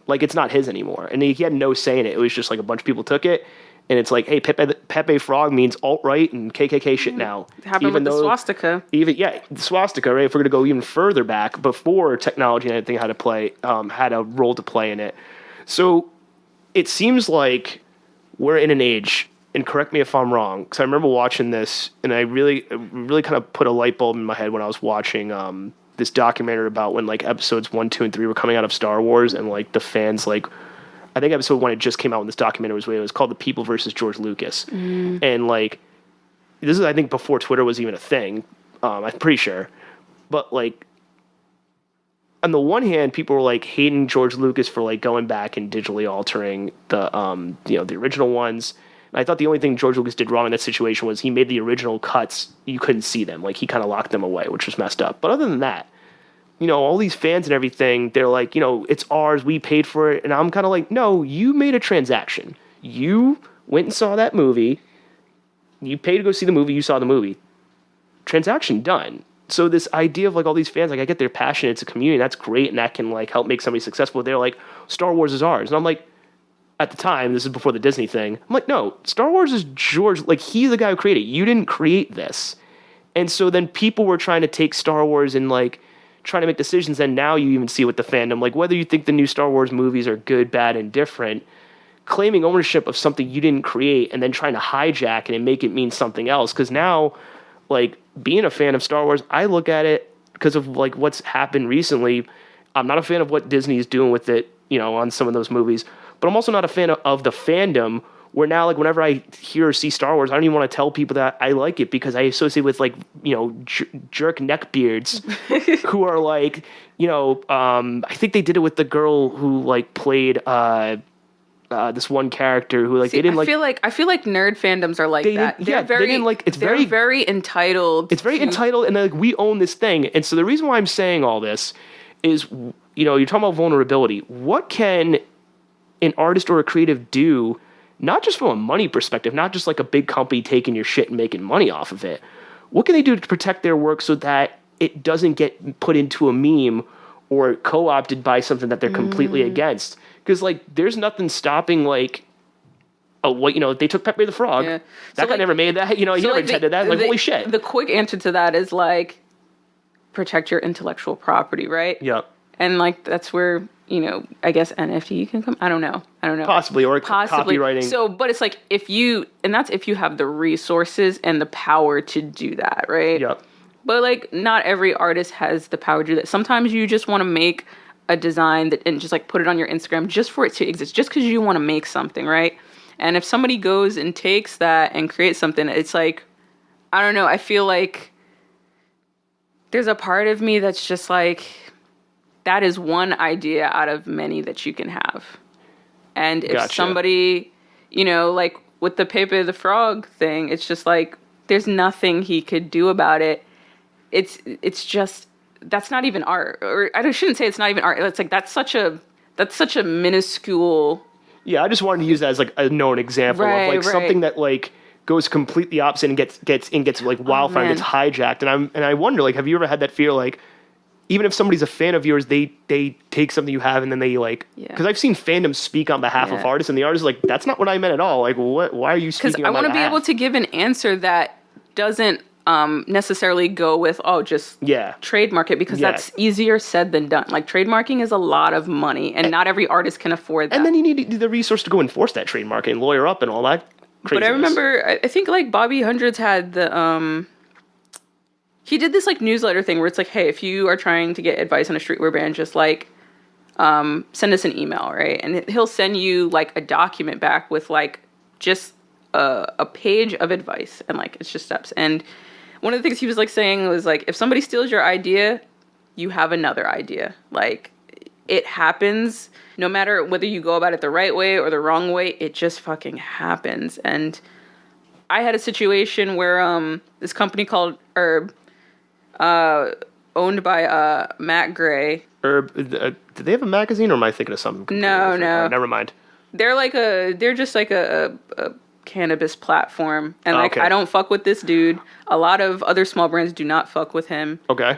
Like it's not his anymore, and he had no say in it. It was just like a bunch of people took it, and it's like, hey, Pepe Frog means alt-right and KKK shit now. It happened with the swastika. The swastika, right? If we're going to go even further back, before technology and everything had a role to play in it. So it seems like we're in an age, and correct me if I'm wrong, because I remember watching this, and I really kind of put a light bulb in my head when I was watching this documentary about when like episodes 1, 2, and 3 were coming out of Star Wars, and like the fans, like, I think episode 1 it just came out when this documentary was. It was called The People versus George Lucas, and like this is, I think, before Twitter was even a thing. I'm pretty sure, but like on the one hand, people were like hating George Lucas for like going back and digitally altering the the original ones. I thought the only thing George Lucas did wrong in that situation was he made the original cuts, you couldn't see them. Like, he kind of locked them away, which was messed up. But other than that, you know, all these fans and everything, they're like, you know, it's ours, we paid for it. And I'm kind of like, no, you made a transaction. You went and saw that movie. You paid to go see the movie, you saw the movie. Transaction done. So this idea of, like, all these fans, like, I get they're passionate, it's a community, and that's great, and that can, like, help make somebody successful. They're like, Star Wars is ours. And I'm like, at the time, this is before the Disney thing, I'm like, no, Star Wars is George, like, he's the guy who created it. You didn't create this. And so then people were trying to take Star Wars and, like, trying to make decisions, and now you even see with the fandom, like, whether you think the new Star Wars movies are good, bad, and different, claiming ownership of something you didn't create and then trying to hijack it and make it mean something else. Because now, like, being a fan of Star Wars, I look at it because of, like, what's happened recently. I'm not a fan of what Disney is doing with it, you know, on some of those movies, but I'm also not a fan of the fandom, where now, like, whenever I hear or see Star Wars, I don't even want to tell people that I like it because I associate with, like, you know, jerk neckbeards who are, like, you know, I think they did it with the girl who, like, played this one character who, like, they didn't like. I feel like nerd fandoms are like that. They didn't like. It's very entitled. It's very entitled, and like, we own this thing. And so the reason why I'm saying all this is, you know, you're talking about vulnerability. What can an artist or a creative do? Not just from a money perspective, not just like a big company taking your shit and making money off of it. What can they do to protect their work so that it doesn't get put into a meme or co-opted by something that they're completely against? Because, like, there's nothing stopping, like, you know, they took Pepe the Frog. Yeah. That guy never made that. You know, he never intended that. Like, holy shit. The quick answer to that is, like, protect your intellectual property, right? Yeah. And, like, that's where, you know, I guess NFT can come. I don't know. Possibly, or copywriting. So, but it's like, if you have the resources and the power to do that, right? Yeah. But, like, not every artist has the power to do that. Sometimes you just want to make a design and just, like, put it on your Instagram just for it to exist, just because you want to make something, right? And if somebody goes and takes that and creates something, it's like, I don't know, I feel like there's a part of me that's just like, that is one idea out of many that you can have. And if somebody, you know, like with the Pepe the Frog thing, it's just like, there's nothing he could do about it. It's just, that's not even art. Or I shouldn't say it's not even art. It's like, that's such a minuscule. Yeah, I just wanted to use that as, like, a known example of, like, something that, like, goes completely opposite and gets like wildfire and gets hijacked. And I wonder, like, have you ever had that fear, like, even if somebody's a fan of yours, they take something you have and then they, like, because I've seen fandoms speak on behalf of artists, and the artist is like, that's not what I meant at all. Like, what? Why are you speaking on my behalf? Because I want to be able to give an answer that doesn't necessarily go with, just trademark it, because that's easier said than done. Like, trademarking is a lot of money, and not every artist can afford that. And then you need the resource to go enforce that trademark and lawyer up and all that craziness. But I remember, I think, like, Bobby Hundreds had the, he did this, like, newsletter thing where it's like, hey, if you are trying to get advice on a streetwear brand, just, like, send us an email, right? And he'll send you, like, a document back with, like, just a page of advice, and, like, it's just steps. And one of the things he was, like, saying was, like, if somebody steals your idea, you have another idea. Like, it happens no matter whether you go about it the right way or the wrong way. It just fucking happens. And I had a situation where this company called Herb, owned by Matt Gray. Herb, do they have a magazine, or am I thinking of something? No. Never mind. They're just like a cannabis platform, and like, I don't fuck with this dude. A lot of other small brands do not fuck with him. Okay.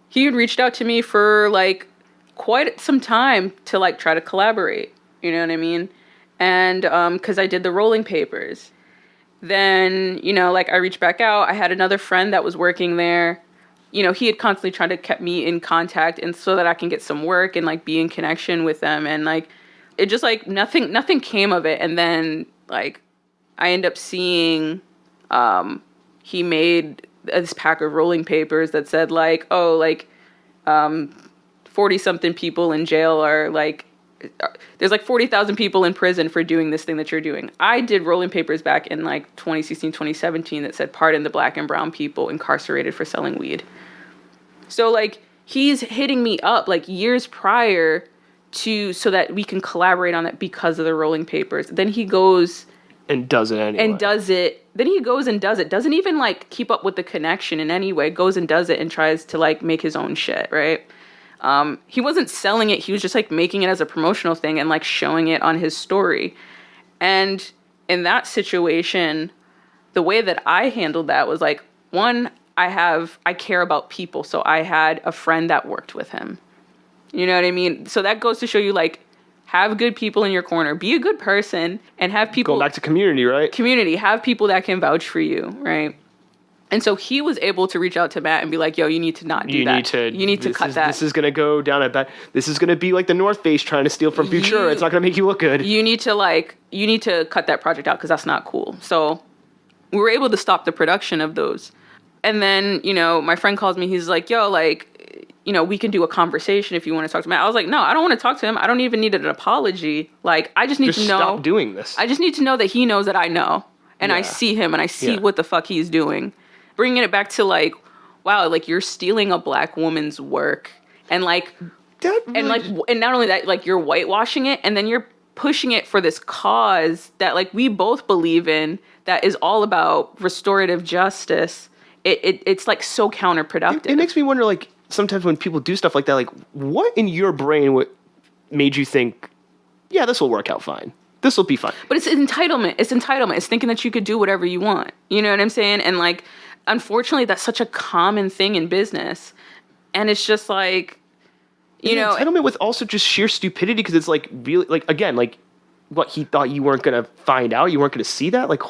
He had reached out to me for, like, quite some time to, like, try to collaborate. You know what I mean? And because I did the rolling papers. Then, you know, like, I reached back out. I had another friend that was working there. You know, he had constantly tried to keep me in contact, and so that I can get some work and, like, be in connection with them. And, like, it just, like, nothing came of it. And then, like, I end up seeing he made this pack of rolling papers that said, like, 40-something people in jail are, like, there's, like, 40,000 people in prison for doing this thing that you're doing. I did rolling papers back in, like, 2016, 2017 that said, pardon the black and brown people incarcerated for selling weed. So, like, he's hitting me up, like, years prior so that we can collaborate on it because of the rolling papers. Then he goes And does it anyway. And does it. Then he goes and does it. Doesn't even, like, keep up with the connection in any way. Goes and does it and tries to, like, make his own shit, right? He wasn't selling it. He was just, like, making it as a promotional thing and, like, showing it on his story. And in that situation, the way that I handled that was, like, one, I care about people. So I had a friend that worked with him. You know what I mean? So that goes to show you, like, have good people in your corner. Be a good person and have people... Going back to community, right? Community. Have people that can vouch for you, right? And so he was able to reach out to Matt and be like, yo, you need to not do that. You need to cut that. This is going to go down a bad... This is going to be like the North Face trying to steal from Vulture. It's not going to make you look good. You need to cut that project out because that's not cool. So we were able to stop the production of those. And then, you know, my friend calls me. He's like, yo, like... you know, we can do a conversation if you want to talk to Matt. I was like, no, I don't want to talk to him. I don't even need an apology. Like, I just need to know. Stop doing this. I just need to know that he knows that I know. And I see him and I see what the fuck he's doing. Bringing it back to, like, wow, like, you're stealing a black woman's work. And, like, and not only that, like, you're whitewashing it. And then you're pushing it for this cause that, like, we both believe in that is all about restorative justice. It's like, so counterproductive. It makes me wonder, like, sometimes when people do stuff like that, like, what in your brain made you think, yeah, this will work out fine. This will be fine. But it's entitlement. It's entitlement. It's thinking that you could do whatever you want. You know what I'm saying? And, like, unfortunately, that's such a common thing in business. And it's just like, you know. Entitlement with also just sheer stupidity because it's, like, really, like, again, like, what, he thought you weren't going to find out? You weren't going to see that? Like,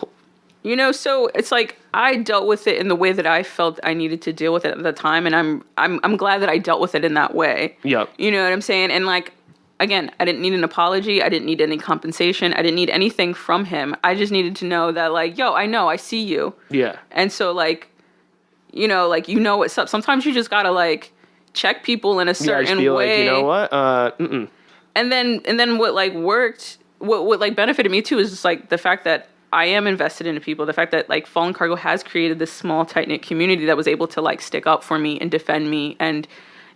you know, so it's like I dealt with it in the way that I felt I needed to deal with it at the time, and I'm glad that I dealt with it in that way. Yeah. You know what I'm saying? And, like, again, I didn't need an apology. I didn't need any compensation. I didn't need anything from him. I just needed to know that, like, yo, I know, I see you. Yeah. And so, like, you know what's up. Sometimes you just gotta, like, check people in a certain way. Like, you know what? And then what, like, worked, what like benefited me too is just, like, the fact that I am invested into people. The fact that, like, Fallen Cargo has created this small, tight-knit community that was able to, like, stick up for me and defend me. And,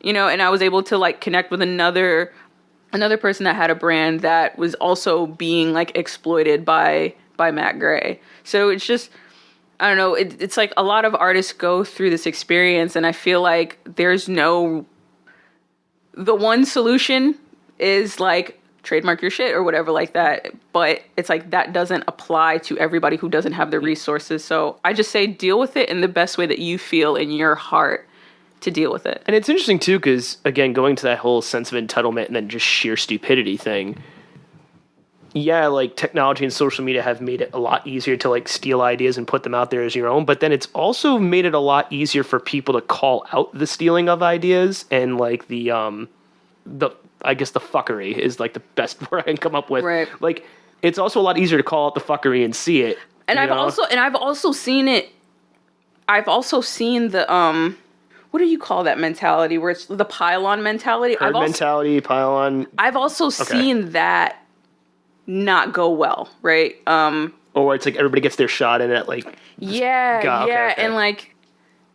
you know, and I was able to, like, connect with another person that had a brand that was also being, like, exploited by Matt Gray. So it's just, I don't know, it's like a lot of artists go through this experience, and I feel like the one solution is, like, trademark your shit or whatever like that. But it's like that doesn't apply to everybody who doesn't have the resources. So I just say deal with it in the best way that you feel in your heart to deal with it. And it's interesting too, because again, going to that whole sense of entitlement and then just sheer stupidity thing. Yeah, like, technology and social media have made it a lot easier to, like, steal ideas and put them out there as your own. But then it's also made it a lot easier for people to call out the stealing of ideas and, like, the I guess the fuckery is, like, the best word I can come up with. Right. Like, it's also a lot easier to call out the fuckery and see it. And I've also seen it. I've also seen the what do you call that mentality where it's the pylon mentality? Herd mentality, pylon. I've also seen that not go well, right? Or it's like everybody gets their shot in it, like. Okay. And, like,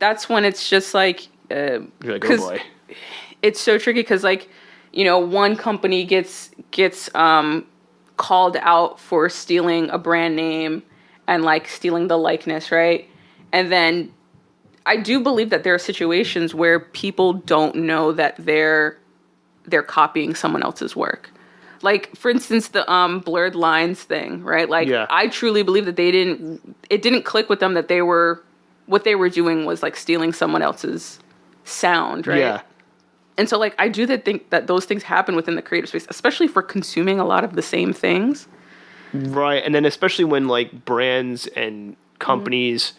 that's when it's just like. You're like, oh boy. It's so tricky because, like, you know, one company gets called out for stealing a brand name and, like, stealing the likeness, right? And then I do believe that there are situations where people don't know that they're copying someone else's work. Like, for instance, the blurred lines thing, right? Like, I truly believe that it didn't click with them that what they were doing was, like, stealing someone else's sound, right? Yeah. And so, like, I do think that those things happen within the creative space, especially for consuming a lot of the same things. Right. And then especially when, like, brands and companies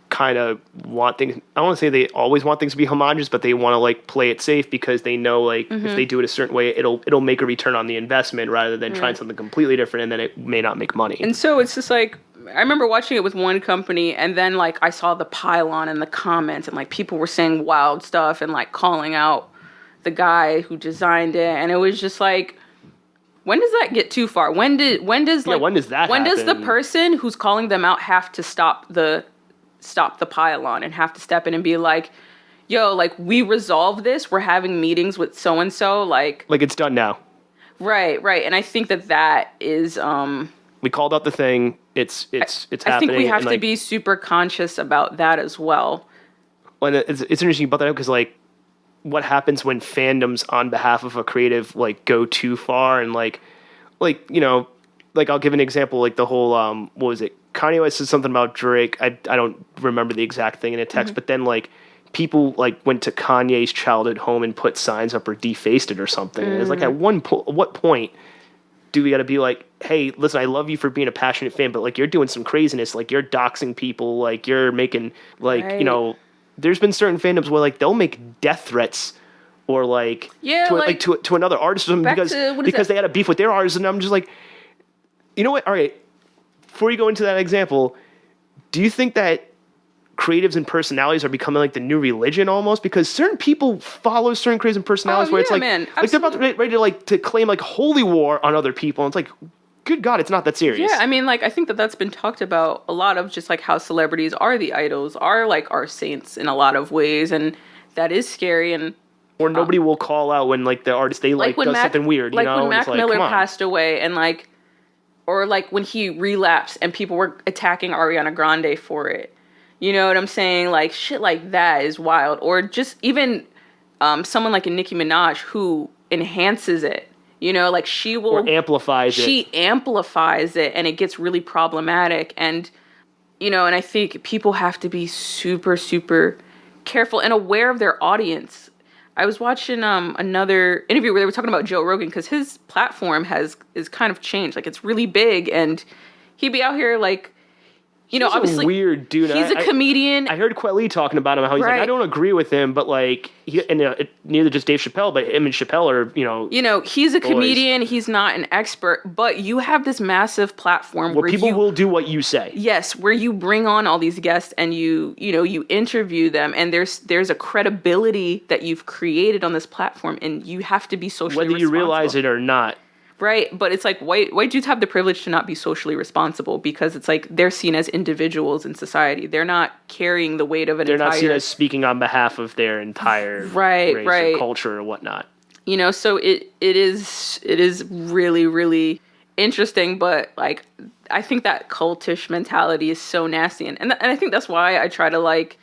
kind of want things, I don't want to say they always want things to be homogenous, but they want to, like, play it safe because they know, like, if they do it a certain way, it'll make a return on the investment rather than trying something completely different and then it may not make money. And so it's just like, I remember watching it with one company and then, like, I saw the pylon in the comments and, like, people were saying wild stuff and, like, calling out the guy who designed it, and it was just like, when does that get too far? When does the person who's calling them out have to stop the pylon and have to step in and be like, yo, like, we resolve this, we're having meetings with so and so, like it's done now. Right. And I think that is We called out the thing. It's happening. I think we have and, to be super conscious about that as well. And it's interesting about that because like, what happens when fandoms on behalf of a creative like go too far and like you know, like I'll give an example, like the whole what was it? Kanye West said something about Drake. I don't remember the exact thing in a text, but then like people like went to Kanye's childhood home and put signs up or defaced it or something. And it's like at what point do we got to be like, hey, listen, I love you for being a passionate fan, but like you're doing some craziness, like you're doxing people, like you're making like you know, there's been certain fandoms where like they'll make death threats or like to another artist because they had a beef with their artist, and I'm just like, you know what? All right, before you go into that example, do you think that creatives and personalities are becoming like the new religion almost? Because certain people follow certain creatives and personalities where it's like, like they're about to ready to like to claim like holy war on other people. And it's like, good God, it's not that serious. Yeah, I mean, like I think that's been talked about a lot of just like how celebrities are the idols, are like our saints in a lot of ways, and that is scary. And or nobody will call out when like the artist they like does something weird. Like you know? when Mac Miller passed away, and like, or like when he relapsed and people were attacking Ariana Grande for it. You know what I'm saying? Like shit like that is wild. Or just even someone like a Nicki Minaj who enhances it. You know, like she will or amplifies it. She amplifies it, and it gets really problematic. And you know, and I think people have to be super, super careful and aware of their audience. I was watching another interview where they were talking about Joe Rogan because his platform is kind of changed. Like it's really big, and he'd be out here like, you know, obviously a weird dude. He's a comedian. I heard Kweli talking about him, how he's like, I don't agree with him, but like, neither does Dave Chappelle, but him and Chappelle are, you know, he's a comedian. He's not an expert, but you have this massive platform where people will do what you say. Yes, where you bring on all these guests and you interview them, and there's a credibility that you've created on this platform, and you have to be socially responsible. Whether you realize it or not. Right, but it's like white dudes have the privilege to not be socially responsible because it's like they're seen as individuals in society. They're not carrying the weight of an entire... They're not seen as speaking on behalf of their entire race or culture or whatnot. You know, so it is really, really interesting, but like I think that cultish mentality is so nasty, and I think that's why I try not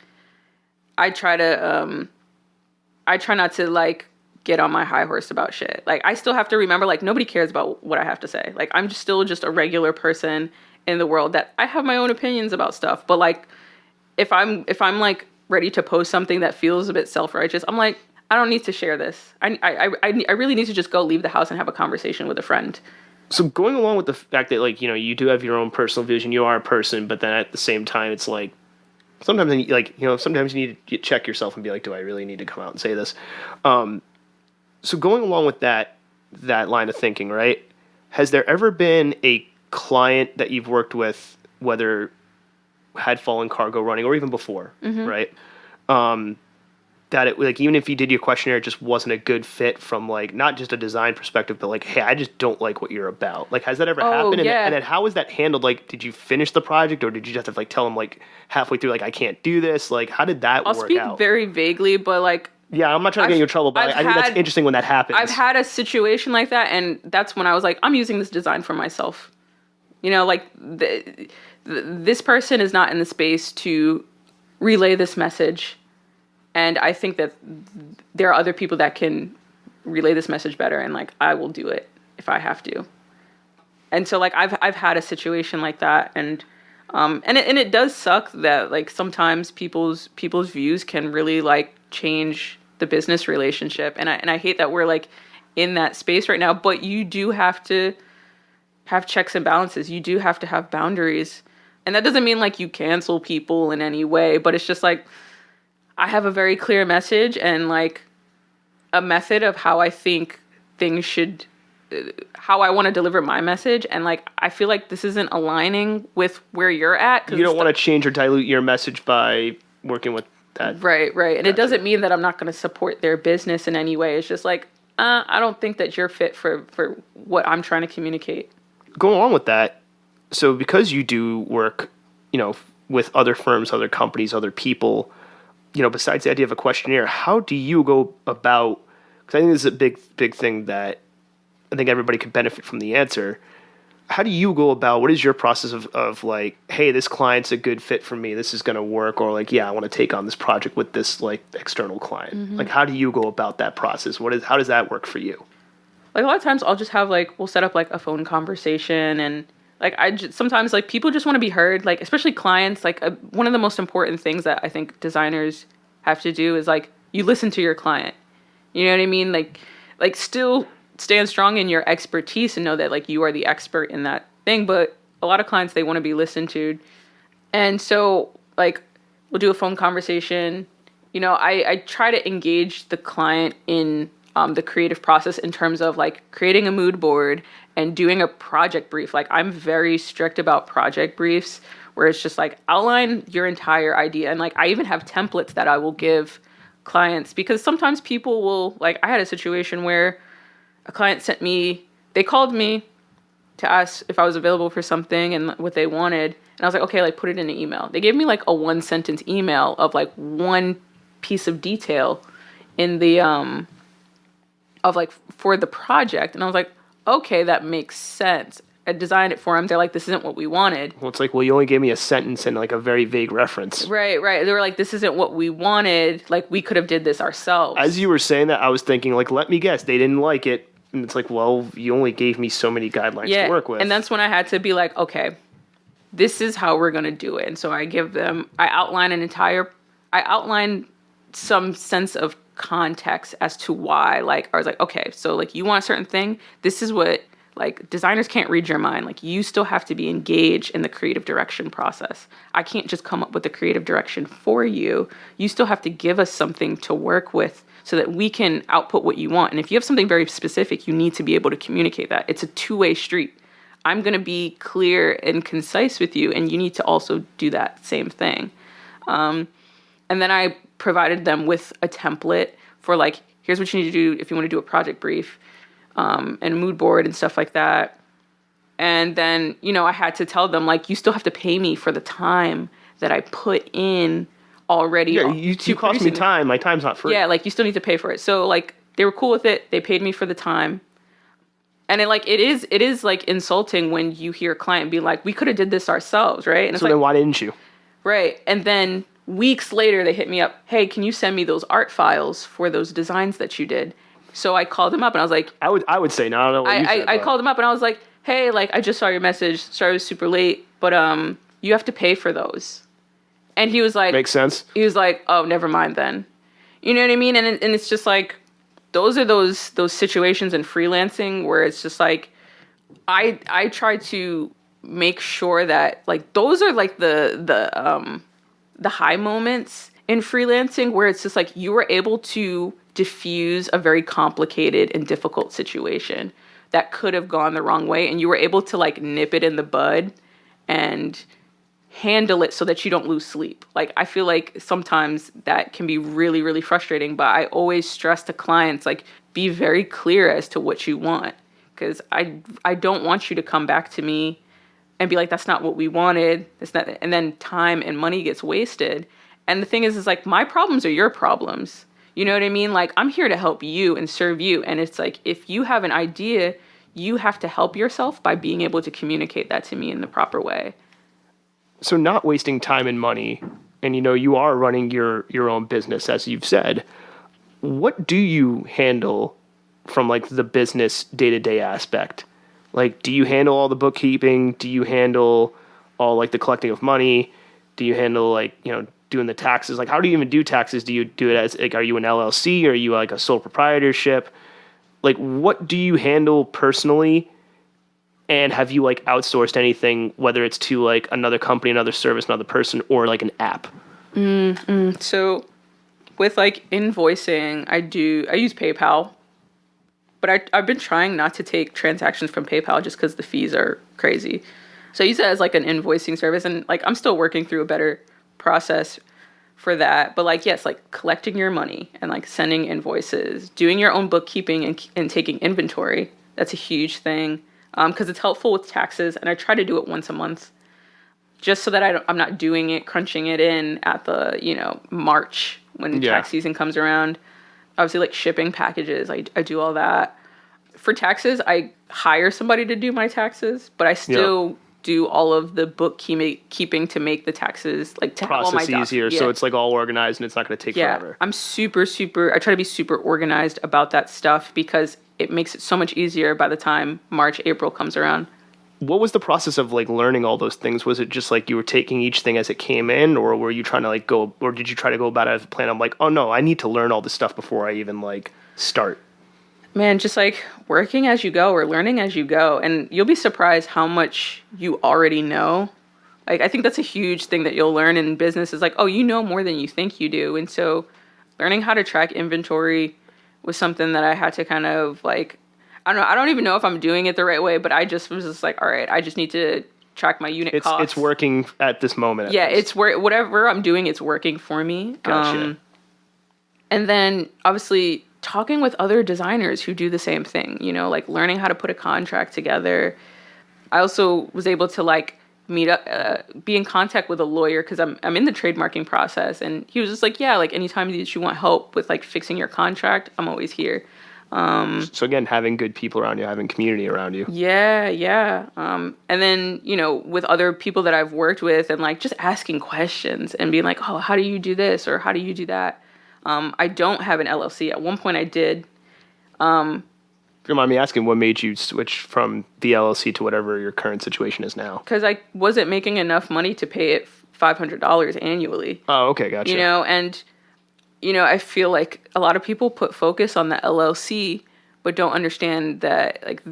to like get on my high horse about shit. Like I still have to remember, like nobody cares about what I have to say. Like I'm still just a regular person in the world that I have my own opinions about stuff. But like if I'm like ready to post something that feels a bit self-righteous, I'm like, I don't need to share this. I really need to just go leave the house and have a conversation with a friend. So going along with the fact that like, you know, you do have your own personal vision, you are a person, but then at the same time it's like sometimes like, you know, sometimes you need to check yourself and be like, do I really need to come out and say this? So going along with that line of thinking, right? Has there ever been a client that you've worked with, whether had Fallen Cargo running or even before, right? That it like even if you did your questionnaire, it just wasn't a good fit from like not just a design perspective, but like, hey, I just don't like what you're about. Like, has that ever happened? Yeah. And then how was that handled? Like, did you finish the project, or did you just have to like tell them like halfway through, like I can't do this? Like, how did that work out? I'll speak very vaguely, but like. Yeah, I'm not trying to get you in trouble, but I think that's interesting when that happens. I've had a situation like that, and that's when I was like, I'm using this design for myself. You know, like, this person is not in the space to relay this message, and I think that there are other people that can relay this message better, and, like, I will do it if I have to. And so, like, I've had a situation like that, and it does suck that, like, sometimes people's views can really, like, change the business relationship, and I hate that we're like in that space right now, but you do have to have checks and balances. You do have to have boundaries, and that doesn't mean like you cancel people in any way, but it's just like I have a very clear message and like a method of how I think things should, how I want to deliver my message, and like I feel like this isn't aligning with where you're at. You don't want to change or dilute your message by working with that. Right. And it doesn't mean that I'm not going to support their business in any way. It's just like, I don't think that you're fit for what I'm trying to communicate. Going along with that, so because you do work, you know, with other firms, other companies, other people, you know, besides the idea of a questionnaire, how do you go about, because I think this is a big thing that I think everybody could benefit from the answer. how do you go about, what is your process of like, hey, this client's a good fit for me, this is going to work, or like, yeah, I want to take on this project with this like external client. Mm-hmm. Like, how do you go about that process? How does that work for you? Like a lot of times I'll just have like, we'll set up like a phone conversation, and like sometimes like people just want to be heard, like especially clients. Like one of the most important things that I think designers have to do is like you listen to your client. You know what I mean? Like still stand strong in your expertise and know that like you are the expert in that thing. But a lot of clients, they want to be listened to, and so like we'll do a phone conversation. You know, I try to engage the client in the creative process in terms of like creating a mood board and doing a project brief. Like I'm very strict about project briefs where it's just like outline your entire idea. And like I even have templates that I will give clients, because sometimes people will, like I had a situation where a client they called me to ask if I was available for something and what they wanted. And I was like, okay, like put it in an email. They gave me like a 1-sentence email of like one piece of detail in the of like for the project. And I was like, okay, that makes sense. I designed it for them. They're like, this isn't what we wanted. Well, it's like, well, you only gave me a sentence and like a very vague reference. Right. They were like, this isn't what we wanted. Like we could have did this ourselves. As you were saying that, I was thinking like, let me guess, they didn't like it. And it's like, well, you only gave me so many guidelines to work with. And that's when I had to be like, okay, this is how we're going to do it. And so I outline some sense of context as to why. Like I was like, okay, so like you want a certain thing, this is what, like designers can't read your mind. Like you still have to be engaged in the creative direction process. I can't just come up with the creative direction for you. You still have to give us something to work with so that we can output what you want. And if you have something very specific, you need to be able to communicate that. It's a two-way street. I'm going to be clear and concise with you, and you need to also do that same thing. And then I provided them with a template for like, here's what you need to do if you want to do a project brief, and a mood board and stuff like that. And then, you know, I had to tell them like, you still have to pay me for the time that I put in already. Yeah, you cost me time. My time's not free. Yeah, like you still need to pay for it. So like they were cool with it. They paid me for the time. And it is like insulting when you hear a client be like, we could have did this ourselves, right? And it's so like, then why didn't you? Right. And then weeks later, they hit me up. Hey, can you send me those art files for those designs that you did? So I called him up and I was like, I would say no. I don't know what you said. I called him up and I was like, hey, like I just saw your message. Sorry, I was super late, but you have to pay for those. And he was like, makes sense. He was like, oh, never mind then. You know what I mean? And it's just like, those are those situations in freelancing where it's just like, I try to make sure that like those are like the high moments in freelancing where it's just like you were able to diffuse a very complicated and difficult situation that could have gone the wrong way, and you were able to like nip it in the bud and handle it so that you don't lose sleep. Like I feel like sometimes that can be really, really frustrating, but I always stress to clients like be very clear as to what you want, because I don't want you to come back to me and be like, that's not what we wanted. That's not, and then time and money gets wasted. And the thing is like my problems are your problems. You know what I mean? Like I'm here to help you and serve you. And it's like, if you have an idea, you have to help yourself by being able to communicate that to me in the proper way. So not wasting time and money, and you know, you are running your own business, as you've said. What do you handle from like the business day-to-day aspect? Like, do you handle all the bookkeeping? Do you handle all like the collecting of money? Do you handle like, you know, doing the taxes? Like, how do you even do taxes? Do you do it as like, are you an LLC? Or are you like a sole proprietorship? Like, what do you handle personally? And have you like outsourced anything, whether it's to like another company, another service, another person, or like an app? So with like invoicing, I use PayPal, but I've been trying not to take transactions from PayPal just because the fees are crazy. So I use it as like an invoicing service, and like I'm still working through a better process for that. But like, yes, like collecting your money and like sending invoices, doing your own bookkeeping and taking inventory. That's a huge thing. Because it's helpful with taxes, and I try to do it once a month, just so that I'm not doing it, crunching it in at the, you know, March when tax season comes around. Obviously, like shipping packages, I do all that. For taxes, I hire somebody to do my taxes, but I still do all of the bookkeeping to make the taxes, like to have all my Process easier, so it's like all organized and it's not going to take forever. I'm super, I try to be super organized about that stuff because it makes it so much easier by the time March, April comes around. What was the process of like learning all those things? Was it just like you were taking each thing as it came in, or were you trying to like go, or did you try to go about it as a plan? I'm like, oh no, I need to learn all this stuff before I even like start. Man, just like working as you go or learning as you go. And you'll be surprised how much you already know. Like, I think that's a huge thing that you'll learn in business is like, oh, you know more than you think you do. And so learning how to track inventory was something that I had to kind of like, I don't know. I don't even know if I'm doing it the right way, but I just was just like, all right, I just need to track my unit costs. It's working at this moment. It's whatever I'm doing, it's working for me. Gotcha. And then obviously talking with other designers who do the same thing, you know, like learning how to put a contract together. I also was able to like meet up, be in contact with a lawyer because I'm in the trademarking process. And he was just like, yeah, like anytime that you want help with like fixing your contract, I'm always here. So again, having good people around you, having community around you. Yeah. And then, you know, with other people that I've worked with and like just asking questions and being like, oh, how do you do this? Or how do you do that? I don't have an LLC. At one point I did. If you don't mind me asking, what made you switch from the LLC to whatever your current situation is now? Because I wasn't making enough money to pay it $500 annually. Oh, okay, gotcha. You know, and, you know, I feel like a lot of people put focus on the LLC, but don't understand that, like,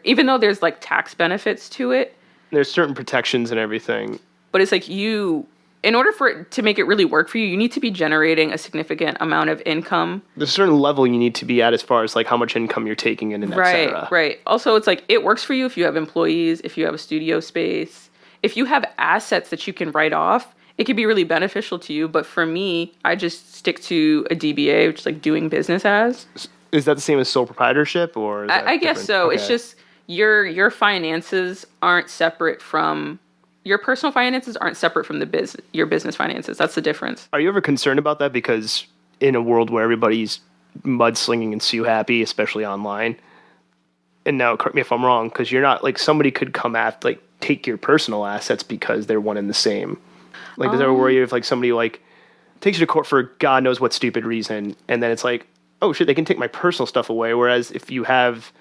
even though there's, like, tax benefits to it. There's certain protections and everything. But it's like in order for it to make it really work for you, you need to be generating a significant amount of income. There's a certain level you need to be at as far as like how much income you're taking in and et cetera. Right. Also, it's like it works for you if you have employees, if you have a studio space, if you have assets that you can write off, it could be really beneficial to you. But for me, I just stick to a DBA, which is like doing business as. Is that the same as sole proprietorship or? I guess so. Okay. It's just your finances aren't separate from. Your personal finances aren't separate from your business finances. That's the difference. Are you ever concerned about that? Because in a world where everybody's mudslinging and sue happy, especially online, and now correct me if I'm wrong, because you're not like somebody could come after like take your personal assets because they're one and the same. Like, does that ever worry you if like somebody like takes you to court for God knows what stupid reason, and then it's like, oh shit, they can take my personal stuff away. Whereas if you have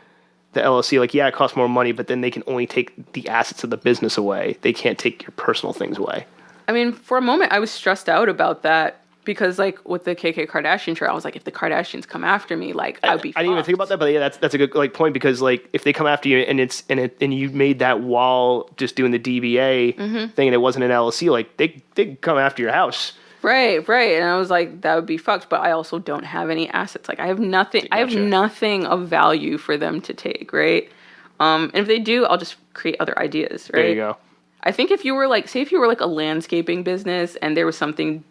the LLC, like, yeah, it costs more money, but then they can only take the assets of the business away. They can't take your personal things away. I mean, for a moment, I was stressed out about that because, like, with the Kardashian shirt, I was like, if the Kardashians come after me, like, I'd be fucked. I didn't even think about that, but yeah, that's a good like point because, like, if they come after you and you made that while just doing the DBA thing and it wasn't an LLC, like, they come after your house. Right. And I was like, that would be fucked. But I also don't have any assets. Like, I have nothing. Gotcha. I have nothing of value for them to take. Right. And if they do, I'll just create other ideas. Right. There you go. I think if you were like, say, if you were like a landscaping business and there was something,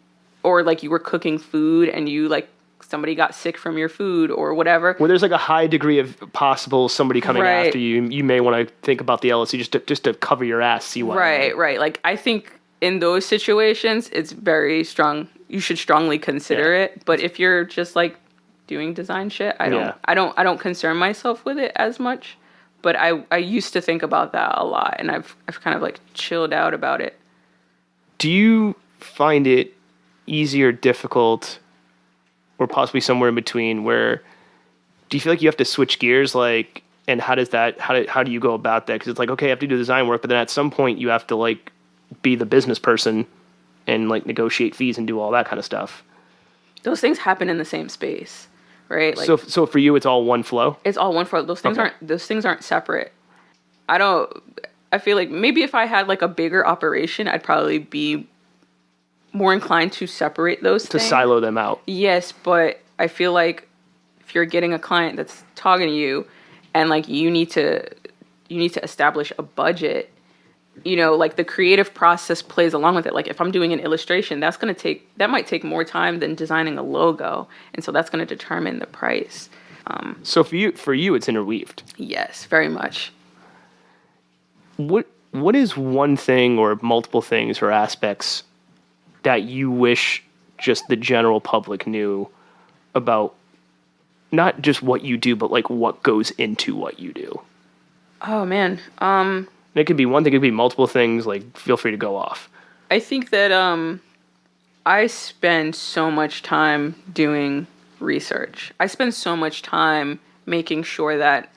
or like you were cooking food and you like somebody got sick from your food or whatever. Where there's like a high degree of possible somebody coming after you, you may want to think about the LLC just to cover your ass. See why. Right. Like, I think. In those situations, it's very strong. You should strongly consider it. But if you're just like doing design shit, I don't concern myself with it as much. But I used to think about that a lot, and I've kind of like chilled out about it. Do you find it easy or difficult, or possibly somewhere in between? Where do you feel like you have to switch gears, like, and how do you go about that? Because it's like, okay, I have to do design work, but then at some point you have to like be the business person and like negotiate fees and do all that kind of stuff. Those things happen in the same space, right? Like, so for you, it's all one flow? It's all one flow. Those things aren't separate. I feel like maybe if I had like a bigger operation, I'd probably be more inclined to separate those things. To silo them out. Yes, but I feel like if you're getting a client that's talking to you and like you need to establish a budget, you know, like the creative process plays along with it. Like if I'm doing an illustration, that might take more time than designing a logo. And so that's going to determine the price. So for you, it's interweaved. Yes, very much. What is one thing or multiple things or aspects that you wish just the general public knew about not just what you do, but like what goes into what you do? Oh man. It could be one thing, it could be multiple things. Like, feel free to go off. I think that I spend so much time doing research. I spend so much time making sure that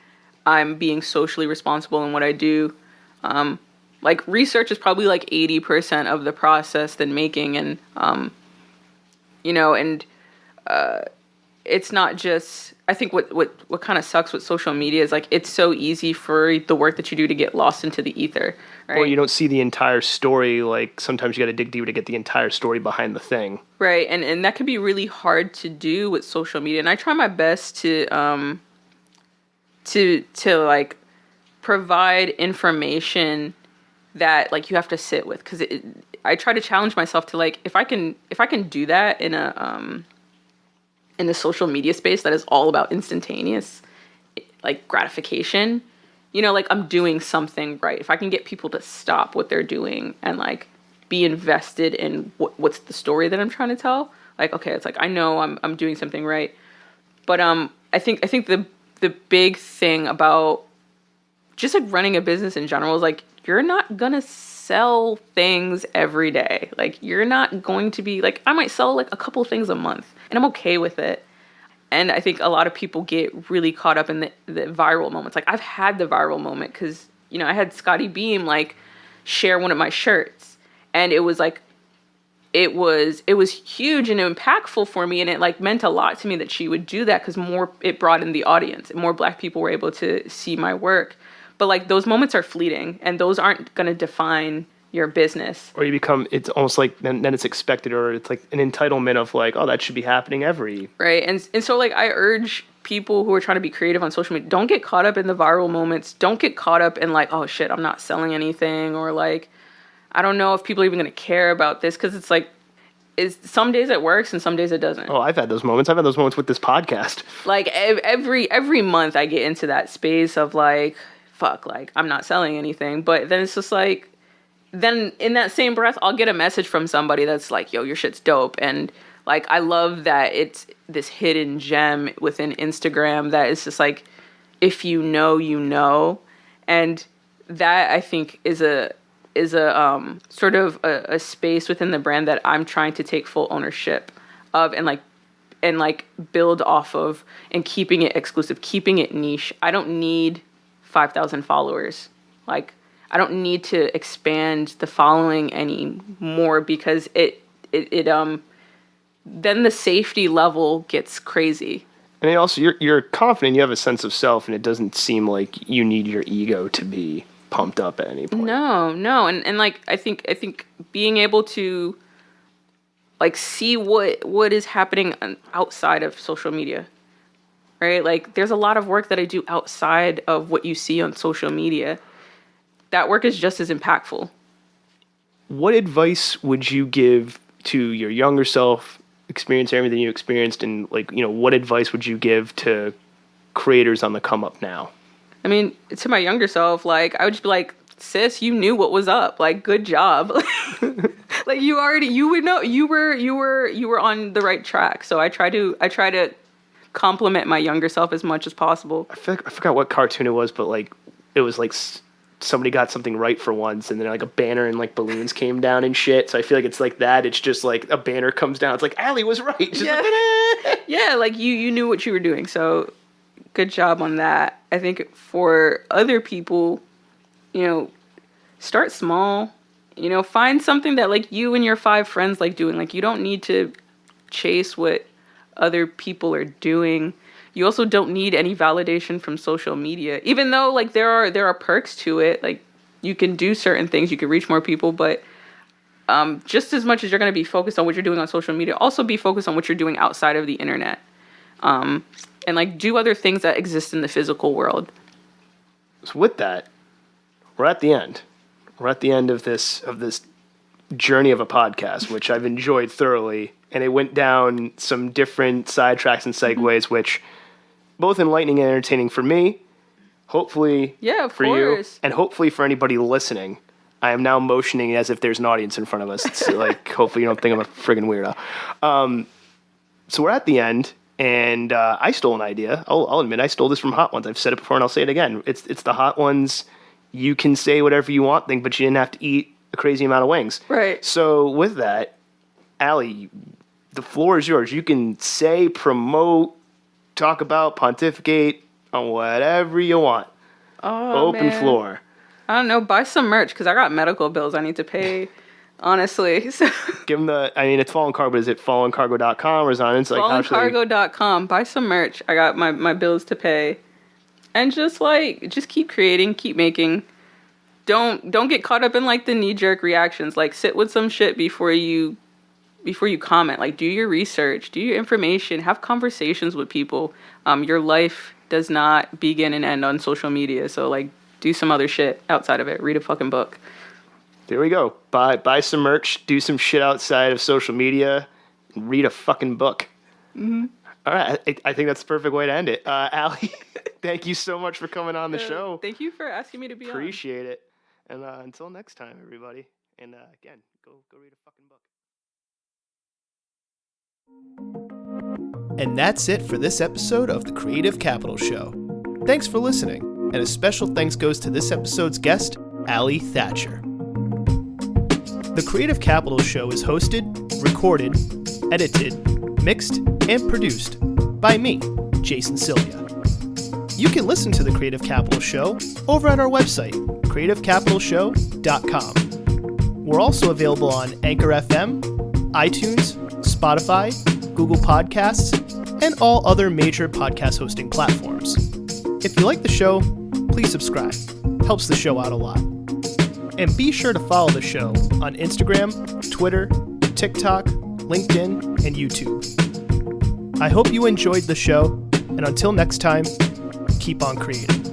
I'm being socially responsible in what I do. Like, research is probably like 80% of the process than making, and it's not just, I think what kind of sucks with social media is like it's so easy for the work that you do to get lost into the ether, right? Or you don't see the entire story. Like, sometimes you got to dig deeper to get the entire story behind the thing. Right, and that can be really hard to do with social media. And I try my best to like provide information that like you have to sit with, because I try to challenge myself to like if I can do that in a social media space that is all about instantaneous like gratification, like I'm doing something right. If I can get people to stop what they're doing and like be invested in what's the story that I'm trying to tell, like, okay, it's like I know I'm doing something right. But I think the big thing about just like running a business in general is like you're not gonna sell things every day. Like, you're not going to be like, I might sell like a couple things a month and I'm okay with it. And I think a lot of people get really caught up in the viral moments. Like, I've had the viral moment because, I had Scotty Beam like share one of my shirts, and it was like, it was huge and impactful for me. And it like meant a lot to me that she would do that, because it broadened the audience and more Black people were able to see my work. But like those moments are fleeting, and those aren't going to define your business. Or you become, it's almost like then it's expected, or it's like an entitlement of like, oh, that should be happening every. Right. And so like I urge people who are trying to be creative on social media, don't get caught up in the viral moments. Don't get caught up in like, oh shit, I'm not selling anything, or like, I don't know if people are even going to care about this, because it's like, some days it works and some days it doesn't. Oh, I've had those moments. I've had those moments with this podcast. Like every month I get into that space of like, fuck, like I'm not selling anything. But then it's just like, then in that same breath, I'll get a message from somebody that's like, yo, your shit's dope. And like, I love that it's this hidden gem within Instagram that is just like, if you know, you know. And that I think is a sort of a space within the brand that I'm trying to take full ownership of, and like build off of, and keeping it exclusive, keeping it niche. I don't need 5,000 followers. Like, I don't need to expand the following anymore, because it then the safety level gets crazy. And also, you're confident, you have a sense of self, and it doesn't seem like you need your ego to be pumped up at any point. No. And like, I think being able to like see what is happening outside of social media, right? Like, there's a lot of work that I do outside of what you see on social media. That work is just as impactful. What advice would you give to your younger self, experiencing everything you experienced, and like, what advice would you give to creators on the come up now? I mean, to my younger self, like, I would just be like, sis, you knew what was up. Like, good job. Like, you would know, you were on the right track. So I try to compliment my younger self as much as possible. I forgot what cartoon it was, but like, it was like somebody got something right for once, and then like a banner and like balloons came down and shit. So I feel like it's like that. It's just like a banner comes down. It's like, Ally was right. Just yeah. Like, yeah, like you knew what you were doing. So good job on that. I think for other people, start small. Find something that like you and your 5 friends like doing. Like, you don't need to chase what other people are doing. You also don't need any validation from social media, even though like there are perks to it. Like, you can do certain things, you can reach more people, but just as much as you're going to be focused on what you're doing on social media, also be focused on what you're doing outside of the internet, and like do other things that exist in the physical world. So with that, we're at the end. We're at the end of this journey of a podcast, which I've enjoyed thoroughly, and it went down some different sidetracks and segues, which both enlightening and entertaining for me, hopefully for you, and hopefully for anybody listening. I am now motioning as if there's an audience in front of us. It's like, hopefully you don't think I'm a friggin' weirdo. So we're at the end. And I stole an idea. I'll admit I stole this from Hot Ones. I've said it before and I'll say it again. It's the Hot Ones, you can say whatever you want thing, but you didn't have to eat a crazy amount of wings. Right. So with that, Ally, the floor is yours. You can say, promote, talk about, pontificate on whatever you want. Oh, Open man. floor. I don't know. Buy some merch because I got medical bills I need to pay. Honestly, so Give them it's Fallen Cargo. Is it fallencargo.com or is it on Instagram? fallencargo.com. Buy some merch. I got my bills to pay, and just keep creating, keep making. Don't get caught up in like the knee jerk reactions. Like sit with some shit before you comment. Like do your research, do your information, have conversations with people. Your life does not begin and end on social media. So like do some other shit outside of it. Read a fucking book. There we go. Buy some merch, do some shit outside of social media, and read a fucking book. Mm-hmm. All right. I think that's the perfect way to end it. Ally, thank you so much for coming on the show. Thank you for asking me to be Appreciate it. And until next time, everybody. And again, go read a fucking book. And that's it for this episode of the Creative Capital Show. Thanks for listening, and a special thanks goes to this episode's guest, Ally Thatcher. The Creative Capital Show is hosted, recorded, edited, mixed, and produced by me, Jason Sylvia. You can listen to the Creative Capital Show over at our website, creativecapitalshow.com. We're also available on Anchor FM, iTunes, Spotify, Google Podcasts, and all other major podcast hosting platforms. If you like the show, please subscribe. Helps the show out a lot. And be sure to follow the show on Instagram, Twitter, TikTok, LinkedIn, and YouTube. I hope you enjoyed the show, and until next time, keep on creating.